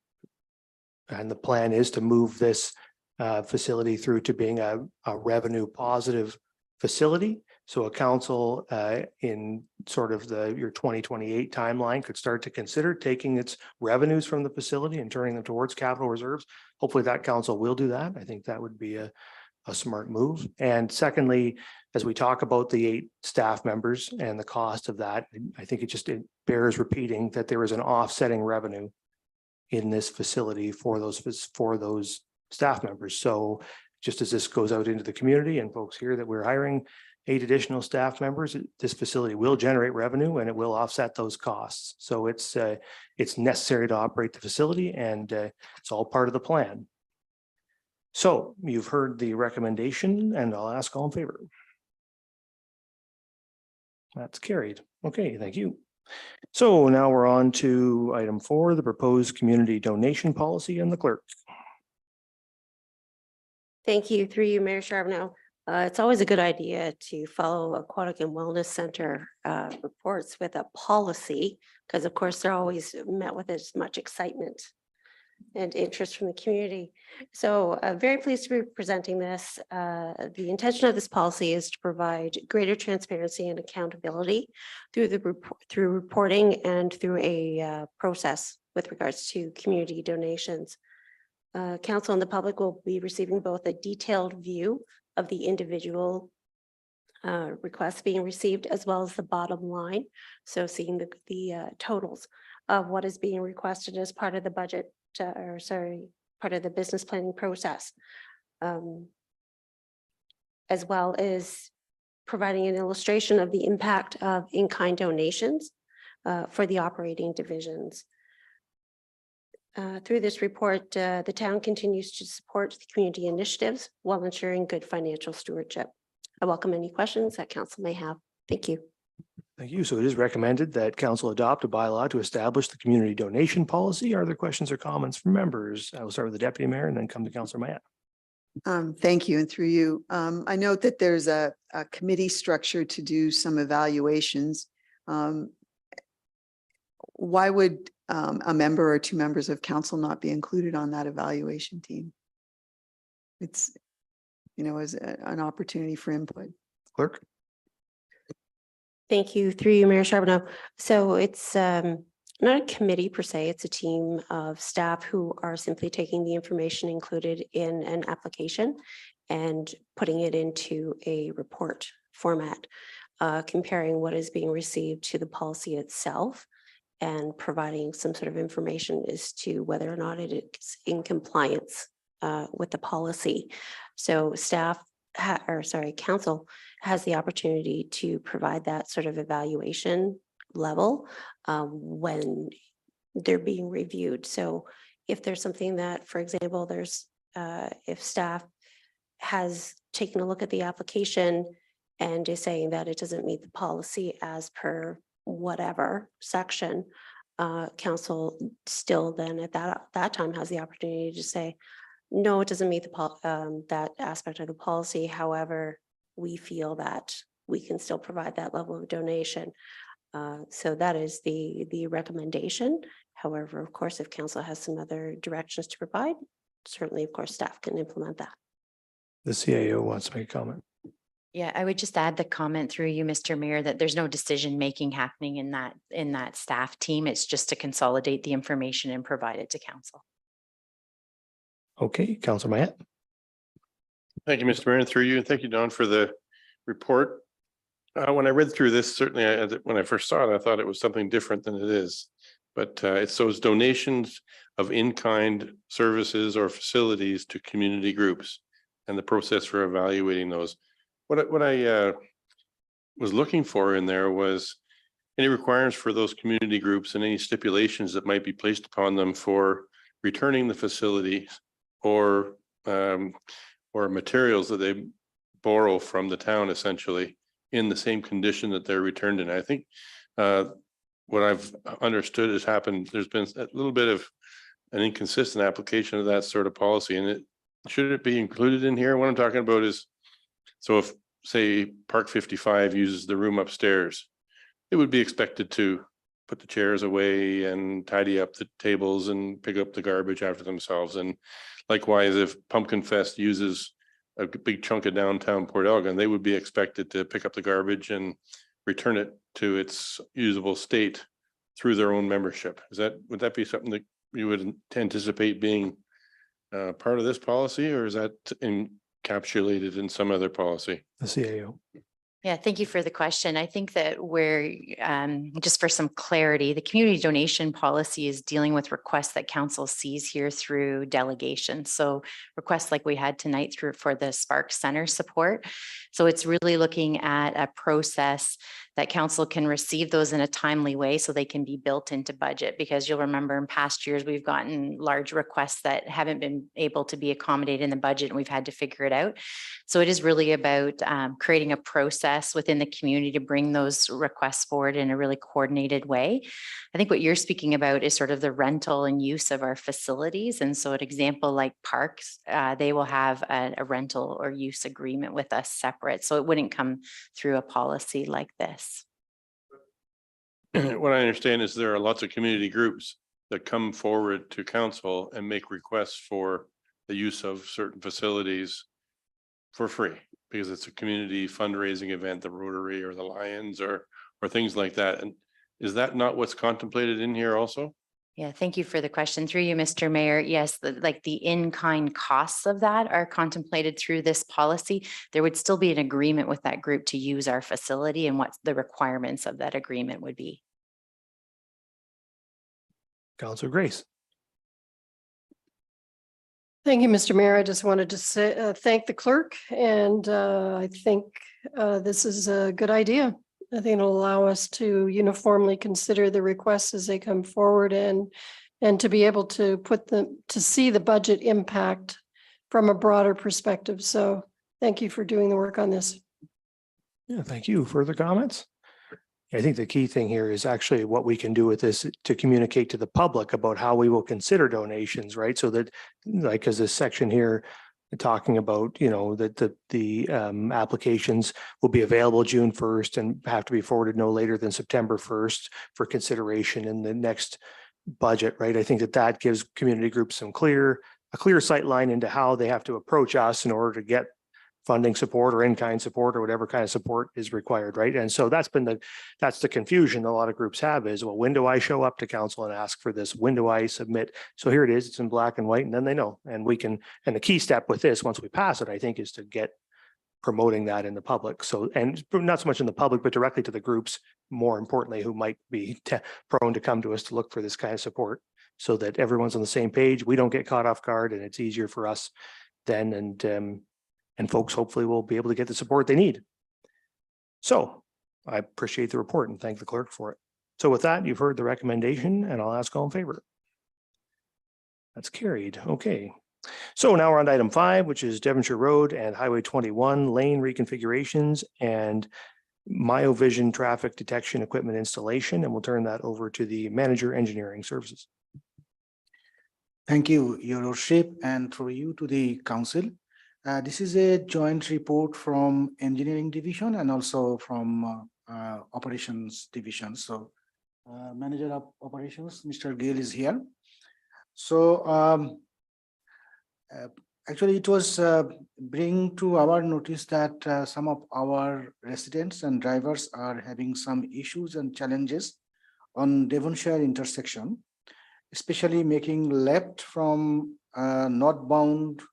and the plan is to move this facility through to being a revenue positive facility. So a council in sort of your 2028 timeline could start to consider taking its revenues from the facility and turning them towards capital reserves. Hopefully that council will do that. I think that would be a smart move. And secondly, as we talk about the 8 staff members and the cost of that, I think it bears repeating that there is an offsetting revenue in this facility for those staff members. So just as this goes out into the community and folks hear that we're hiring 8 additional staff members, this facility will generate revenue and it will offset those costs. So it's necessary to operate the facility, and it's all part of the plan. So you've heard the recommendation, and I'll ask all in favor. That's carried. Okay, thank you. So now we're on to item 4, the proposed community donation policy, and the clerk. Thank you. Through you, Mayor Charbonneau. It's always a good idea to follow Aquatic and Wellness Center reports with a policy, because of course they're always met with as much excitement and interest from the community. So very pleased to be presenting this. The intention of this policy is to provide greater transparency and accountability through reporting and through a process with regards to community donations. Council and the public will be receiving both a detailed view of the individual requests being received, as well as the bottom line. So seeing the totals of what is being requested as part of the budget, part of the business planning process, as well as providing an illustration of the impact of in-kind donations for the operating divisions. Through this report, the town continues to support the community initiatives while ensuring good financial stewardship. I welcome any questions that council may have. Thank you. Thank you. So it is recommended that council adopt a bylaw to establish the community donation policy. Are there questions or comments from members? I will start with the deputy mayor and then come to Councillor Mayette. Thank you. And through you, I note that there's a committee structure to do some evaluations. Why would a member or 2 members of council not be included on that evaluation team? It's, as an opportunity for input. Clerk. Thank you. Through you, Mayor Charbonneau. So it's not a committee per se, it's a team of staff who are simply taking the information included in an application and putting it into a report format, comparing what is being received to the policy itself and providing some sort of information as to whether or not it is in compliance with the policy. So council has the opportunity to provide that sort of evaluation level when they're being reviewed. So if there's something that, for example, if staff has taken a look at the application and is saying that it doesn't meet the policy as per whatever section, council still then at that time has the opportunity to say, no, it doesn't meet that aspect of the policy. However, we feel that we can still provide that level of donation. So that is the recommendation. However, of course, if council has some other directions to provide, certainly, of course, staff can implement that. The CAO wants to make a comment. Yeah, I would just add the comment through you, Mr. Mayor, that there's no decision making happening in that staff team. It's just to consolidate the information and provide it to council. Okay, Councillor Mayette. Thank you, Mr. Mayor, and through you, and thank you, Don, for the report. When I read through this, certainly when I first saw it, I thought it was something different than it is. But it's those donations of in-kind services or facilities to community groups. and the process for evaluating those. What I was looking for in there was any requirements for those community groups and any stipulations that might be placed upon them for returning the facility or materials that they borrow from the town essentially in the same condition that they're returned in. I think what I've understood has happened, there's been a little bit of an inconsistent application of that sort of policy, and should it be included in here? What I'm talking about is, so if, say, Park 55 uses the room upstairs, it would be expected to put the chairs away and tidy up the tables and pick up the garbage after themselves. And likewise, if Pumpkin Fest uses a big chunk of downtown Port Elgin, they would be expected to pick up the garbage and return it to its usable state through their own membership. Would that be something that you would anticipate being part of this policy, or is that encapsulated in some other policy? The CAO. Yeah, thank you for the question. I think that we're, just for some clarity, the community donation policy is dealing with requests that council sees here through delegation. So requests like we had tonight for the Spark Center support. So it's really looking at a process that council can receive those in a timely way so they can be built into budget, because you'll remember in past years, we've gotten large requests that haven't been able to be accommodated in the budget, and we've had to figure it out. So it is really about creating a process within the community to bring those requests forward in a really coordinated way. I think what you're speaking about is sort of the rental and use of our facilities. And so an example like parks, they will have a rental or use agreement with us separate. So it wouldn't come through a policy like this. What I understand is there are lots of community groups that come forward to council and make requests for the use of certain facilities for free, because it's a community fundraising event, the Rotary or the Lions or things like that. And is that not what's contemplated in here also? Yeah, thank you for the question. Through you, Mr. Mayor. Yes, the in-kind costs of that are contemplated through this policy. There would still be an agreement with that group to use our facility and what the requirements of that agreement would be. Councilor Grace. Thank you, Mr. Mayor. I just wanted to say, thank the clerk, and I think this is a good idea. I think it'll allow us to uniformly consider the requests as they come forward and to be able to see the budget impact from a broader perspective. So thank you for doing the work on this. Yeah, thank you. Further comments? I think the key thing here is actually what we can do with this to communicate to the public about how we will consider donations, right? So that, like, as this section here talking about, that the applications will be available June 1st and have to be forwarded no later than September 1st for consideration in the next budget, right? I think that gives community groups a clear sight line into how they have to approach us in order to get funding support or in-kind support or whatever kind of support is required, right? And so that's the confusion a lot of groups have is, well, when do I show up to council and ask for this? When do I submit? So here it is, it's in black and white, and then they know. And the key step with this, once we pass it, I think, is to get promoting that in the public. So, and not so much in the public, but directly to the groups, more importantly, who might be prone to come to us to look for this kind of support, so that everyone's on the same page. We don't get caught off guard, and it's easier for us then. And folks hopefully will be able to get the support they need. So I appreciate the report and thank the clerk for it. So with that, you've heard the recommendation, and I'll ask all in favor. That's carried. Okay. So now we're on to item 5, which is Devonshire Road and Highway 21 lane reconfigurations and MyoVision traffic detection equipment installation. And we'll turn that over to the manager, engineering services. Thank you, Your Worship, and through you to the council. This is a joint report from engineering division and also from operations division. So manager of operations, Mr. Gill, is here. So actually it was bring to our notice that some of our residents and drivers are having some issues and challenges on Devonshire intersection, especially making left from northbound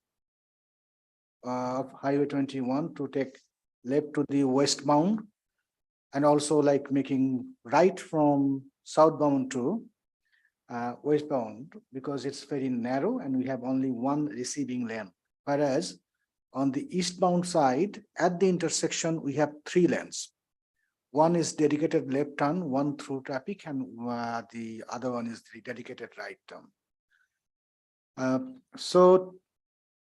of Highway 21 to take left to the westbound, and also like making right from southbound to westbound, because it's very narrow and we have only one receiving lane. Whereas On the eastbound side, at the intersection, we have 3 lanes. One is dedicated left turn, one through traffic, and the other one is the dedicated right turn.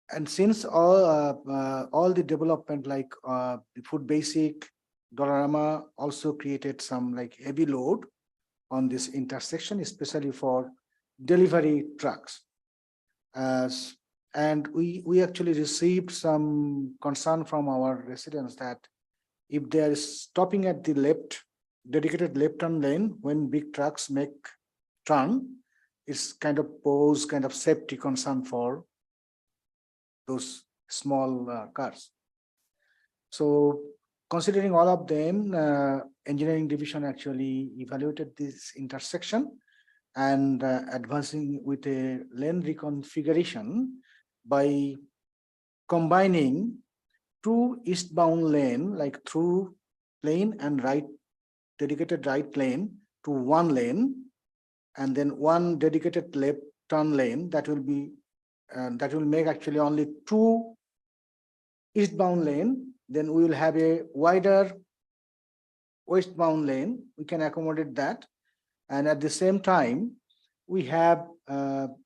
And since all the development like the Food Basic, Dollarama also created some like heavy load on this intersection, especially for delivery trucks. And we actually received some concern from our residents that if they are stopping at the dedicated left turn lane when big trucks make turn, it's kind of pose kind of safety concern for those small cars. So considering all of them, engineering division actually evaluated this intersection and advancing with a lane reconfiguration by combining 2 eastbound lane, like through lane and dedicated right lane to 1 lane, and then 1 dedicated left turn lane that will make actually only 2 eastbound lane. Then we will have a wider westbound lane. We can accommodate that. And at the same time, we have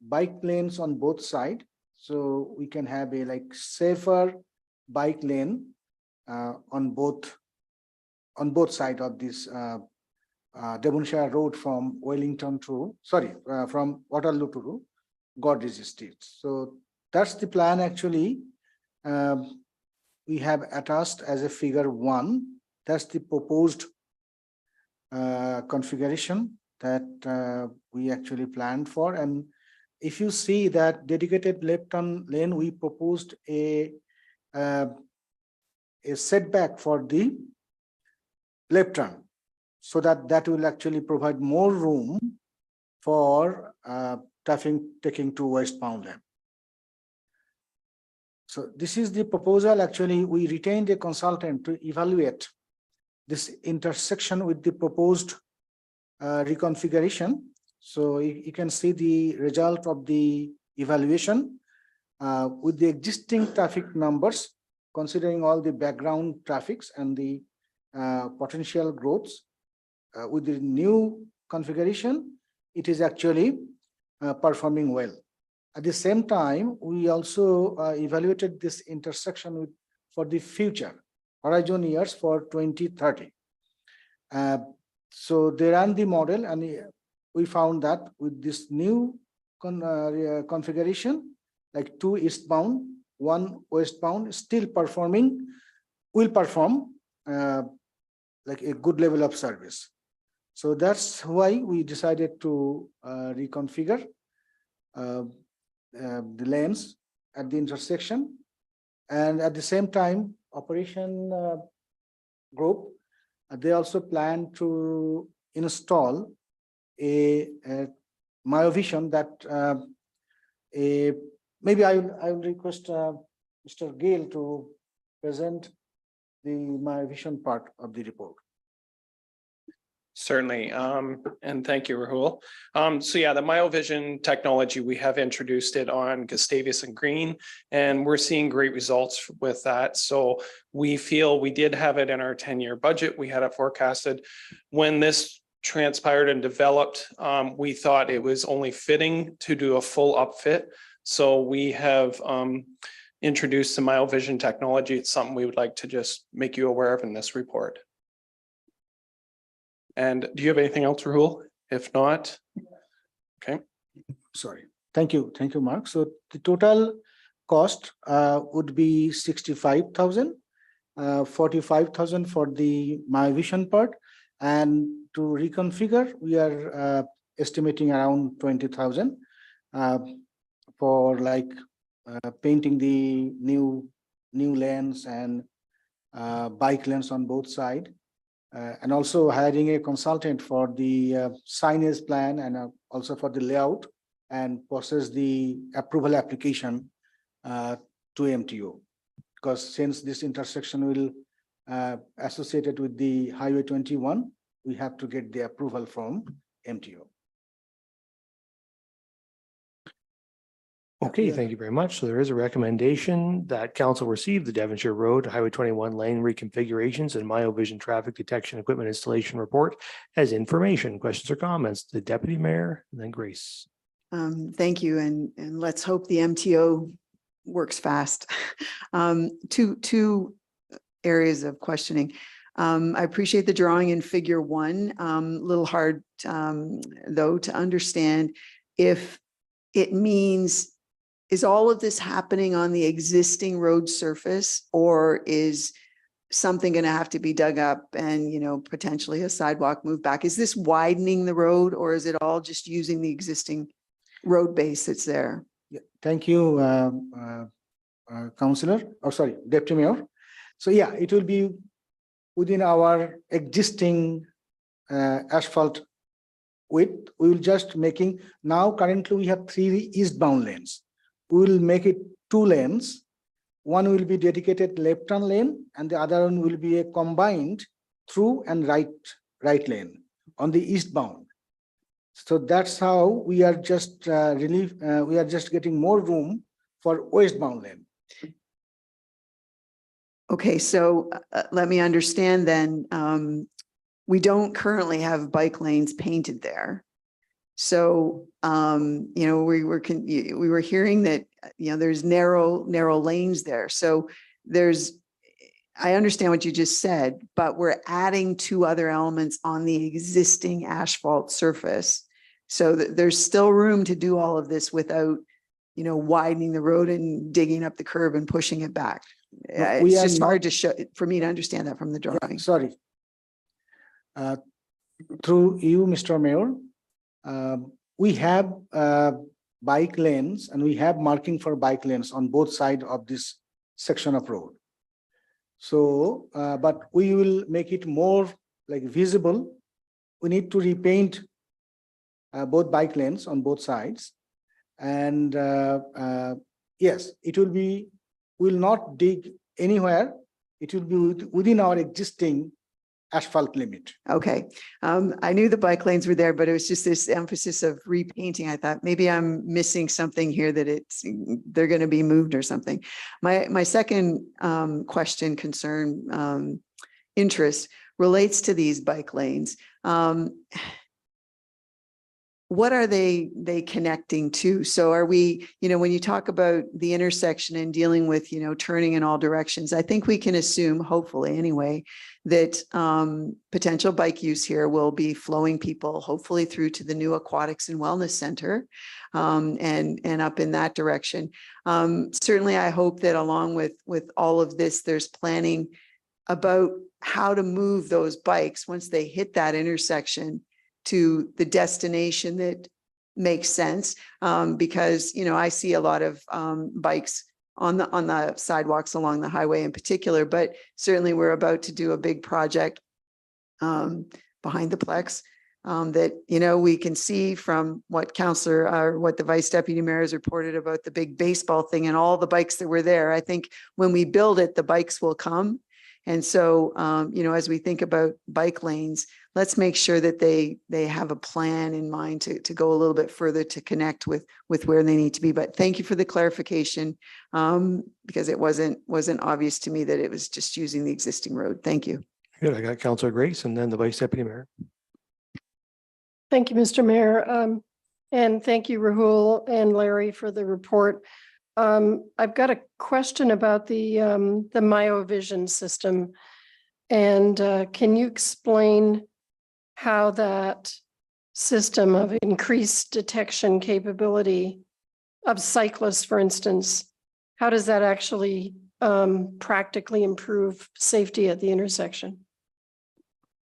bike lanes on both sides. So we can have a like safer bike lane on both sides of this Devonshire Road from Wellington to, from Waterloo to Godrej Street. So that's the plan actually. We have attached as a figure 1. That's the proposed configuration that we actually planned for. And if you see that dedicated left turn lane, we proposed a setback for the left turn, so that will actually provide more room for traffic taking to westbound lane. So this is the proposal. Actually, we retained a consultant to evaluate this intersection with the proposed reconfiguration. So you can see the result of the evaluation with the existing traffic numbers, considering all the background traffics and the potential growths. With the new configuration, it is actually performing well. At the same time, we also evaluated this intersection for the future horizon years for 2030. So they ran the model, and we found that with this new configuration, like 2 eastbound, 1 westbound, still will perform like a good level of service. So that's why we decided to reconfigure the lanes at the intersection. And at the same time, operation group, they also plan to install a MyoVision that maybe I will request Mr. Gill to present the MyoVision part of the report. Certainly, and thank you, Rahul. So yeah, the MyoVision technology, we have introduced it on Gustavus and Green, and we're seeing great results with that. So we feel we did have it in our 10-year budget. We had it forecasted. When this transpired and developed, we thought it was only fitting to do a full upfit. So we have introduced the MyoVision technology. It's something we would like to just make you aware of in this report. And do you have anything else, Rahul? If not, okay. Sorry. Thank you, Mark. So the total cost would be 65,000, 45,000 for the MyoVision part, and to reconfigure, we are estimating around 20,000 for like painting the new lanes and bike lanes on both sides. And also hiring a consultant for the signage plan and also for the layout and process the approval application to MTO. Because since this intersection will associated with the Highway 21, we have to get the approval from MTO. Okay, Yeah. thank you very much. So there is a recommendation that council receive the Devonshire Road Highway 21 lane reconfigurations and MyoVision traffic detection equipment installation report as information. Questions or comments? The deputy mayor, and then Grace. Thank you, and let's hope the MTO works fast. Two areas of questioning. I appreciate the drawing in figure 1. A little hard, though, to understand if it means, is all of this happening on the existing road surface, or is something going to have to be dug up and, potentially a sidewalk moved back? Is this widening the road, or is it all just using the existing road base that's there? Yeah, thank you, Councillor, Deputy Mayor. So yeah, it will be within our existing asphalt width. We will just making, now currently we have 3 eastbound lanes. We will make it 2 lanes. One will be dedicated left turn lane and the other one will be a combined through and right lane on the eastbound. So that's how we are just we are just getting more room for westbound lane. Okay, so let me understand then, we don't currently have bike lanes painted there. So, we were hearing that, there's narrow lanes there. So I understand what you just said, but we're adding 2 other elements on the existing asphalt surface. So that there's still room to do all of this without, widening the road and digging up the curb and pushing it back. No, we It's are just hard not- to show, for me to understand that from the drawing. Sorry. Through you, Mr. Mayor, we have bike lanes and we have marking for bike lanes on both sides of this section of road. So, but we will make it more like visible. We need to repaint both bike lanes on both sides. And yes, it will be, will not dig anywhere. It will be within our existing asphalt limit. Okay, I knew the bike lanes were there, but it was just this emphasis of repainting. I thought maybe I'm missing something here, that they're going to be moved or something. My second question, concern, interest relates to these bike lanes. What are they connecting to? So are we, when you talk about the intersection and dealing with, turning in all directions, I think we can assume, hopefully anyway, that potential bike use here will be flowing people hopefully through to the new Aquatics and Wellness Center, and up in that direction. Certainly, I hope that along with all of this, there's planning about how to move those bikes once they hit that intersection to the destination that makes sense. Because, I see a lot of bikes on the sidewalks along the highway in particular, but certainly we're about to do a big project behind the Plex that, we can see from what what the Vice Deputy Mayor has reported about the big baseball thing and all the bikes that were there. I think when we build it, the bikes will come. And so, as we think about bike lanes, let's make sure that they have a plan in mind to go a little bit further to connect with where they need to be. But thank you for the clarification, because it wasn't obvious to me that it was just using the existing road. Thank you. Good. I got Councillor Grace and then the Vice Deputy Mayor. Thank you, Mr. Mayor. And thank you, Rahul and Larry, for the report. I've got a question about the MyoVision system. And can you explain how that system of increased detection capability of cyclists, for instance, how does that actually practically improve safety at the intersection?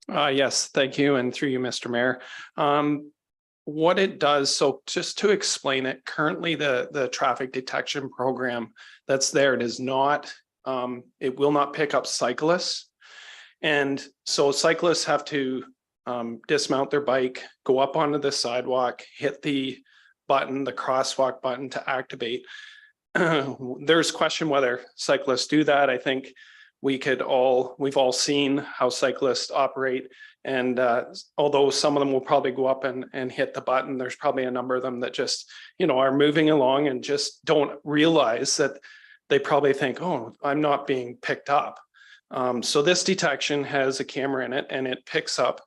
Yes, thank you. And through you, Mr. Mayor. What it does, so just to explain it, currently the traffic detection program that's there, it is not, it will not pick up cyclists. And so cyclists have to dismount their bike, go up onto the sidewalk, hit the button, the crosswalk button to activate. There's question whether cyclists do that. I think we've all seen how cyclists operate And although some of them will probably go up and hit the button, there's probably a number of them that just, are moving along and just don't realize that they probably think, oh, I'm not being picked up. So this detection has a camera in it and it picks up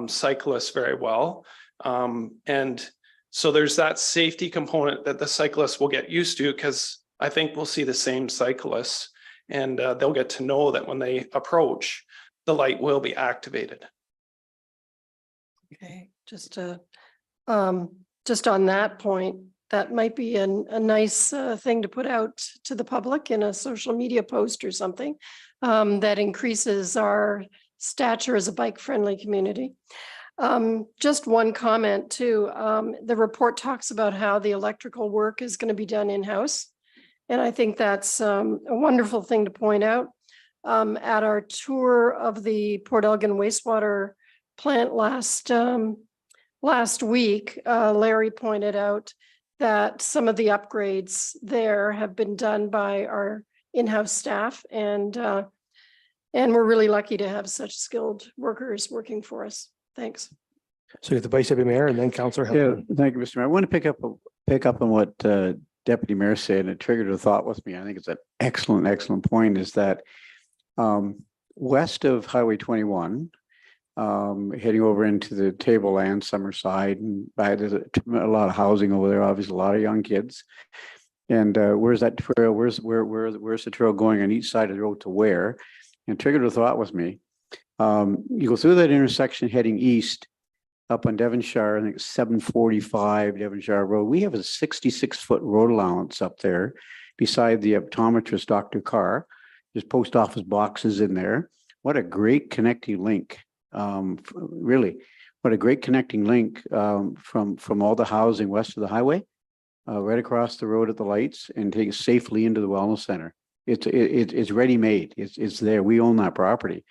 cyclists very well. And so there's that safety component that the cyclists will get used to, because I think we'll see the same cyclists and they'll get to know that when they approach, the light will be activated. Okay, just on that point, that might be a nice thing to put out to the public in a social media post or something that increases our stature as a bike-friendly community. Just one comment too. The report talks about how the electrical work is going to be done in-house. And I think that's a wonderful thing to point out. At our tour of the Port Elgin wastewater plant last week, Larry pointed out that some of the upgrades there have been done by our in-house staff, and we're really lucky to have such skilled workers working for us. Thanks. So you have the Vice Deputy Mayor and then Councillor Helpman. Yeah, thank you, Mr. Mayor. I want to pick up on what Deputy Mayor said, and it triggered a thought with me. I think it's an excellent point, is that west of Highway 21, heading over into the Tableland, Summerside, and there's a lot of housing over there, obviously a lot of young kids. And where's that trail? Where's the trail going on each side of the road to where? And triggered a thought with me. You go through that intersection heading east up on Devonshire, I think it's 745 Devonshire Road. We have a 66-foot road allowance up there beside the optometrist, Dr. Carr. There's post office boxes in there. What a great connecting link. Really, what a great connecting link from all the housing west of the highway, right across the road at the lights, and take it safely into the wellness center. It's ready-made. It's there. We own that property.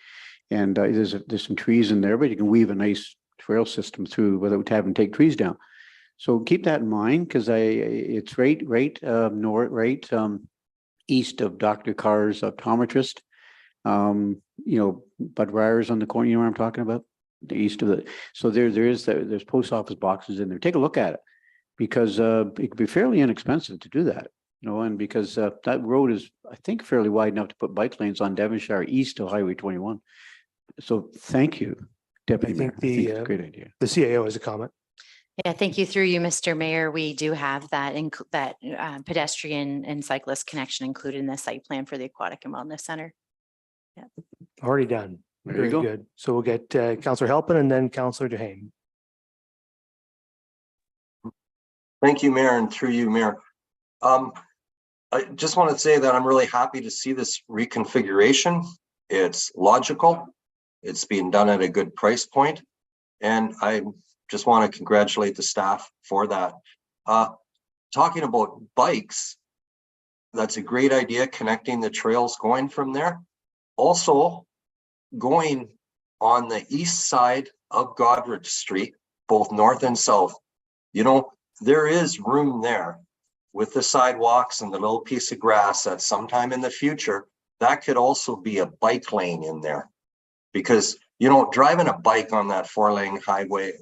And there's some trees in there, but you can weave a nice trail system through without having to take trees down. So keep that in mind, because it's right east of Dr. Carr's optometrist. Bud Ryer's on the corner. You know what I'm talking about? The east of it. So there's post office boxes in there. Take a look at it, because it could be fairly inexpensive to do that. And because that road is, I think, fairly wide enough to put bike lanes on Devonshire east of Highway 21. So thank you, Deputy Mayor. I think it's a great idea. The CAO has a comment. Yeah, thank you. Through you, Mr. Mayor, we do have that pedestrian and cyclist connection included in the site plan for the Aquatic and Wellness Center. Yeah. Already done. There you Very go. good. So we'll get Councillor Helpman and then Councillor Duhaime. Thank you, Mayor, and through you, Mayor. I just want to say that I'm really happy to see this reconfiguration. It's logical. It's being done at a good price point. And I just want to congratulate the staff for that. Talking about bikes, that's a great idea, connecting the trails going from there. Also, going on the east side of Godrich Street, both north and south, there is room there with the sidewalks and the little piece of grass that sometime in the future, that could also be a bike lane in there. Because, driving a bike on that 4-lane highway,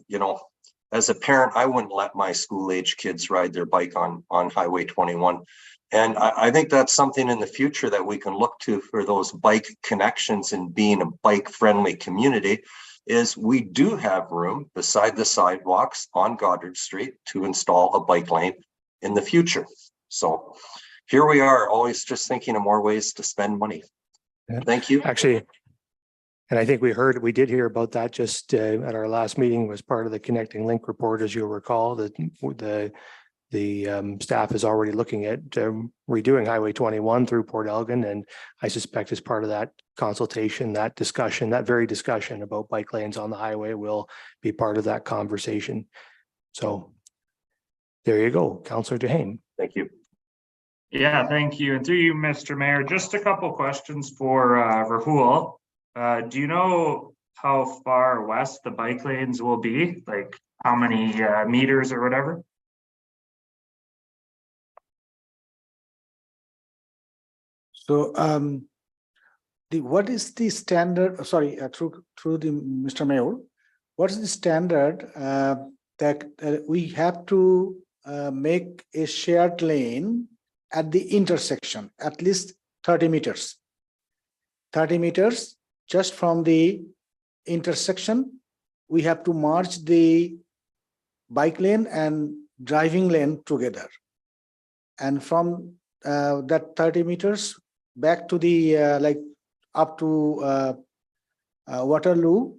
as a parent, I wouldn't let my school-age kids ride their bike on Highway 21. And I think that's something in the future that we can look to for those bike connections and being a bike-friendly community, is we do have room beside the sidewalks on Goddard Street to install a bike lane in the future. So here we are, always just thinking of more ways to spend money. Yeah. Thank you. Actually, and I think we did hear about that just at our last meeting, was part of the Connecting Link report, as you'll recall, that the staff is already looking at redoing Highway 21 through Port Elgin. And I suspect as part of that consultation, that very discussion about bike lanes on the highway will be part of that conversation. So there you go, Councillor Duhaime. Thank you. Yeah, thank you. And through you, Mr. Mayor, just a couple questions for Rahul. Do you know how far west the bike lanes will be? Like how many meters or whatever? So what is the standard, sorry, through the Mr. Mayor, what is the standard that we have to make a shared lane at the intersection, at least 30 meters? 30 meters just from the intersection, we have to merge the bike lane and driving lane together. And from that 30 meters back to the like up to Waterloo,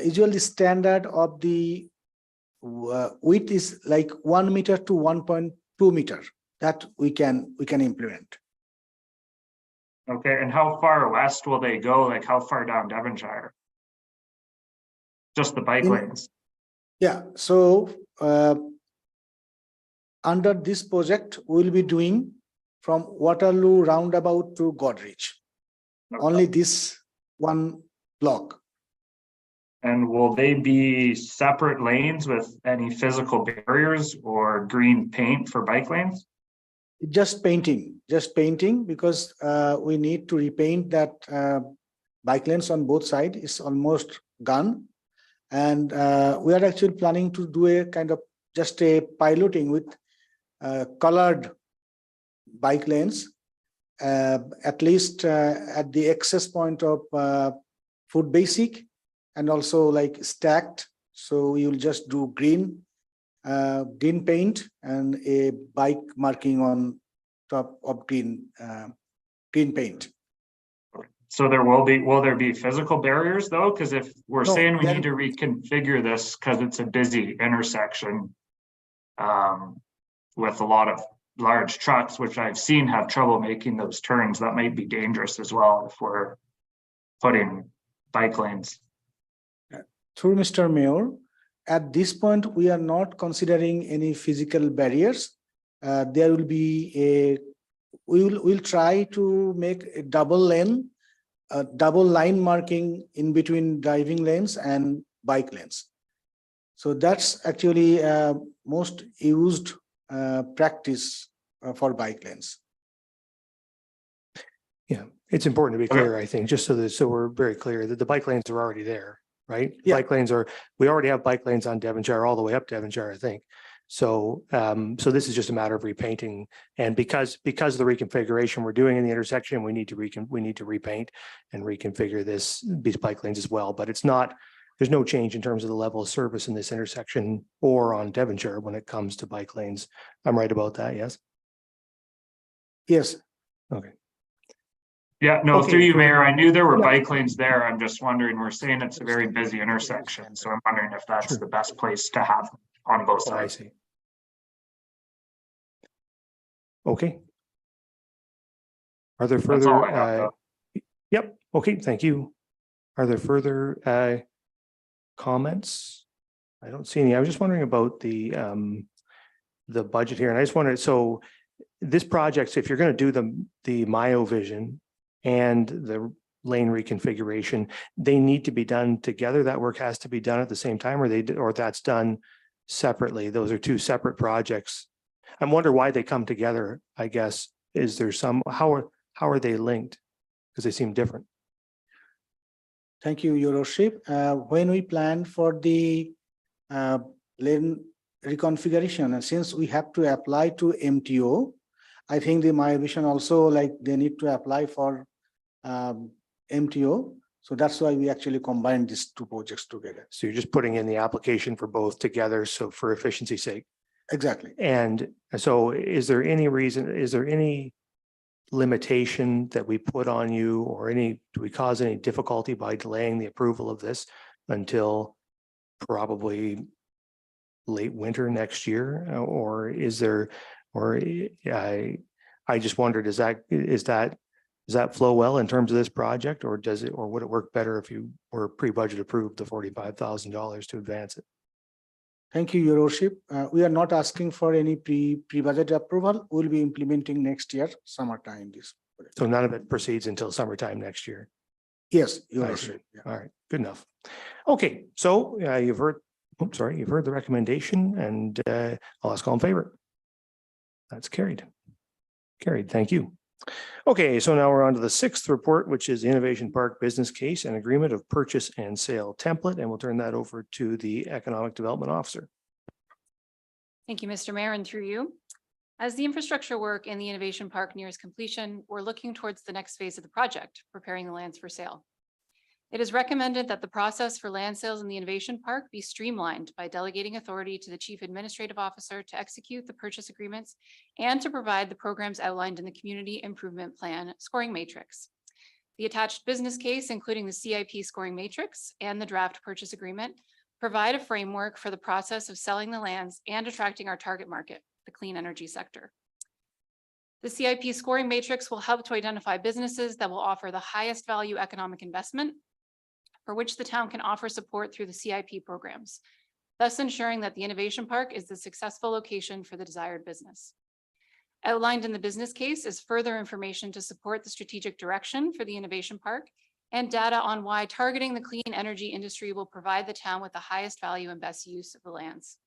usually standard of the width is like 1 meter to 1.2 meter that we can implement. Okay, and how far west will they go? Like how far down Devonshire? Just the bike lanes? Yeah, so under this project, we'll be doing from Waterloo roundabout to Godrich. Okay. Only this one block. And will they be separate lanes with any physical barriers or green paint for bike lanes? Just painting because we need to repaint that bike lanes on both sides. It's almost done. And we are actually planning to do a kind of just a piloting with colored bike lanes, at least at the access point of Food Basic and also like stacked. So we will just do green paint and a bike marking on top of green paint. So will there be physical barriers though? Because if we're No, saying we need to reconfigure this because it's a busy intersection with a lot of large trucks, which I've seen have trouble making those turns, that might be dangerous as well if we're putting bike lanes. Through Mr. Mayor, at this point, we are not considering any physical barriers. There will be we'll try to make a double line marking in between driving lanes and bike lanes. So that's actually most used practice for bike lanes. Yeah, it's important to be clear, I think, just so we're very clear that the bike lanes are already there, right? Yeah. Bike lanes we already have bike lanes on Devonshire all the way up Devonshire, I think. So so this is just a matter of repainting, and because of the reconfiguration we're doing in the intersection, we need to repaint and reconfigure these bike lanes as well. But there's no change in terms of the level of service in this intersection or on Devonshire when it comes to bike lanes. I'm right about that, yes? Yes. Okay. Yeah, no, Okay, through you, for- Mayor. I knew there were bike lanes there. I'm just wondering, we're saying it's a very busy intersection. So I'm wondering if that's the best place to have on both Oh, I sides. see. Okay. Are there That's all I have, further? though. Yep. Okay. Thank you. Are there further comments? I don't see any. I was just wondering about the budget here, and I just wondered. So this project, so if you're going to do the Mayo vision and the lane reconfiguration, they need to be done together. That work has to be done at the same time, or that's done separately. Those are two separate projects. I'm wondering why they come together, I guess. Is there how are they linked? Because they seem different. Thank you, Your Worship. When we plan for the lane reconfiguration, and since we have to apply to MTO, I think my vision also they need to apply for MTO. So that's why we actually combine these two projects together. So you're just putting in the application for both together, so for efficiency's sake. Exactly. And so is there any limitation that we put on you, or do we cause any difficulty by delaying the approval of this until probably late winter next year? Or is there, I just wondered, does that flow well in terms of this project, or would it work better if you were pre-budget approved the $45,000 to advance it? Thank you, Your Worship. We are not asking for any pre-budget approval. We'll be implementing next year, summertime. So none of it proceeds until summertime next year? Yes, Your I see. Worship. Yeah. All right, good enough. Okay, so you've heard the recommendation, and I'll ask all in favor. That's carried. Thank you. Okay, so now we're on to the sixth report, which is the Innovation Park Business Case and Agreement of Purchase and Sale Template, and we'll turn that over to the Economic Development Officer. Thank you, Mr. Mayor, and through you. As the infrastructure work in the Innovation Park nears completion, we're looking towards the next phase of the project, preparing the lands for sale. It is recommended that the process for land sales in the Innovation Park be streamlined by delegating authority to the Chief Administrative Officer to execute the purchase agreements and to provide the programs outlined in the Community Improvement Plan scoring matrix. The attached business case, including the CIP scoring matrix and the draft purchase agreement, provide a framework for the process of selling the lands and attracting our target market, the clean energy sector. The CIP scoring matrix will help to identify businesses that will offer the highest value economic investment for which the town can offer support through the CIP programs, thus ensuring that the Innovation Park is the successful location for the desired business. Outlined in the business case is further information to support the strategic direction for the Innovation Park and data on why targeting the clean energy industry will provide the town with the highest value and best use of the lands.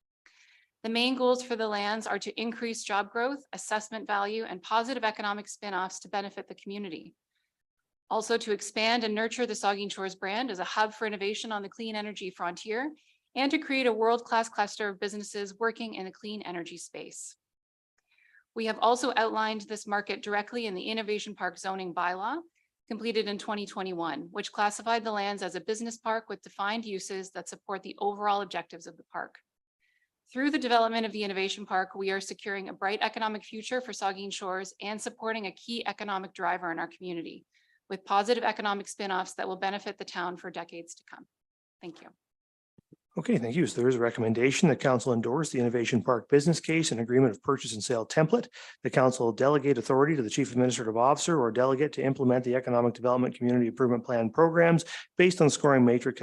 The main goals for the lands are to increase job growth, assessment value, and positive economic spin-offs to benefit the community. Also to expand and nurture the Saugeen Shores brand as a hub for innovation on the clean energy frontier, and to create a world-class cluster of businesses working in the clean energy space. We have also outlined this market directly in the Innovation Park zoning bylaw, completed in 2021, which classified the lands as a business park with defined uses that support the overall objectives of the park. Through the development of the Innovation Park, we are securing a bright economic future for Saugeen Shores and supporting a key economic driver in our community, with positive economic spin-offs that will benefit the town for decades to come. Thank you. Okay, thank you. So there is a recommendation that council endorse the Innovation Park Business Case and Agreement of Purchase and Sale Template. The council will delegate authority to the Chief Administrative Officer or delegate to implement the Economic Development Community Improvement Plan programs based on scoring matrix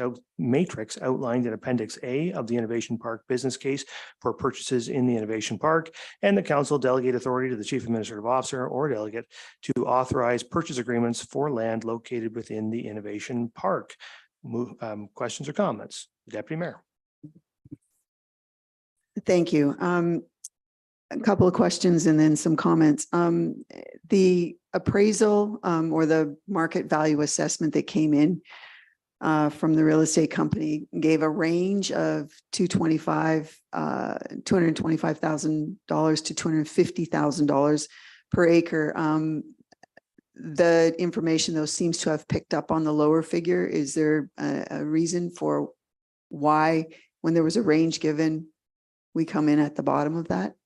outlined in Appendix A of the Innovation Park Business Case for purchases in the Innovation Park. And the council delegate authority to the Chief Administrative Officer or delegate to authorize purchase agreements for land located within the Innovation Park. Questions or comments? Deputy Mayor. Thank you. A couple of questions and then some comments. The appraisal or the market value assessment that came in from the real estate company gave a range of $225,000 to $250,000 per acre. The information though seems to have picked up on the lower figure. Is there a reason for why, when there was a range given, we come in at the bottom of that?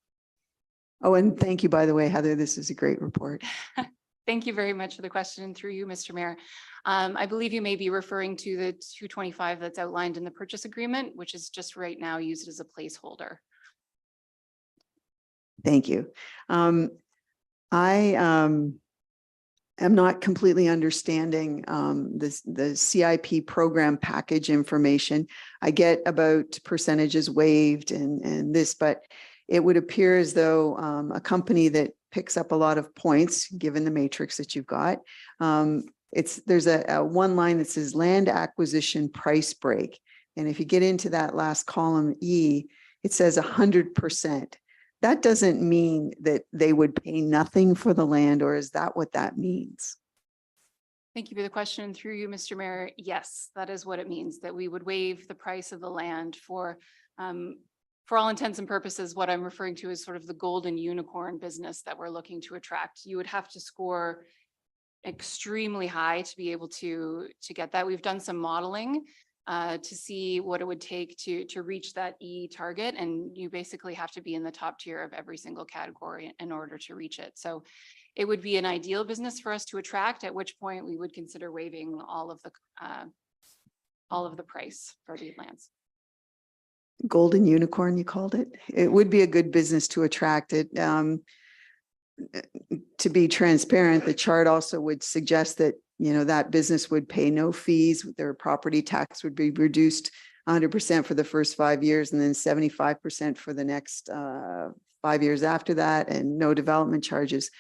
Oh, and thank you, by the way, Heather, this is a great report. Thank you very much for the question through you, Mr. Mayor. I believe you may be referring to the 225 that's outlined in the purchase agreement, which is just right now used as a placeholder. Thank you. I'm not completely understanding the CIP program package information. I get about percentages waived and this, but it would appear as though a company that picks up a lot of points, given the matrix that you've got, there's a one line that says land acquisition price break. And if you get into that last column E, it says 100%. That doesn't mean that they would pay nothing for the land, or is that what that means? Thank you for the question through you, Mr. Mayor. Yes, that is what it means, that we would waive the price of the land for all intents and purposes. What I'm referring to is sort of the golden unicorn business that we're looking to attract. You would have to score extremely high to be able to get that. We've done some modeling to see what it would take to reach that E target. And you basically have to be in the top tier of every single category in order to reach it. So it would be an ideal business for us to attract, at which point we would consider waiving all of the price for the lands. Golden unicorn, you called it. It would be a good business to attract it. To be transparent, the chart also would suggest that, you know, that business would pay no fees. Their property tax would be reduced 100% for the first 5 years and then 75% for the next 5 years after that, and no development charges.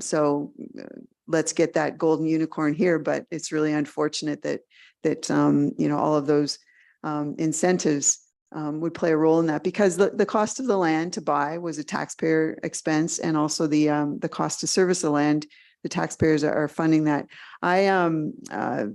So let's get that golden unicorn here, but it's really unfortunate that you know, all of those incentives would play a role in that, because the cost of the land to buy was a taxpayer expense, and also the cost to service the land the taxpayers are funding that. I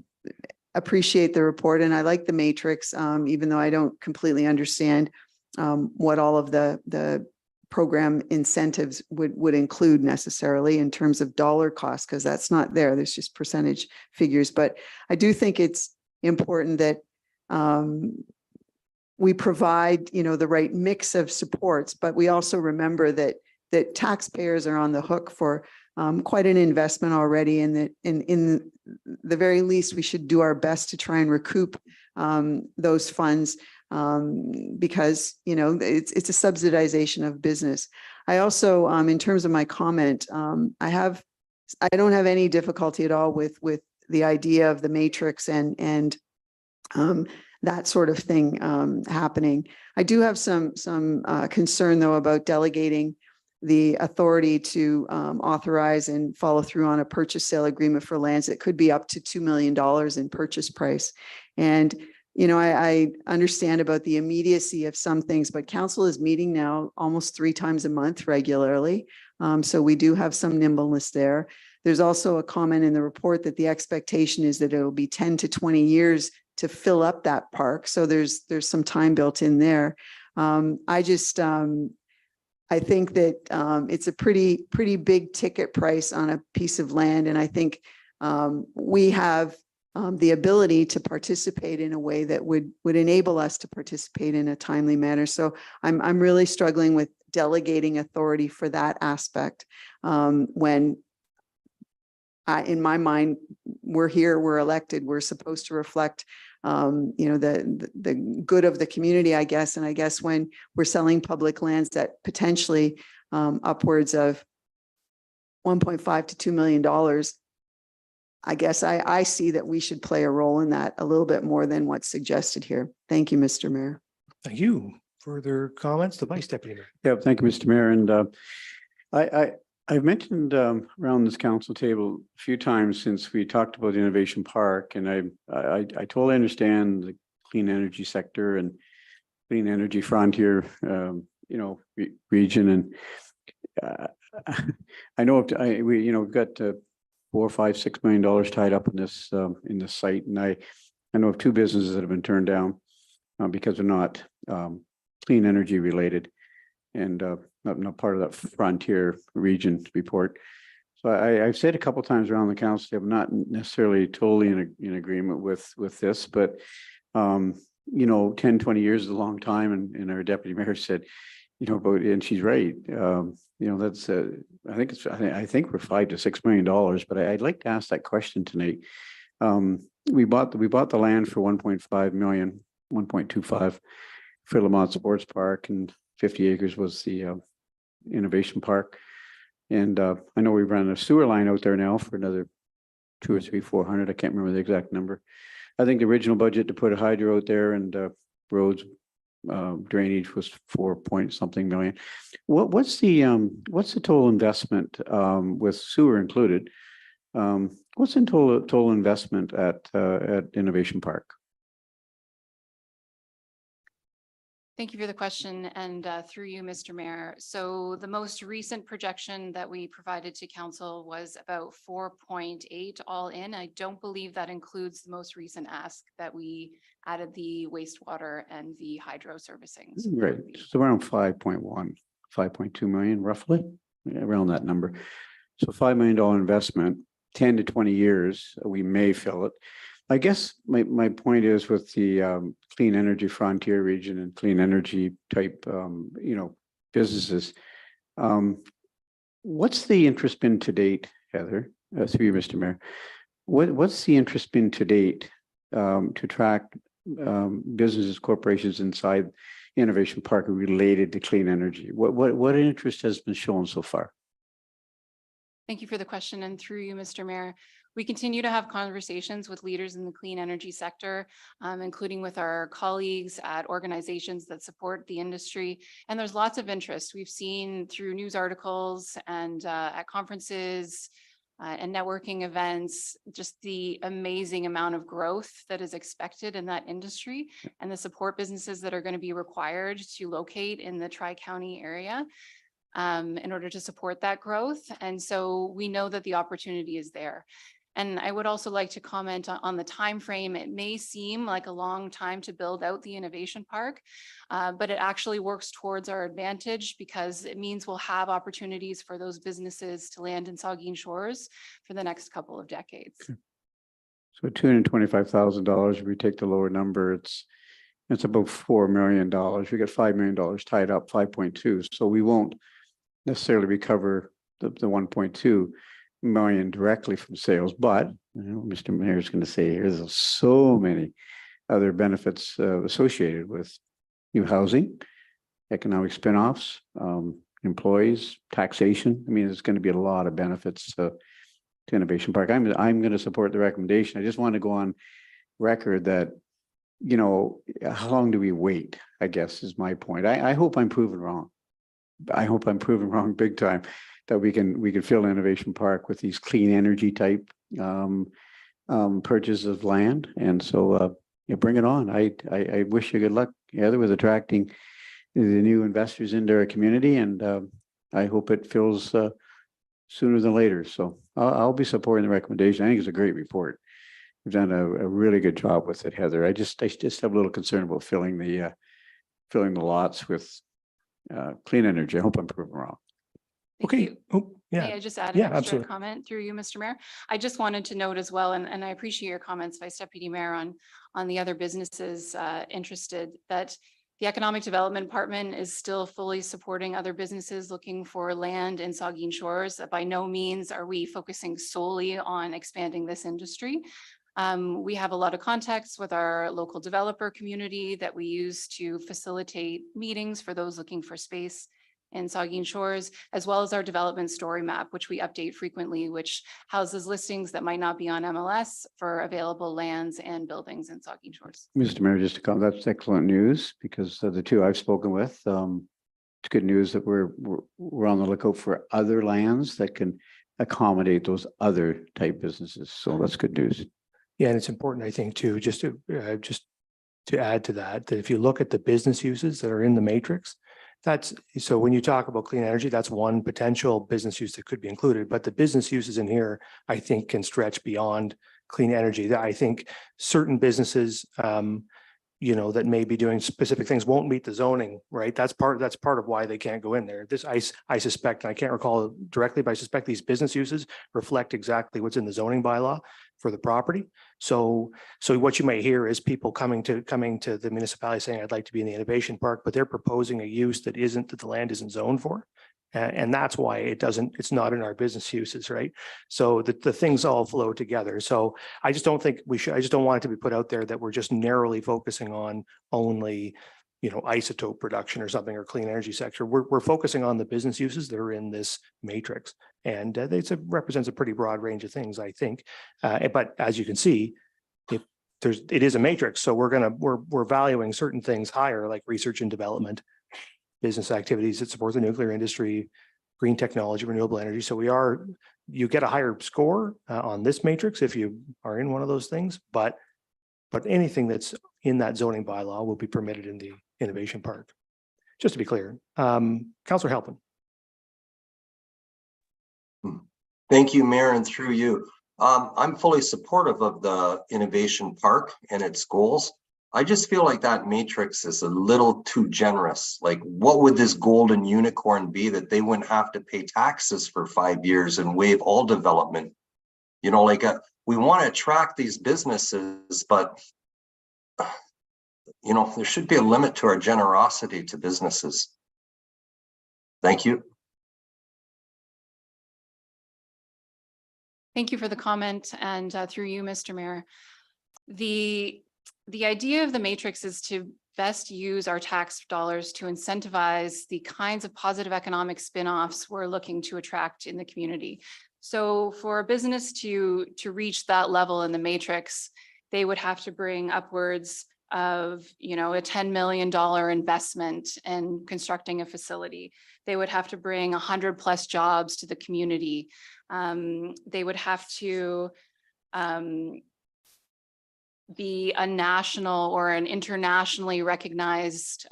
appreciate the report and I like the matrix, even though I don't completely understand what all of the program incentives would include necessarily in terms of dollar cost, because that's not there. There's just percentage figures. But I do think it's important that we provide, the right mix of supports, but we also remember that taxpayers are on the hook for quite an investment already, and that in the very least, we should do our best to try and recoup those funds because, it's a subsidization of business. I also, in terms of my comment, I don't have any difficulty at all with the idea of the matrix and that sort of thing happening. I do have some concern though about delegating the authority to authorize and follow through on a purchase sale agreement for lands that could be up to $2 million in purchase price. And, I understand about the immediacy of some things, but council is meeting now almost 3 times a month regularly. So we do have some nimbleness there. There's also a comment in the report that the expectation is that it will be 10 to 20 years to fill up that park. So there's some time built in there. I think that it's a pretty big ticket price on a piece of land. And I think we have the ability to participate in a way that would enable us to participate in a timely manner. So I'm really struggling with delegating authority for that aspect when in my mind, we're here, we're elected, we're supposed to reflect, the good of the community, I guess. And I guess when we're selling public lands that potentially upwards of $1.5 to $2 million, I guess I see that we should play a role in that a little bit more than what's suggested here. Thank you, Mr. Mayor. Thank you. Further comments, the Vice Deputy Mayor. Yeah, thank you, Mr. Mayor. And I've mentioned around this council table a few times since we talked about the Innovation Park, and I totally understand the clean energy sector and clean energy frontier, region. And I know we've got $4, $5, $6 million tied up in this site, and I know of 2 businesses that have been turned down because they're not clean energy related and not part of that frontier region report. So I've said a couple of times around the council, I'm not necessarily totally in agreement with this, but 10, 20 years is a long time, and our deputy mayor said, and she's right. That's I think we're $5 to $6 million, but I'd like to ask that question tonight. We bought the land for 1.5 million, 1.25 for Lamont Sports Park, and 50 acres was the Innovation Park. And I know we run a sewer line out there now for another 200 or 300, 400. I can't remember the exact number. I think the original budget to put a hydro out there and roads, drainage was 4-point-something million. What's the total investment with sewer included? What's in total investment at Innovation Park? Thank you for the question, and through you, Mr. Mayor. So the most recent projection that we provided to council was about 4.8 all in. I don't believe that includes the most recent ask that we added the wastewater and the hydro servicing. So Right, so around 5.1, 5.2 million roughly, around that number. So $5 million investment, 10 to 20 years, we may fill it. I guess my point is with the clean energy frontier region and clean energy type, businesses. What's the interest been to date, Heather? Through you, Mr. Mayor. What's the interest been to date to track businesses, corporations inside Innovation Park related to clean energy? What interest has been shown so far? thank you for the question, and through you, Mr. Mayor. We continue to have conversations with leaders in the clean energy sector, including with our colleagues at organizations that support the industry. And there's lots of interest. We've seen through news articles and at conferences and networking events, just the amazing amount of growth that is expected in that industry and the support businesses that are going to be required to locate in the Tri-County area. in order to support that growth. And so we know that the opportunity is there. And I would also like to comment on the time frame. It may seem like a long time to build out the innovation park, but it actually works towards our advantage because it means we'll have opportunities for those businesses to land in Saugeen Shores for the next couple of decades. Okay. So $225,000, if we take the lower number, it's about $4 million. We got $5 million tied up, 5.2. So we won't necessarily recover the 1.2 million directly from sales, but Mr. Mayor is going to say there's so many other benefits associated with new housing, economic spinoffs, employees, taxation. I mean, there's going to be a lot of benefits to Innovation Park. I'm going to support the recommendation. I just want to go on record that, how long do we wait? I guess is my point. I hope I'm proven wrong. I hope I'm proven wrong big time, that we can fill Innovation Park with these clean energy type purchase of land. And so bring it on. I wish you good luck, Heather, with attracting the new investors into our community, and I hope it fills sooner than later. So I'll be supporting the recommendation. I think it's a great report. You've done a really good job with it, Heather. I just have a little concern about filling the lots with clean energy. I hope I'm proven wrong. Thank you. Yeah. May I just add Yeah, an extra absolutely. comment through you, Mr. Mayor? I just wanted to note as well, and I appreciate your comments, Vice Deputy Mayor, on the other businesses interested, that the Economic Development Department is still fully supporting other businesses looking for land in Saugeen Shores. By no means are we focusing solely on expanding this industry. We have a lot of contacts with our local developer community that we use to facilitate meetings for those looking for space in Saugeen Shores, as well as our development story map, which we update frequently, which houses listings that might not be on MLS for available lands and buildings in Saugeen Shores. Mr. Mayor, just to comment, that's excellent news, because the two I've spoken with, it's good news that we're on the lookout for other lands that can accommodate those other type businesses. So that's good news. Yeah, and it's important, I think, too, just to add to that if you look at the business uses that are in the matrix, so when you talk about clean energy, that's one potential business use that could be included, but the business uses in here, I think, can stretch beyond clean energy. I think certain businesses, that may be doing specific things won't meet the zoning, right? That's part of why they can't go in there. This, I suspect, and I can't recall directly, but I suspect these business uses reflect exactly what's in the zoning bylaw for the property. So what you may hear is people coming to the municipality saying, I'd like to be in the innovation park, but they're proposing a use that the land isn't zoned for. And that's why it's not in our business uses, right? So the things all flow together. So I just don't think I just don't want it to be put out there that we're just narrowly focusing on only, isotope production or something, or clean energy sector. We're focusing on the business uses that are in this matrix. And it represents a pretty broad range of things, I think. But as you can see, it is a matrix. So we're valuing certain things higher, like research and development, business activities that support the nuclear industry, green technology, renewable energy. So you get a higher score on this matrix if you are in one of those things, but anything that's in that zoning bylaw will be permitted in the innovation park. Just to be clear, Councillor Halpin. Thank you, Mayor, and through you. I'm fully supportive of the innovation park and its goals. I just feel like that matrix is a little too generous. Like, what would this golden unicorn be that they wouldn't have to pay taxes for 5 years and waive all development? We want to attract these businesses, but there should be a limit to our generosity to businesses. Thank you. Thank you for the comment, and through you, Mr. Mayor. The idea of the matrix is to best use our tax dollars to incentivize the kinds of positive economic spin-offs we're looking to attract in the community. So for a business to reach that level in the matrix, they would have to bring upwards of, a $10 million investment in constructing a facility. They would have to bring 100+ jobs to the community. They would have to be a national or an internationally recognized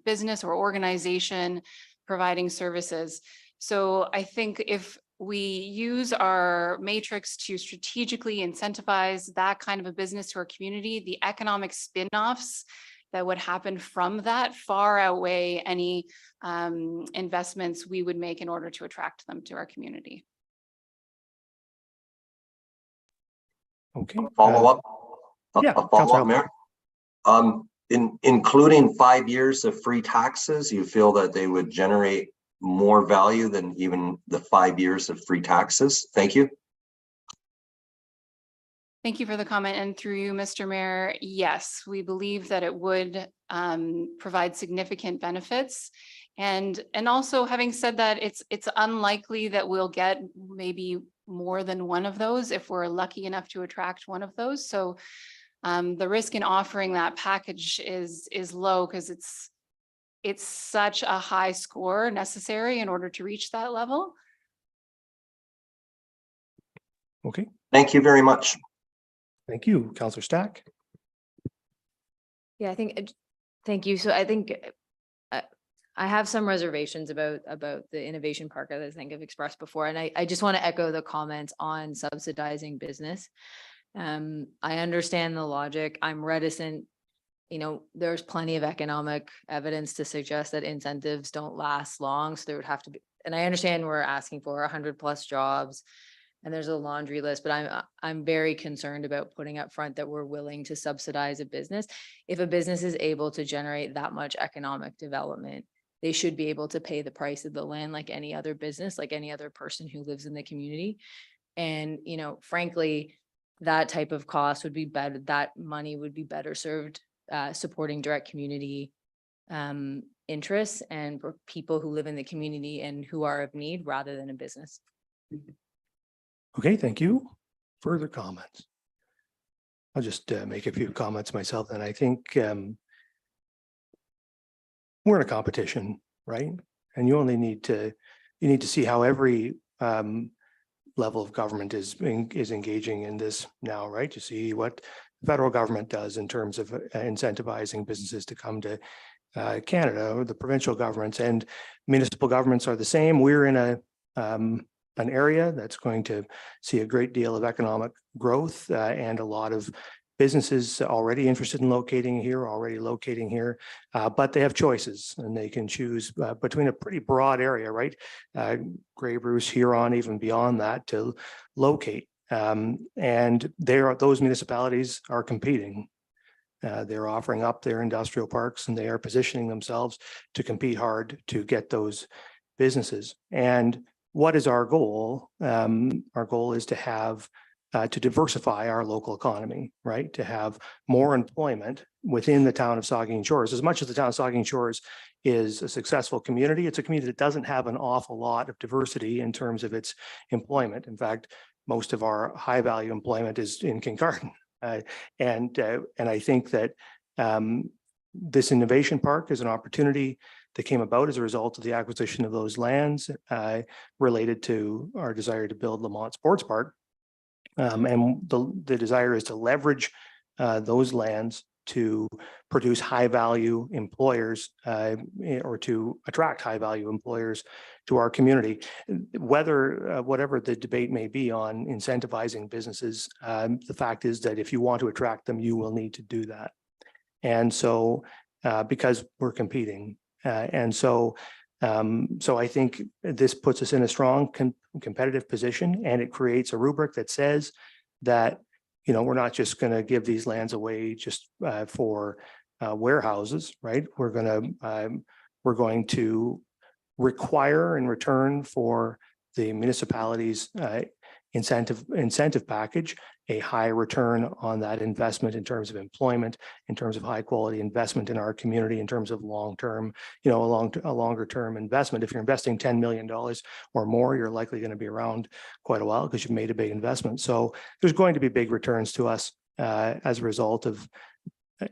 business or organization providing services. So I think if we use our matrix to strategically incentivize that kind of a business to our community, the economic spin-offs that would happen from that far outweigh any investments we would make in order to attract them to our community. Okay. Follow up? Yeah, A Councillor follow-up, Mayor? Including 5 years of free taxes, you feel that they would generate more value than even the 5 years of free taxes? Thank you. Thank you for the comment. And through you, Mr. Mayor, yes, we believe that it would provide significant benefits. And also, having said that, it's unlikely that we'll get maybe more than one of those if we're lucky enough to attract one of those. So the risk in offering that package is low because it's such a high score necessary in order to reach that level. Okay. Thank you very much. Thank you, Councillor Stack. Yeah, I think, thank you. So I think I have some reservations about the innovation park, as I think I've expressed before. And I just want to echo the comments on subsidizing business. I understand the logic. I'm reticent. You know, there's plenty of economic evidence to suggest that incentives don't last long. So there would have to be, and I understand we're asking for 100+ jobs and there's a laundry list, but I'm very concerned about putting up front that we're willing to subsidize a business. If a business is able to generate that much economic development, they should be able to pay the price of the land like any other business, like any other person who lives in the community. And, you know, frankly, that type of cost would be better, that money would be better served supporting direct community interests and for people who live in the community and who are of need rather than a business. Okay, thank you. Further comments? I'll just make a few comments myself. And I think we're in a competition, right? And you only need to see how every level of government is engaging in this now, right? To see what the federal government does in terms of incentivizing businesses to come to Canada, or the provincial governments and municipal governments are the same. We're in an area that's going to see a great deal of economic growth and a lot of businesses already interested in locating here, but they have choices and they can choose between a pretty broad area, right? Grey Bruce, Huron, even beyond that to locate. And those municipalities are competing. They're offering up their industrial parks and they are positioning themselves to compete hard to get those businesses. And what is our goal? Our goal is to have to diversify our local economy, right? To have more employment within the town of Saugeen Shores. As much as the town of Saugeen Shores is a successful community, it's a community that doesn't have an awful lot of diversity in terms of its employment. In fact, most of our high value employment is in Kincardine. And I think that this innovation park is an opportunity that came about as a result of the acquisition of those lands related to our desire to build Lamont Sports Park. And the desire is to leverage those lands to produce high value employers or to attract high value employers to our community. Whatever the debate may be on incentivizing businesses, the fact is that if you want to attract them, you will need to do that. And so because we're competing. So I think this puts us in a strong competitive position, and it creates a rubric that says that, you know, we're not just going to give these lands away just for warehouses, right? We're going to require in return for the municipality's incentive package a high return on that investment in terms of employment, in terms of high quality investment in our community, in terms of long-term, you know, a longer term investment. If you're investing $10 million or more, you're likely going to be around quite a while because you've made a big investment. So there's going to be big returns to us as a result of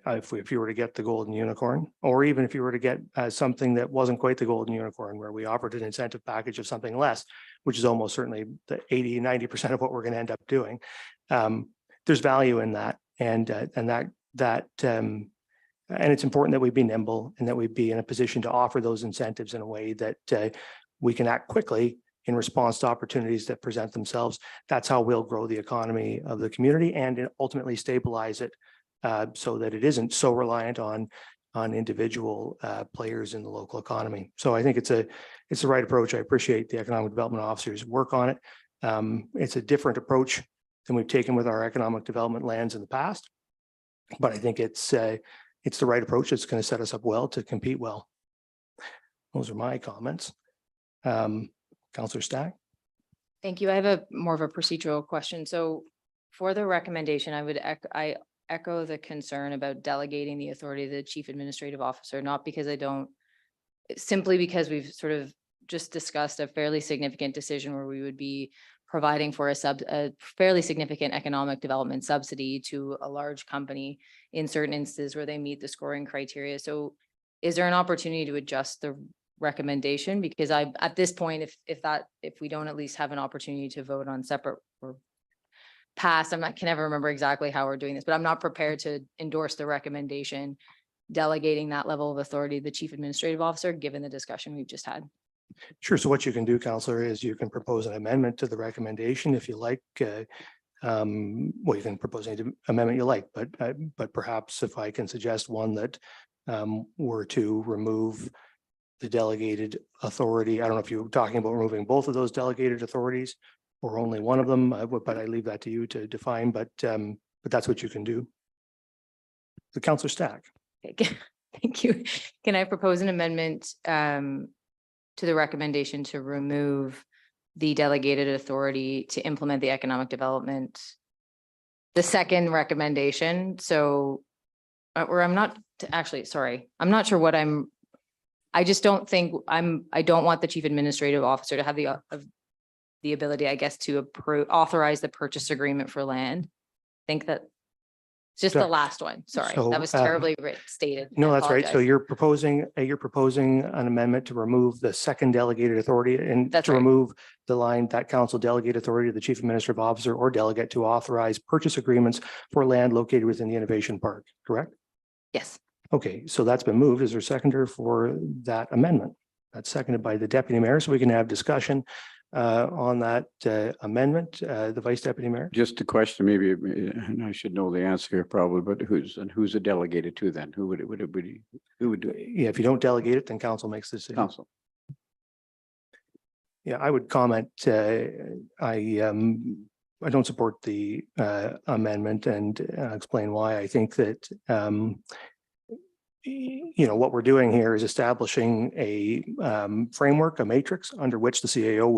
if you were to get the golden unicorn, or even if you were to get something that wasn't quite the golden unicorn, where we offered an incentive package of something less, which is almost certainly the 80-90% of what we're going to end up doing. There's value in that, and that And it's important that we be nimble and that we be in a position to offer those incentives in a way that we can act quickly in response to opportunities that present themselves. That's how we'll grow the economy of the community and ultimately stabilize it so that it isn't so reliant on individual players in the local economy. So I think it's the right approach. I appreciate the economic development officer's work on it. It's a different approach than we've taken with our economic development lands in the past, but I think it's the right approach. It's going to set us up well to compete well. Those are my comments. Councillor Stack. Thank you. I have a more of a procedural question. So for the recommendation, I echo the concern about delegating the authority to the chief administrative officer, not because simply because we've sort of just discussed a fairly significant decision where we would be providing for a fairly significant economic development subsidy to a large company in certain instances where they meet the scoring criteria. So is there an opportunity to adjust the recommendation? Because at this point, if we don't at least have an opportunity to vote on separate or pass, can never remember exactly how we're doing this, but I'm not prepared to endorse the recommendation delegating that level of authority to the chief administrative officer, given the discussion we've just had. Sure. So what you can do, Councillor, is you can propose an amendment to the recommendation if you like. Well, you can propose any amendment you like, but perhaps if I can suggest one that were to remove the delegated authority. I don't know if you're talking about removing both of those delegated authorities or only one of them, but I leave that to you to define, but that's what you can do. The Councillor Stack. Thank you. Can I propose an amendment to the recommendation to remove the delegated authority to implement the economic development? The second recommendation. So, or I'm not actually, sorry, I'm not sure what I just don't think I don't want the chief administrative officer to have the ability, I guess, to authorize the purchase agreement for land. I think that it's just the last one. Sorry, So, that was terribly stated. No, I that's right. So apologize. you're proposing an amendment to remove the second delegated authority and That's to right. remove the line that council delegate authority to the chief administrative officer or delegate to authorize purchase agreements for land located within the innovation park, correct? Yes. Okay, so that's been moved. Is there a seconder for that amendment? That's seconded by the deputy mayor, so we can have discussion on that amendment. The vice deputy mayor. Just a question, maybe, and I should know the answer here probably, but who's it delegated to then? Who would do it? Yeah, if you don't delegate it, then council makes the decision. Council. Yeah, I would comment. I don't support the amendment and explain why. I think that what we're doing here is establishing a framework, a matrix under which the CAO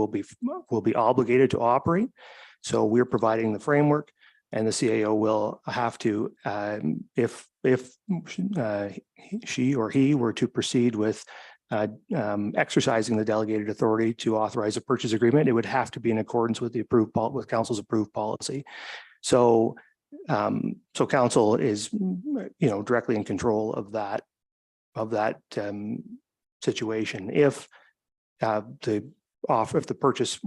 will be obligated to operate. So we're providing the framework, and the CAO will have to, if she or he were to proceed with exercising the delegated authority to authorize a purchase agreement, it would have to be in accordance with with council's approved policy. So council is, directly in control of that situation. If the purchase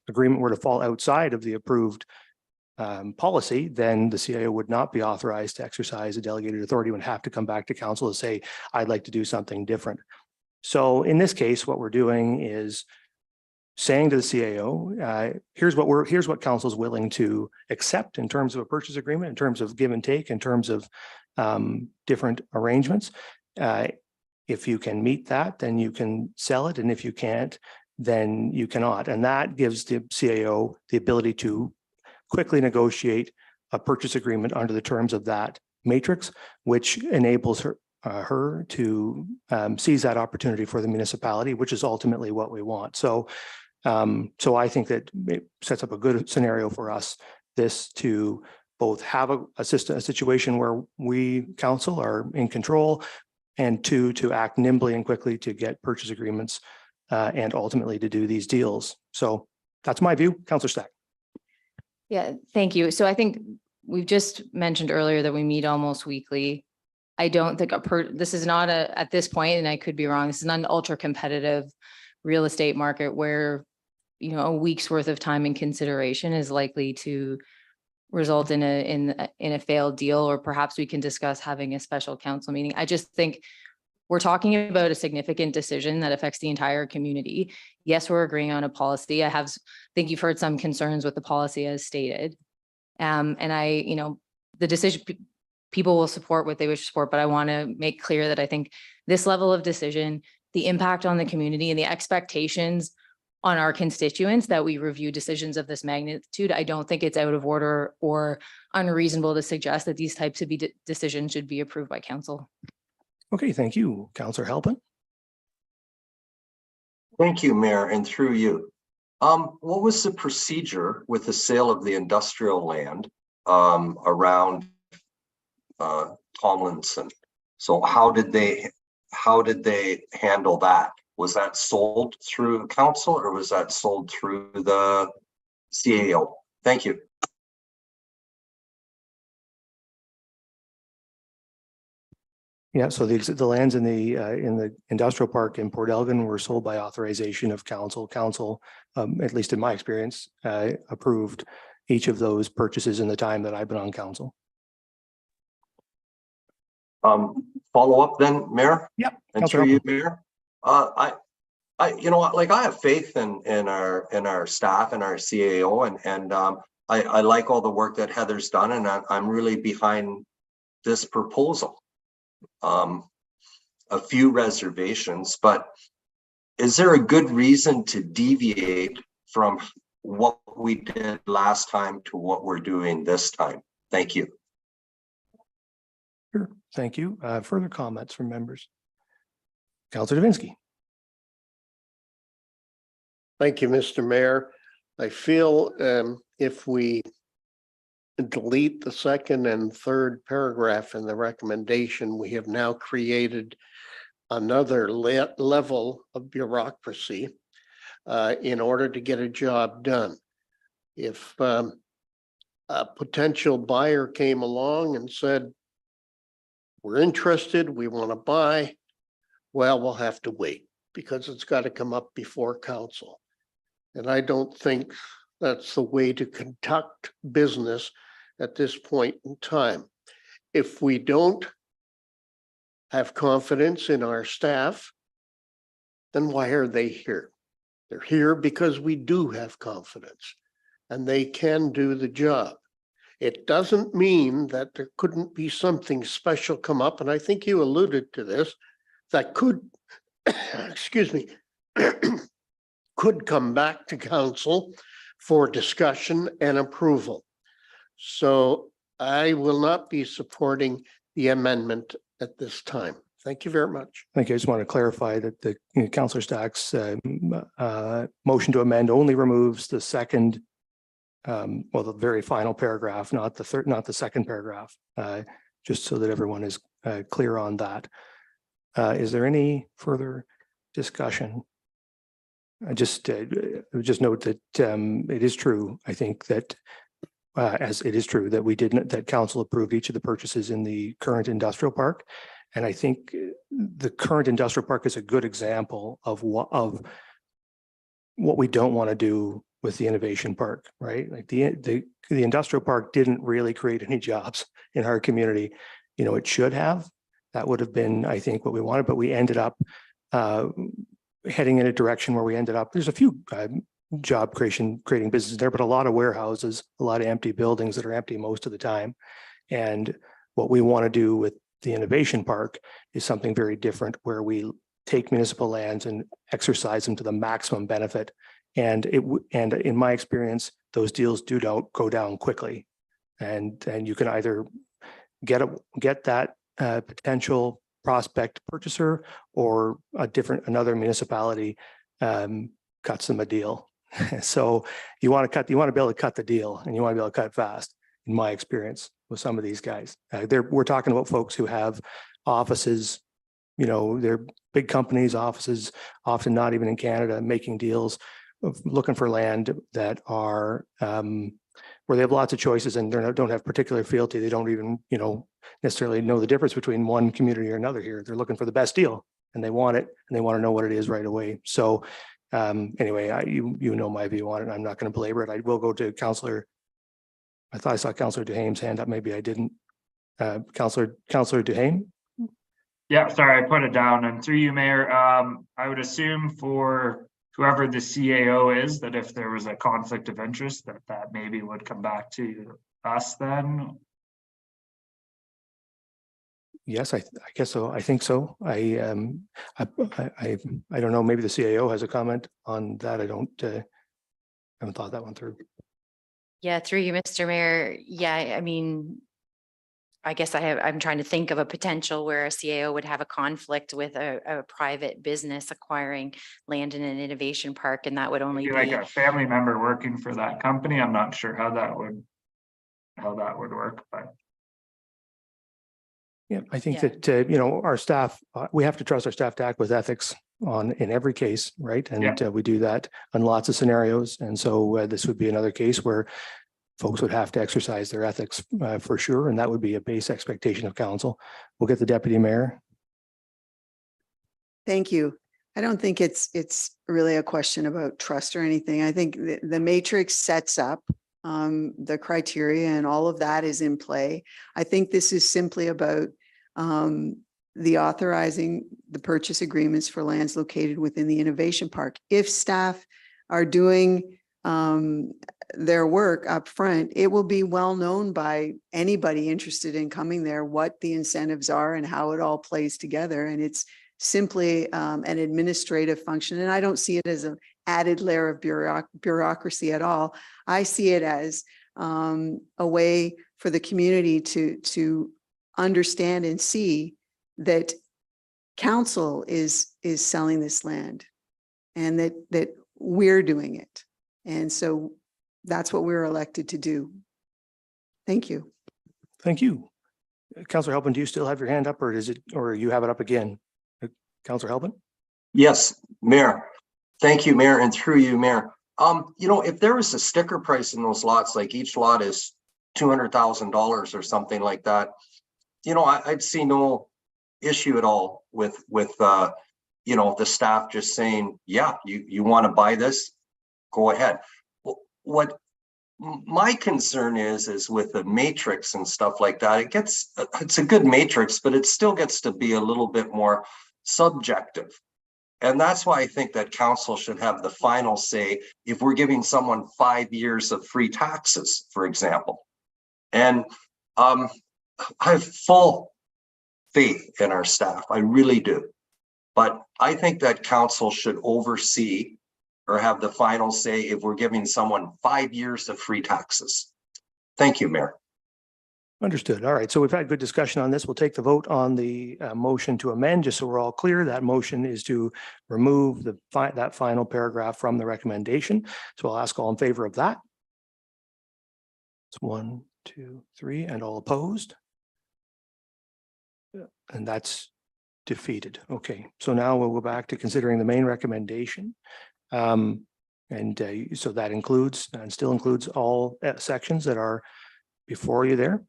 agreement were to fall outside of the approved policy, then the CAO would not be authorized to exercise a delegated authority, would have to come back to council to say, I'd like to do something different. So in this case, what we're doing is saying to the CAO, here's what council is willing to accept in terms of a purchase agreement, in terms of give and take, in terms of different arrangements. If you can meet that, then you can sell it. And if you can't, then you cannot. And that gives the CAO the ability to quickly negotiate a purchase agreement under the terms of that matrix, which enables her to seize that opportunity for the municipality, which is ultimately what we want. So I think that it sets up a good scenario for us, this to both have a situation where we council are in control, and two, to act nimbly and quickly to get purchase agreements and ultimately to do these deals. So that's my view. Councillor Stack. Yeah, thank you. So I think we've just mentioned earlier that we meet almost weekly. I don't think this is not at this point, and I could be wrong, this is not an ultra competitive real estate market where, a week's worth of time and consideration is likely to result in a failed deal, or perhaps we can discuss having a special council meeting. I just think we're talking about a significant decision that affects the entire community. Yes, we're agreeing on a policy. Think you've heard some concerns with the policy as stated. And the decision, people will support what they wish to support, but I want to make clear that I think this level of decision, the impact on the community and the expectations on our constituents that we review decisions of this magnitude, I don't think it's out of order or unreasonable to suggest that these types of decisions should be approved by council. Okay, thank you. Councillor Halpin. Thank you, Mayor, and through you. What was the procedure with the sale of the industrial land around Tomlinson? So how did they handle that? Was that sold through council or was that sold through the CAO? Thank you. Yeah, so the lands in the industrial park in Port Elgin were sold by authorization of council. Council, at least in my experience, approved each of those purchases in the time that I've been on council. Follow up then, Mayor? Yep. And through you, Mayor. You know what, like I have faith in our staff and our CAO, and I like all the work that Heather's done, and I'm really behind this proposal. A few reservations, but is there a good reason to deviate from what we did last time to what we're doing this time? Thank you. Sure, thank you. Further comments from members? Councillor Davinsky. Thank you, Mr. Mayor. I feel if we delete the second and third paragraph in the recommendation, we have now created another level of bureaucracy in order to get a job done. If a potential buyer came along and said, we're interested, we want to buy, well, we'll have to wait because it's got to come up before council. And I don't think that's the way to conduct business at this point in time. If we don't have confidence in our staff, then why are they here? They're here because we do have confidence and they can do the job. It doesn't mean that there couldn't be something special come up, and I think you alluded to this, that could, excuse me, could come back to council for discussion and approval. So I will not be supporting the amendment at this time. Thank you very much. Thank you. I just want to clarify that the Councillor Stack's motion to amend only removes the second, well, the very final paragraph, not the third, not the second paragraph, just so that everyone is clear on that. Is there any further discussion? I just note that it is true. I think that as it is true that we didn't, that council approved each of the purchases in the current industrial park. And I think the current industrial park is a good example of what we don't want to do with the innovation park, right? Like the industrial park didn't really create any jobs in our community. You know, it should have. That would have been, I think, what we wanted, but we ended up heading in a direction where we ended up, there's a few job creating businesses there, but a lot of warehouses, a lot of empty buildings that are empty most of the time. And what we want to do with the innovation park is something very different, where we take municipal lands and exercise them to the maximum benefit. And in my experience, those deals don't go down quickly. And you can either get that potential prospect purchaser, or another municipality cuts them a deal. So you want to be able to cut the deal, and you want to be able to cut fast, in my experience with some of these guys. We're talking about folks who have offices, you know, they're big companies, offices, often not even in Canada, making deals, looking for land that are where they have lots of choices and they don't have particular fealty. They don't even, you know, necessarily know the difference between one community or another here. They're looking for the best deal and they want it, and they want to know what it is right away. So anyway, you know my view on it. I'm not going to belabor it. I will go to Councillor I thought I saw Councillor Duhaime's hand up. Maybe I didn't. Councillor Duhaime? Yeah, sorry, I put it down. And through you, Mayor, I would assume for whoever the CAO is, that if there was a conflict of interest, that maybe would come back to us then. Yes, I guess so. I think so. I don't know. Maybe the CAO has a comment on that. I don't, haven't thought that one through. Yeah, through you, Mr. Mayor. Yeah, I mean, I guess I'm trying to think of a potential where a CAO would have a conflict with a private business acquiring land in an innovation park, and that would only Maybe like a family member working for that company. I'm not sure how that would work, but. Yeah, I think that, you know, our staff, we have to trust our staff to act with ethics in every case, right? And we do that on lots of scenarios. And so this would be another case where folks would have to exercise their ethics for sure. And that would be a base expectation of council. We'll get the deputy mayor. Thank you. I don't think it's really a question about trust or anything. I think the matrix sets up the criteria and all of that is in play. I think this is simply about the authorizing the purchase agreements for lands located within the innovation park. If staff are doing their work up front, it will be well known by anybody interested in coming there what the incentives are and how it all plays together. And it's simply an administrative function. And I don't see it as an added layer of bureaucracy at all. I see it as a way for the community to understand and see that council is selling this land and that we're doing it. And so that's what we're elected to do. Thank you. Thank you. Councillor Halpin, do you still have your hand up or or you have it up again? Councillor Halpin? Yes, Mayor. Thank you, Mayor, and through you, Mayor. You know, if there was a sticker price in those lots, like each lot is $200,000 or something like that, you know, I'd see no issue at all with you know, the staff just saying, yeah, you want to buy this, go ahead. What my concern is with the matrix and stuff like that, it's a good matrix, but it still gets to be a little bit more subjective. And that's why I think that council should have the final say if we're giving someone 5 years of free taxes, for example. And I have full faith in our staff. I really do. But I think that council should oversee or have the final say if we're giving someone 5 years of free taxes. Thank you, Mayor. Understood. All right. So we've had good discussion on this. We'll take the vote on the motion to amend, just so we're all clear. That motion is to remove that final paragraph from the recommendation. So I'll ask all in favor of that. It's 1, 2, 3, and all opposed. And that's defeated. Okay. So now we'll go back to considering the main recommendation. So that includes and still includes all sections that are before you there.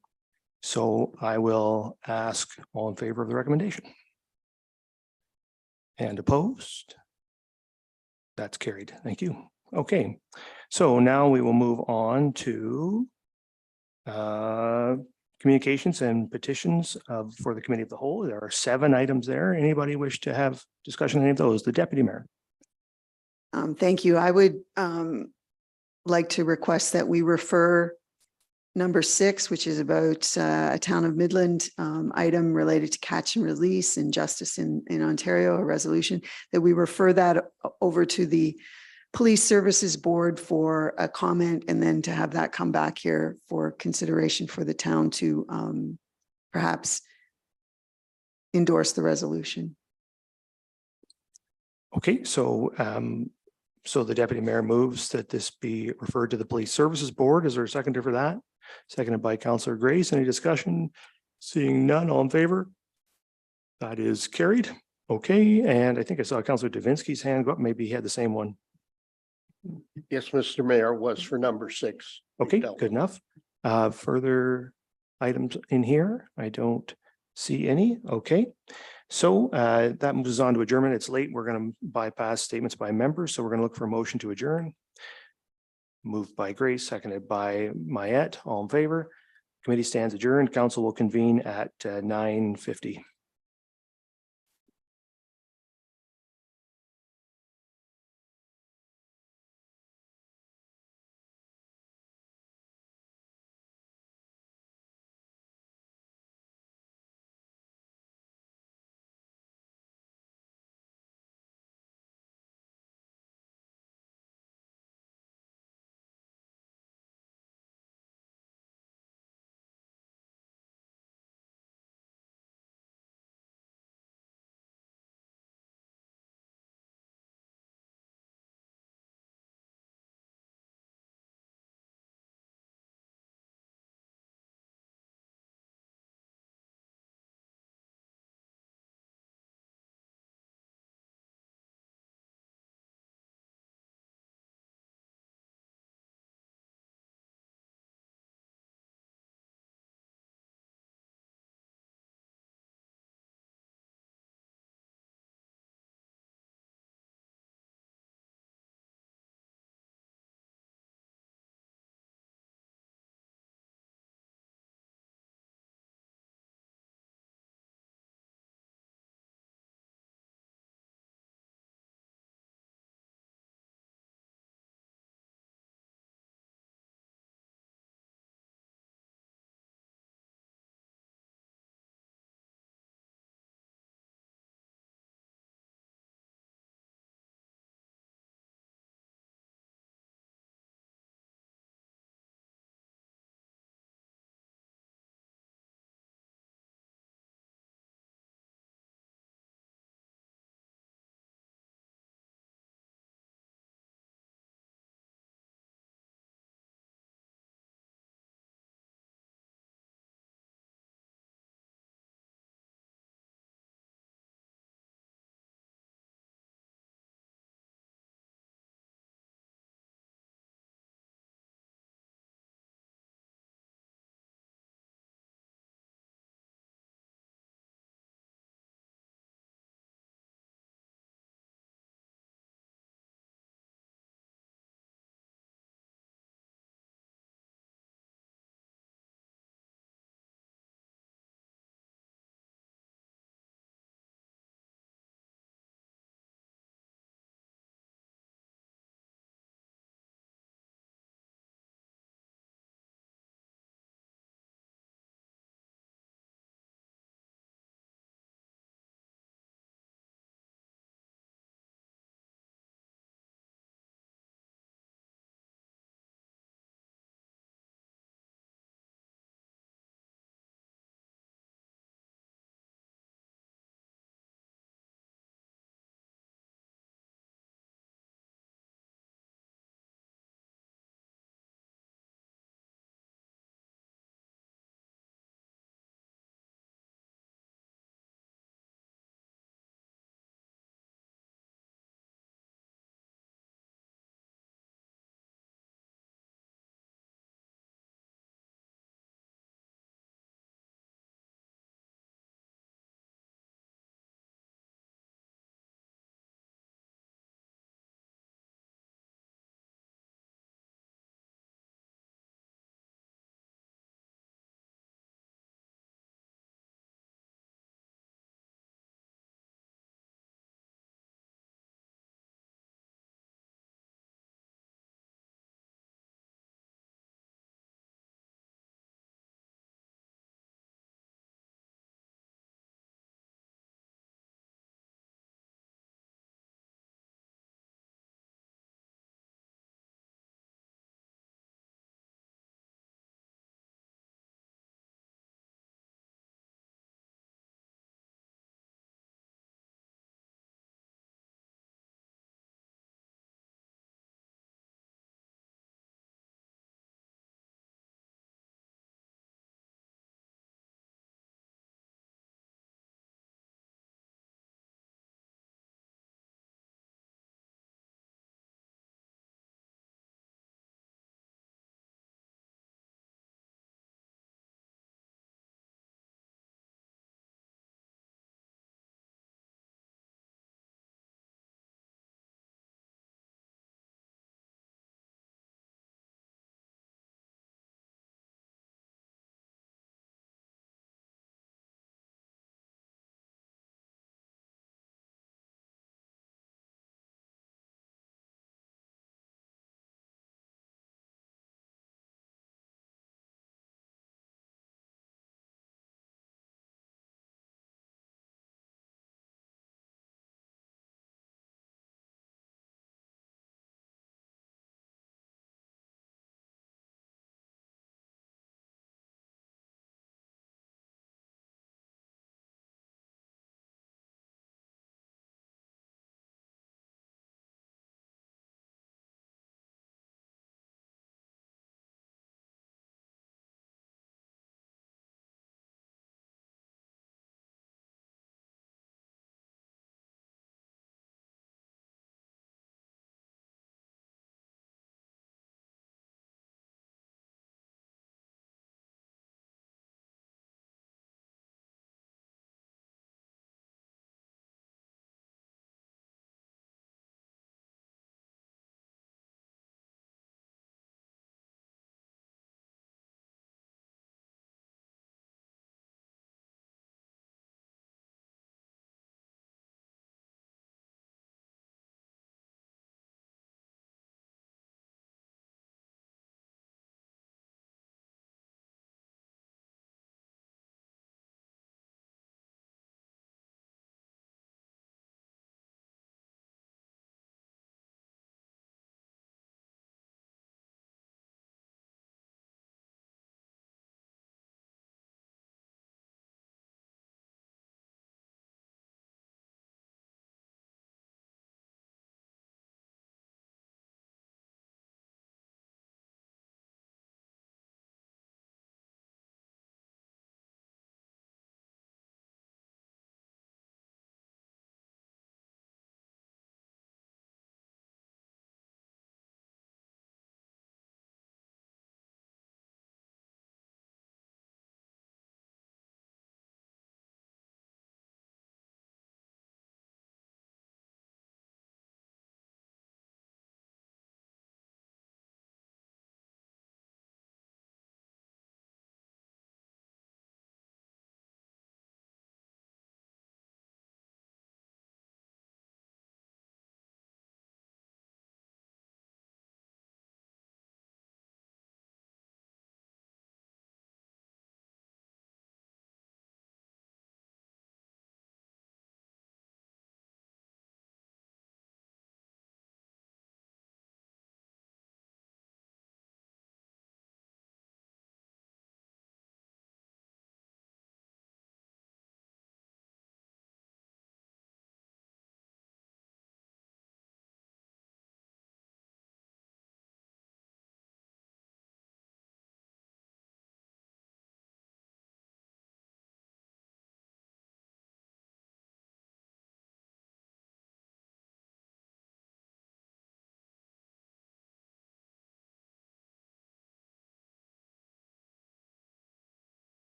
So I will ask all in favor of the recommendation. And opposed? That's carried. Thank you. Okay, so now we will move on to communications and petitions for the committee of the whole. There are 7 items there. Anybody wish to have discussion on any of those? The deputy mayor. Thank you. I would like to request that we refer number 6, which is about a town of Midland item related to catch and release and justice in Ontario, a resolution, that we refer that over to the Police Services Board for a comment, and then to have that come back here for consideration for the town to perhaps endorse the resolution. Okay, so so the deputy mayor moves that this be referred to the Police Services Board. Is there a seconder for that? Seconded by Councillor Grace. Any discussion? Seeing none, all in favor? That is carried. Okay, and I think I saw Councillor Davinsky's hand go up. Maybe he had the same one. Yes, Mr. Mayor, was for number 6. Okay, good enough. Further items in here? I don't see any. Okay, so that moves on to adjournment. It's late. We're going to bypass statements by members, so we're going to look for a motion to adjourn. Moved by Grace, seconded by Mayette. All in favor? Committee stands adjourned. Council will convene at 9:50.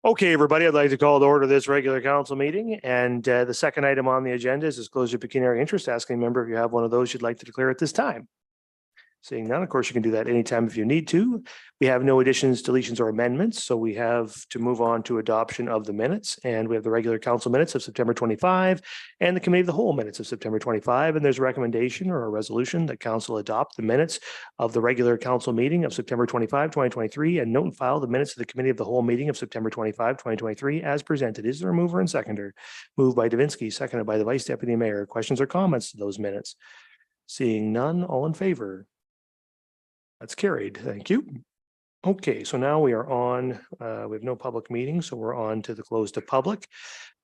Okay, everybody, I'd like to call to order this regular council meeting. And the second item on the agenda is disclosure of pecuniary interest. Asking a member if you have one of those you'd like to declare at this time. Seeing none, of course, you can do that anytime if you need to. We have no additions, deletions, or amendments, so we have to move on to adoption of the minutes. And we have the regular council minutes of September 25 and the committee of the whole minutes of September 25. And there's a recommendation or a resolution that council adopt the minutes of the regular council meeting of September 25, 2023, and note and file the minutes of the committee of the whole meeting of September 25, 2023, as presented. Is there a mover and seconder? Moved by Davinsky, seconded by the Vice Deputy Mayor. Questions or comments to those minutes? Seeing none, all in favor? That's carried. Thank you. Okay, so now we are on, we have no public meeting, so we're on to the close to public.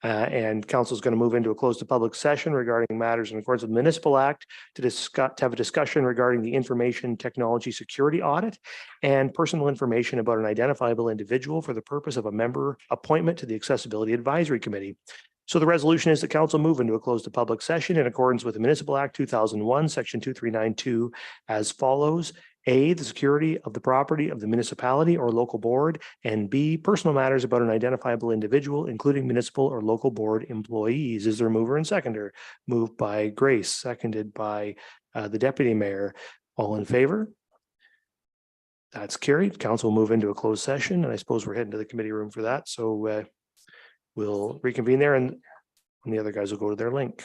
And council is going to move into a close to public session regarding matters in accordance with the Municipal Act to discuss, to have a discussion regarding the information technology security audit and personal information about an identifiable individual for the purpose of a member appointment to the Accessibility Advisory Committee. So the resolution is the council move into a closed to public session in accordance with the Municipal Act 2001, section 2392 as follows. A, the security of the property of the municipality or local board, and B, personal matters about an identifiable individual, including municipal or local board employees. Is there a mover and seconder? Moved by Grace, seconded by the deputy mayor. All in favor? That's carried. Council will move into a closed session, and I suppose we're heading to the committee room for that. So we'll reconvene there, and the other guys will go to their link.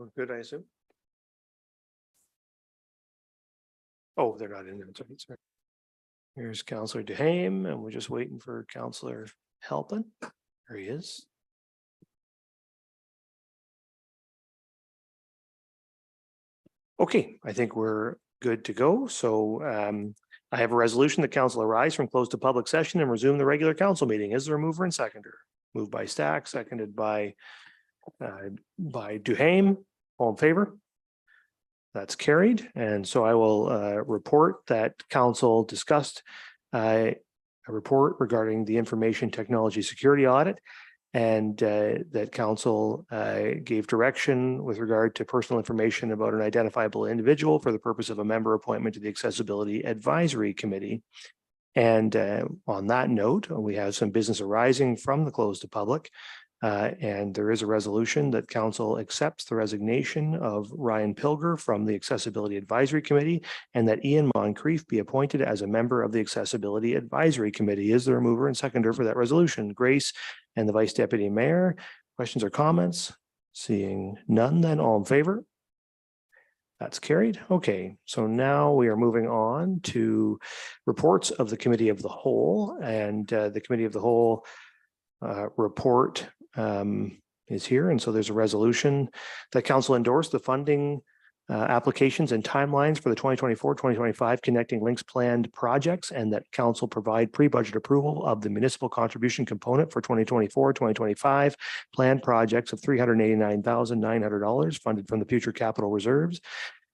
We're good, I assume. Oh, they're not in there. Sorry. Here's Councillor Duhame, and we're just waiting for Councillor Halpin. There he is. Okay, I think we're good to go. So I have a resolution that council arise from close to public session and resume the regular council meeting. Is there a mover and seconder? Moved by Stack, seconded by Duhame. All in favor? That's carried. And so I will report that council discussed a report regarding the information technology security audit, and that council gave direction with regard to personal information about an identifiable individual for the purpose of a member appointment to the Accessibility Advisory Committee. And on that note, we have some business arising from the close to public. And there is a resolution that council accepts the resignation of Ryan Pilger from the Accessibility Advisory Committee, and that Ian Moncrief be appointed as a member of the Accessibility Advisory Committee. Is there a mover and seconder for that resolution? Grace and the Vice Deputy Mayor. Questions or comments? Seeing none, then all in favor? That's carried. Okay, so now we are moving on to reports of the Committee of the Whole, and the Committee of the Whole report is here. And so there's a resolution that council endorsed the funding applications and timelines for the 2024-2025 Connecting Links planned projects, and that council provide pre-budget approval of the municipal contribution component for 2024-2025 planned projects of $389,900 funded from the future capital reserves.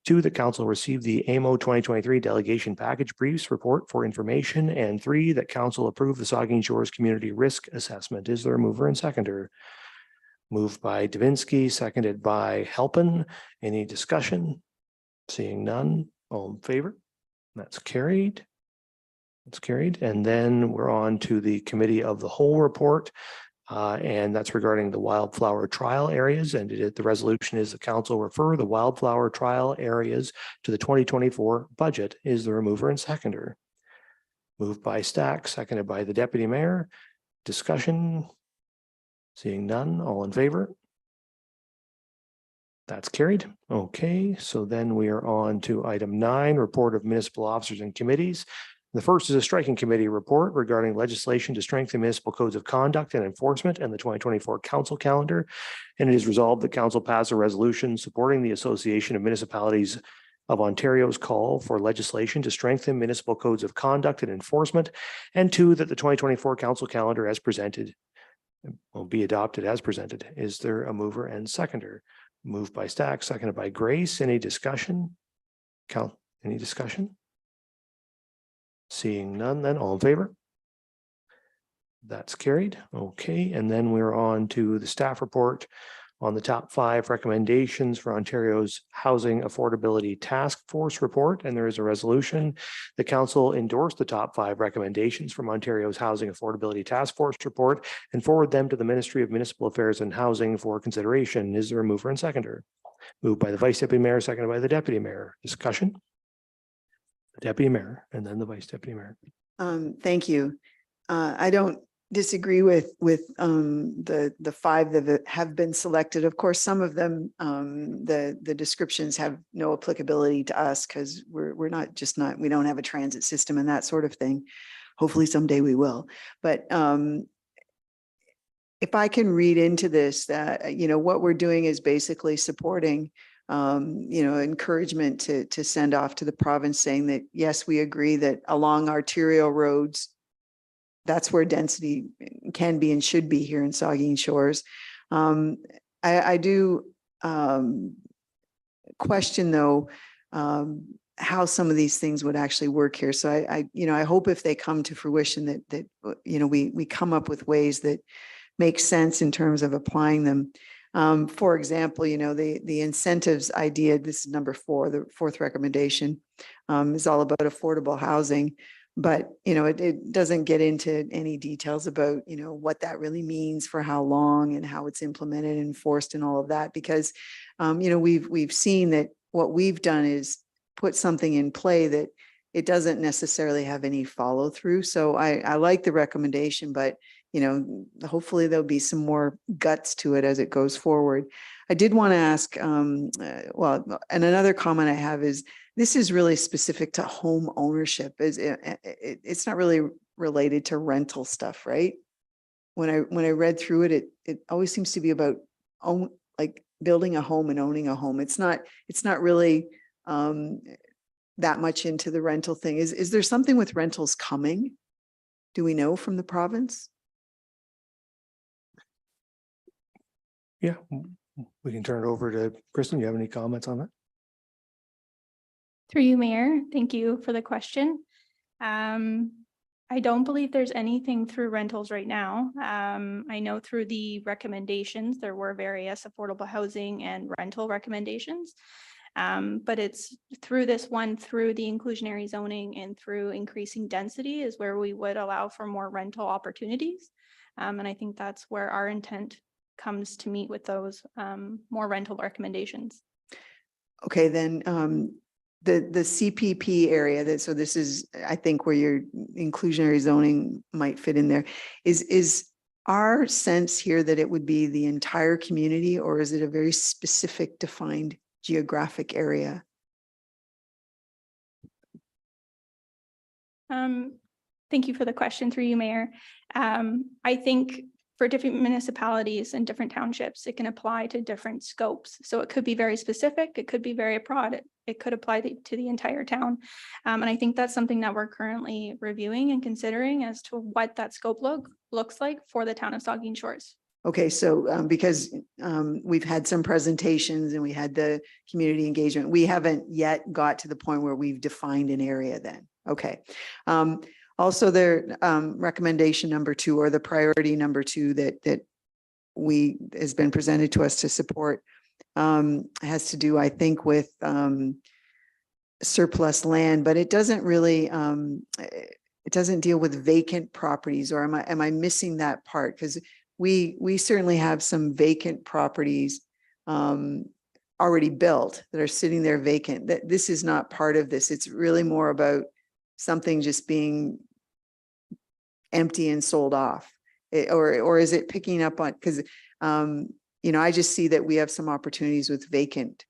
2, that council received the AMO 2023 delegation package briefs report for information. And 3, that council approved the Saugeen Shores Community Risk Assessment. Is there a mover and seconder? Moved by Davinsky, seconded by Halpin. Any discussion? Seeing none, all in favor? That's carried. That's carried. And then we're on to the Committee of the Whole report. And that's regarding the wildflower trial areas. And the resolution is the council refer the wildflower trial areas to the 2024 budget. Is there a mover and seconder? Moved by Stack, seconded by the Deputy Mayor. Discussion? Seeing none, all in favor? That's carried. Okay, so then we are on to item 9, report of municipal officers and committees. The first is a striking committee report regarding legislation to strengthen municipal codes of conduct and enforcement and the 2024 council calendar. And it is resolved that council pass a resolution supporting the Association of Municipalities of Ontario's call for legislation to strengthen municipal codes of conduct and enforcement. And 2, that the 2024 council calendar as presented will be adopted as presented. Is there a mover and seconder? Moved by Stack, seconded by Grace. Any discussion? Any discussion? Seeing none, then all in favor? That's carried. Okay, and then we're on to the staff report on the top 5 recommendations for Ontario's Housing Affordability Task Force report. And there is a resolution. The council endorsed the top 5 recommendations from Ontario's Housing Affordability Task Force report and forward them to the Ministry of Municipal Affairs and Housing for consideration. Is there a mover and seconder? Moved by the Vice Deputy Mayor, seconded by the Deputy Mayor. Discussion? The Deputy Mayor and then the Vice Deputy Mayor. Thank you. I don't disagree with the 5 that have been selected. Of course, some of them, the descriptions have no applicability to us because we don't have a transit system and that sort of thing. Hopefully someday we will. But if I can read into this, that what we're doing is basically supporting encouragement to send off to the province saying that, yes, we agree that along arterial roads, that's where density can be and should be here in Saugeen Shores. I do question though, how some of these things would actually work here. So I hope if they come to fruition that we come up with ways that make sense in terms of applying them. For example, the incentives idea, this is number 4, the 4th recommendation, is all about affordable housing. But, it doesn't get into any details about, what that really means for how long and how it's implemented and enforced and all of that, because, we've seen that what we've done is put something in play that it doesn't necessarily have any follow through. So I like the recommendation, but you know, hopefully there'll be some more guts to it as it goes forward. I did want to ask, well, and another comment I have is this is really specific to home ownership. It's not really related to rental stuff, right? When I read through it, it always seems to be about like building a home and owning a home. It's not really that much into the rental thing. Is there something with rentals coming? Do we know from the province? Yeah, we can turn it over to Kristen. You have any comments on that? Through you, Mayor, thank you for the question. I don't believe there's anything through rentals right now. I know through the recommendations, there were various affordable housing and rental recommendations. But it's through this one, through the inclusionary zoning and through increasing density is where we would allow for more rental opportunities. And I think that's where our intent comes to meet with those more rental recommendations. Okay, then the CPP area, so this is, I think, where your inclusionary zoning might fit in there. Is our sense here that it would be the entire community, or is it a very specific defined geographic area? Thank you for the question, through you, Mayor. I think for different municipalities and different townships, it can apply to different scopes. So it could be very specific, it could be very broad, it could apply to the entire town. And I think that's something that we're currently reviewing and considering as to what that scope looks like for the town of Saugeen Shores. Okay, so because we've had some presentations and we had the community engagement, we haven't yet got to the point where we've defined an area then. Okay. Also, their recommendation number 2, or the priority number 2 that has been presented to us to support has to do, I think, with surplus land, but it doesn't really it doesn't deal with vacant properties, or am I missing that part? Because we certainly have some vacant properties already built that are sitting there vacant. That this is not part of this. It's really more about something just being empty and sold off. Or is it picking up on, because you know, I just see that we have some opportunities with vacant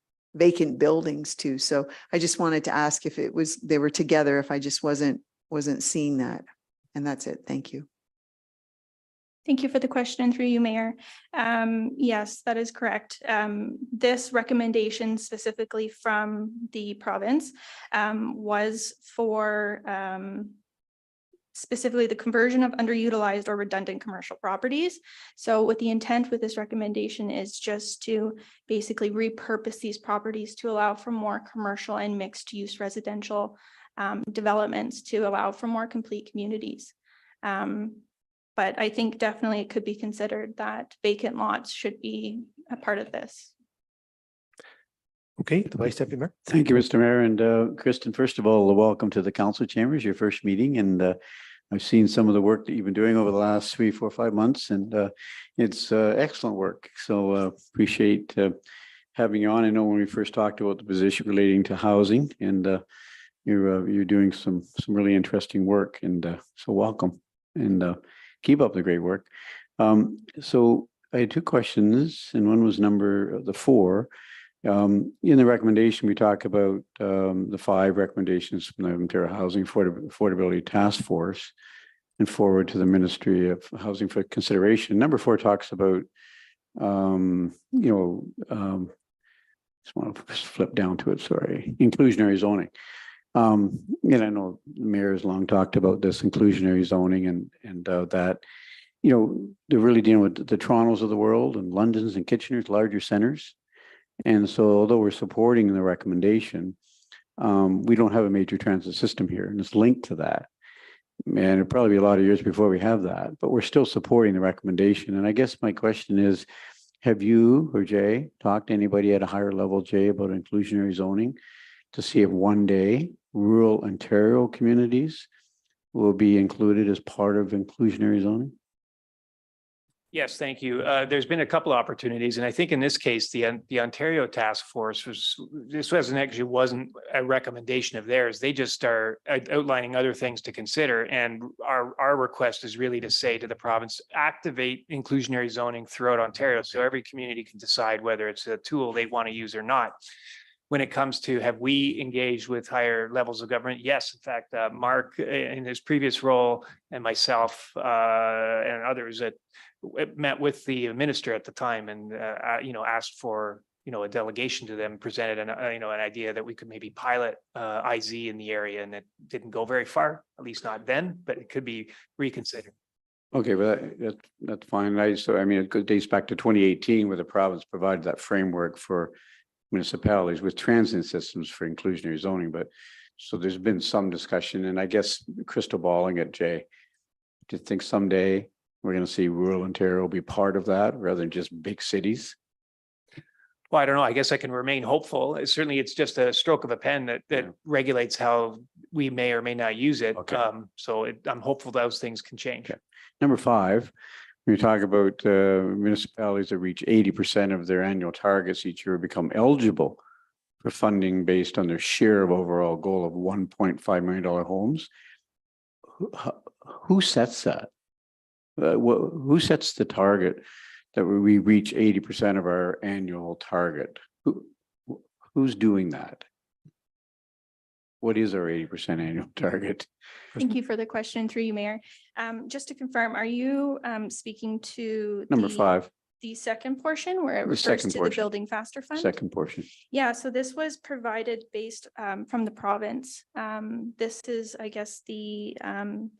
buildings too. So I just wanted to ask if they were together, if I just wasn't seeing that. And that's it. Thank you. Thank you for the question, through you, Mayor. Yes, that is correct. This recommendation specifically from the province was for specifically the conversion of underutilized or redundant commercial properties. So what the intent with this recommendation is just to basically repurpose these properties to allow for more commercial and mixed use residential developments, to allow for more complete communities. But I think definitely it could be considered that vacant lots should be a part of this. Okay, the Vice Deputy Mayor. Thank you, Mr. Mayor. And Kristen, first of all, welcome to the council chambers, your first meeting. And I've seen some of the work that you've been doing over the last 3, 4, 5 months, and it's excellent work. So appreciate having you on. I know when we first talked about the position relating to housing, and you're doing some really interesting work, and so welcome, and keep up the great work. So I had 2 questions, and one was number 4. In the recommendation, we talk about the 5 recommendations from the Ontario Housing Affordability Task Force and forward to the Ministry of Housing for consideration. Number 4 talks about, just want to flip down to it, sorry, inclusionary zoning. And I know the mayor has long talked about this inclusionary zoning, and that, you know, they're really dealing with the Torontos of the world and Londons and Kitcheners, larger centers. And so although we're supporting the recommendation, we don't have a major transit system here, and it's linked to that. And it'll probably be a lot of years before we have that, but we're still supporting the recommendation. And I guess my question is, have you or Jay talked to anybody at a higher level, Jay, about inclusionary zoning to see if one day rural Ontario communities will be included as part of inclusionary zoning? Yes, thank you. There's been a couple of opportunities, and I think in this case, the Ontario Task Force wasn't a recommendation of theirs. They just are outlining other things to consider. And our request is really to say to the province, activate inclusionary zoning throughout Ontario, so every community can decide whether it's a tool they want to use or not. When it comes to, have we engaged with higher levels of government? Yes, in fact, Mark in his previous role and myself and others that met with the minister at the time and, asked for, a delegation to them, presented an idea that we could maybe pilot IZ in the area, and it didn't go very far, at least not then, but it could be reconsidered. Okay, well, that's fine. It dates back to 2018 where the province provided that framework for municipalities with transit systems for inclusionary zoning. But so there's been some discussion, and I guess crystal balling it, Jay, do you think someday we're going to see rural Ontario be part of that rather than just big cities? Well, I don't know. I guess I can remain hopeful. Certainly, it's just a stroke of a pen that regulates how we may or may not use it. Okay. I'm hopeful those things can change. Okay. Number 5, when you talk about municipalities that reach 80% of their annual targets each year become eligible for funding based on their share of overall goal of $1.5 million homes. Who sets that? Who sets the target that we reach 80% of our annual target? Who's doing that? What is our 80% annual target? Thank you for the question through you, Mayor. Just to confirm, are you speaking to Number 5, the second portion where it The refers second to the portion. Building Faster Fund? second portion. Yeah, so this was provided based from the province. This is, I guess, the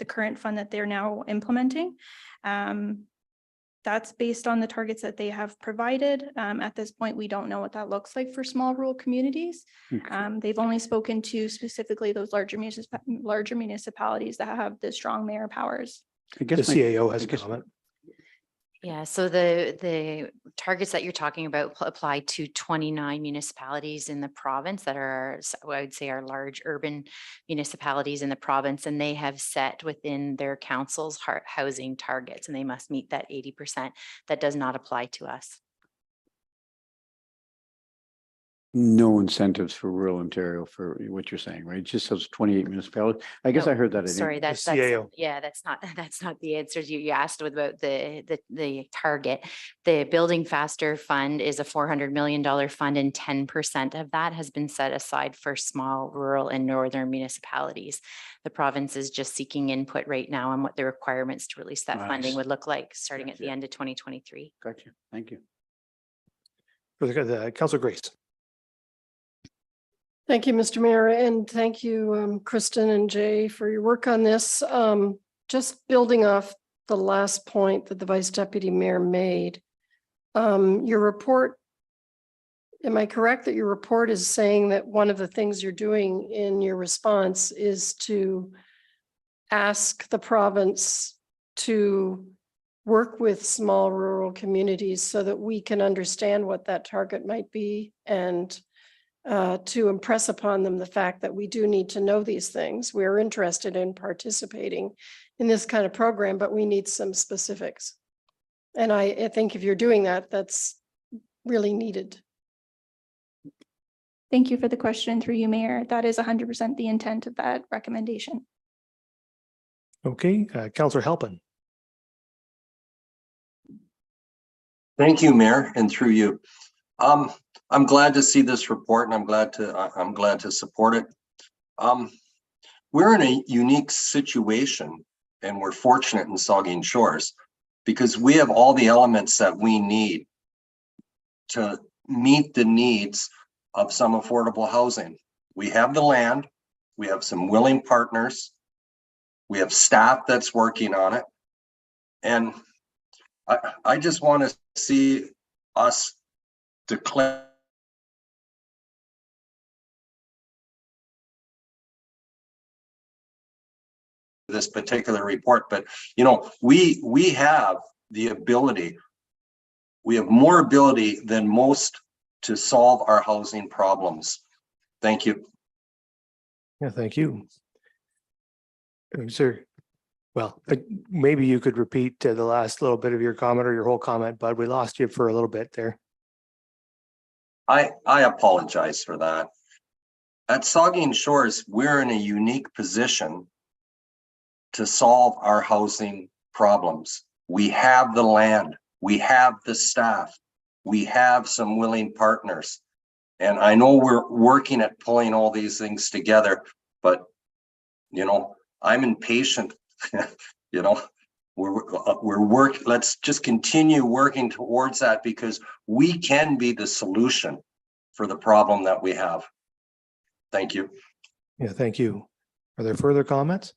current fund that they're now implementing. That's based on the targets that they have provided. At this point, we don't know what that looks like for small rural communities. They've only spoken to specifically those larger municipalities that have the strong mayor powers. The CAO has a comment. Yeah, so the targets that you're talking about apply to 29 municipalities in the province that are, I would say, are large urban municipalities in the province, and they have set within their council's housing targets, and they must meet that 80%. That does not apply to us. No incentives for rural Ontario for what you're saying, right? Just those 28 municipalities. I guess No, I heard that. Sorry, that's CAO. yeah, that's not the answer you asked about the target. The Building Faster Fund is a $400 million fund, and 10% of that has been set aside for small, rural, and northern municipalities. The province is just seeking input right now on what the requirements to release that funding would look like, starting at the end of 2023. Gotcha. Thank you. For the Councilor Grace. Thank you, Mr. Mayor, and thank you, Kristen and Jay, for your work on this. Just building off the last point that the Vice Deputy Mayor made. Your report, am I correct that your report is saying that one of the things you're doing in your response is to ask the province to work with small rural communities so that we can understand what that target might be, and to impress upon them the fact that we do need to know these things. We're interested in participating in this kind of program, but we need some specifics. And I think if you're doing that, that's really needed. Thank you for the question through you, Mayor. That is 100% the intent of that recommendation. Okay, Councilor Halpin. Thank you, Mayor, and through you. I'm glad to see this report, and I'm glad to support it. We're in a unique situation, and we're fortunate in Saugeen Shores because we have all the elements that we need to meet the needs of some affordable housing. We have the land, we have some willing partners, we have staff that's working on it, and I just want to see us declare this particular report, but we have the ability, we have more ability than most to solve our housing problems. Thank you. Yeah, thank you. Sir, Well, maybe you could repeat the last little bit of your comment or your whole comment, Bud. We lost you for a little bit there. I apologize for that. At Saugeen Shores, we're in a unique position to solve our housing problems. We have the land, we have the staff, we have some willing partners. And I know we're working at pulling all these things together, but you know, I'm impatient. You know, let's just continue working towards that, because we can be the solution for the problem that we have. Thank you. Yeah, thank you. Are there further comments?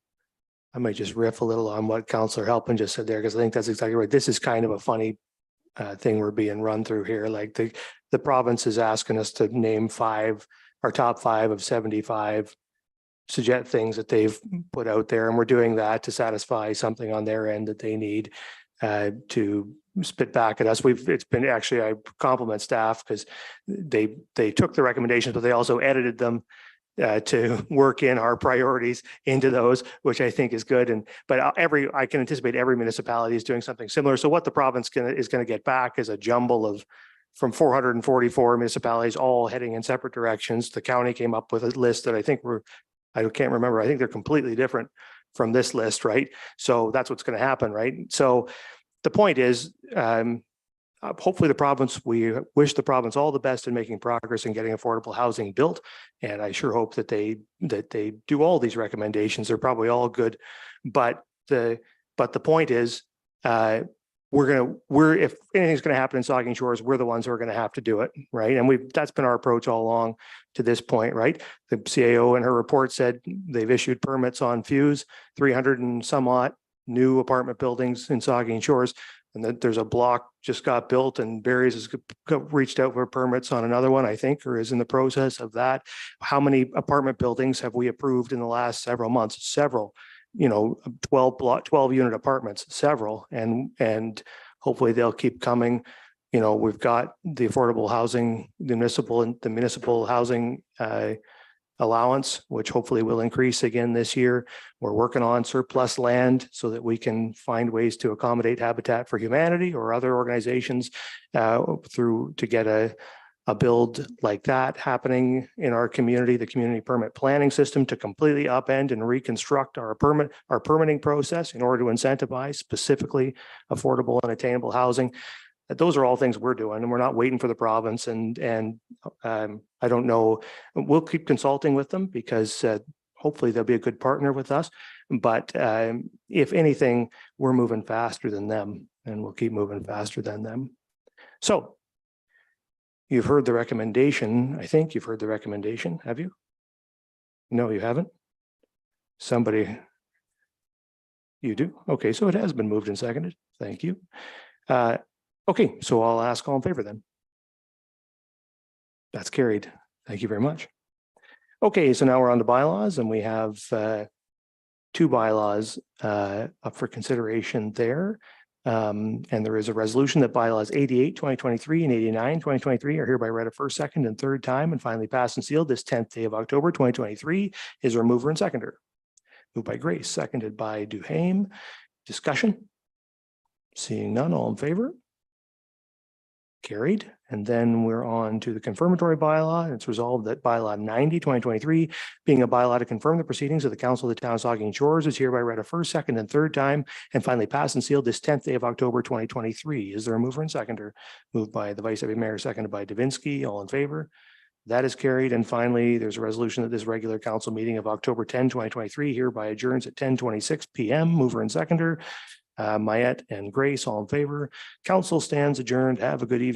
I might just riff a little on what Councillor Halpin just said there, because I think that's exactly right. This is kind of a funny thing we're being run through here. Like the province is asking us to name our top 5 of 75 suggest things that they've put out there, and we're doing that to satisfy something on their end that they need to spit back at us. It's been actually, I compliment staff because they took the recommendations, but they also edited them to work in our priorities into those, which I think is good. But I can anticipate every municipality is doing something similar. So what the province is going to get back is a jumble from 444 municipalities, all heading in separate directions. The county came up with a list that I can't remember. I think they're completely different from this list, right? So that's what's going to happen, right? So the point is, hopefully we wish the province all the best in making progress in getting affordable housing built. And I sure hope that they do all these recommendations. They're probably all good. But the point is, if anything's going to happen in Saugeen Shores, we're the ones who are going to have to do it, right? And that's been our approach all along to this point, right? The CAO in her report said they've issued permits on 300 and some odd new apartment buildings in Saugeen Shores, and that there's a block just got built, and Barry's has reached out for permits on another one, I think, or is in the process of that. How many apartment buildings have we approved in the last several months? Several. 12 unit apartments, several, and hopefully they'll keep coming. We've got the affordable housing, the municipal housing allowance, which hopefully will increase again this year. We're working on surplus land so that we can find ways to accommodate Habitat for Humanity or other organizations to get a build like that happening in our community, the community permit planning system, to completely upend and reconstruct our permitting process in order to incentivize specifically affordable and attainable housing. Those are all things we're doing, and we're not waiting for the province. And I don't know, we'll keep consulting with them because hopefully they'll be a good partner with us. But if anything, we're moving faster than them, and we'll keep moving faster than them. So you've heard the recommendation. I think you've heard the recommendation. Have you? No, you haven't? Somebody, you do? Okay, so it has been moved and seconded. Thank you. Okay, so I'll ask all in favor then. That's carried. Thank you very much. Okay, so now we're on to bylaws, and we have 2 bylaws up for consideration there. And there is a resolution that bylaws 88, 2023 and 89, 2023 are hereby read a first, second, and third time and finally passed and sealed this 10th day of October, 2023. Is there a mover and seconder? Moved by Grace, seconded by Duhaime. Discussion? Seeing none, all in favor? Carried. And then we're on to the confirmatory bylaw. It's resolved that bylaw 90, 2023, being a bylaw to confirm the proceedings of the Council of the Town of Saugeen Shores, is hereby read a first, second, and third time and finally passed and sealed this 10th day of October, 2023. Is there a mover and seconder? Moved by the Vice Deputy Mayor, seconded by Davinsky. All in favor? That is carried. And finally, there's a resolution that this regular council meeting of October 10, 2023 hereby adjourns at 10:26 p.m. Mover and seconder. Mayette and Grace, all in favor. Council stands adjourned. Have a good evening.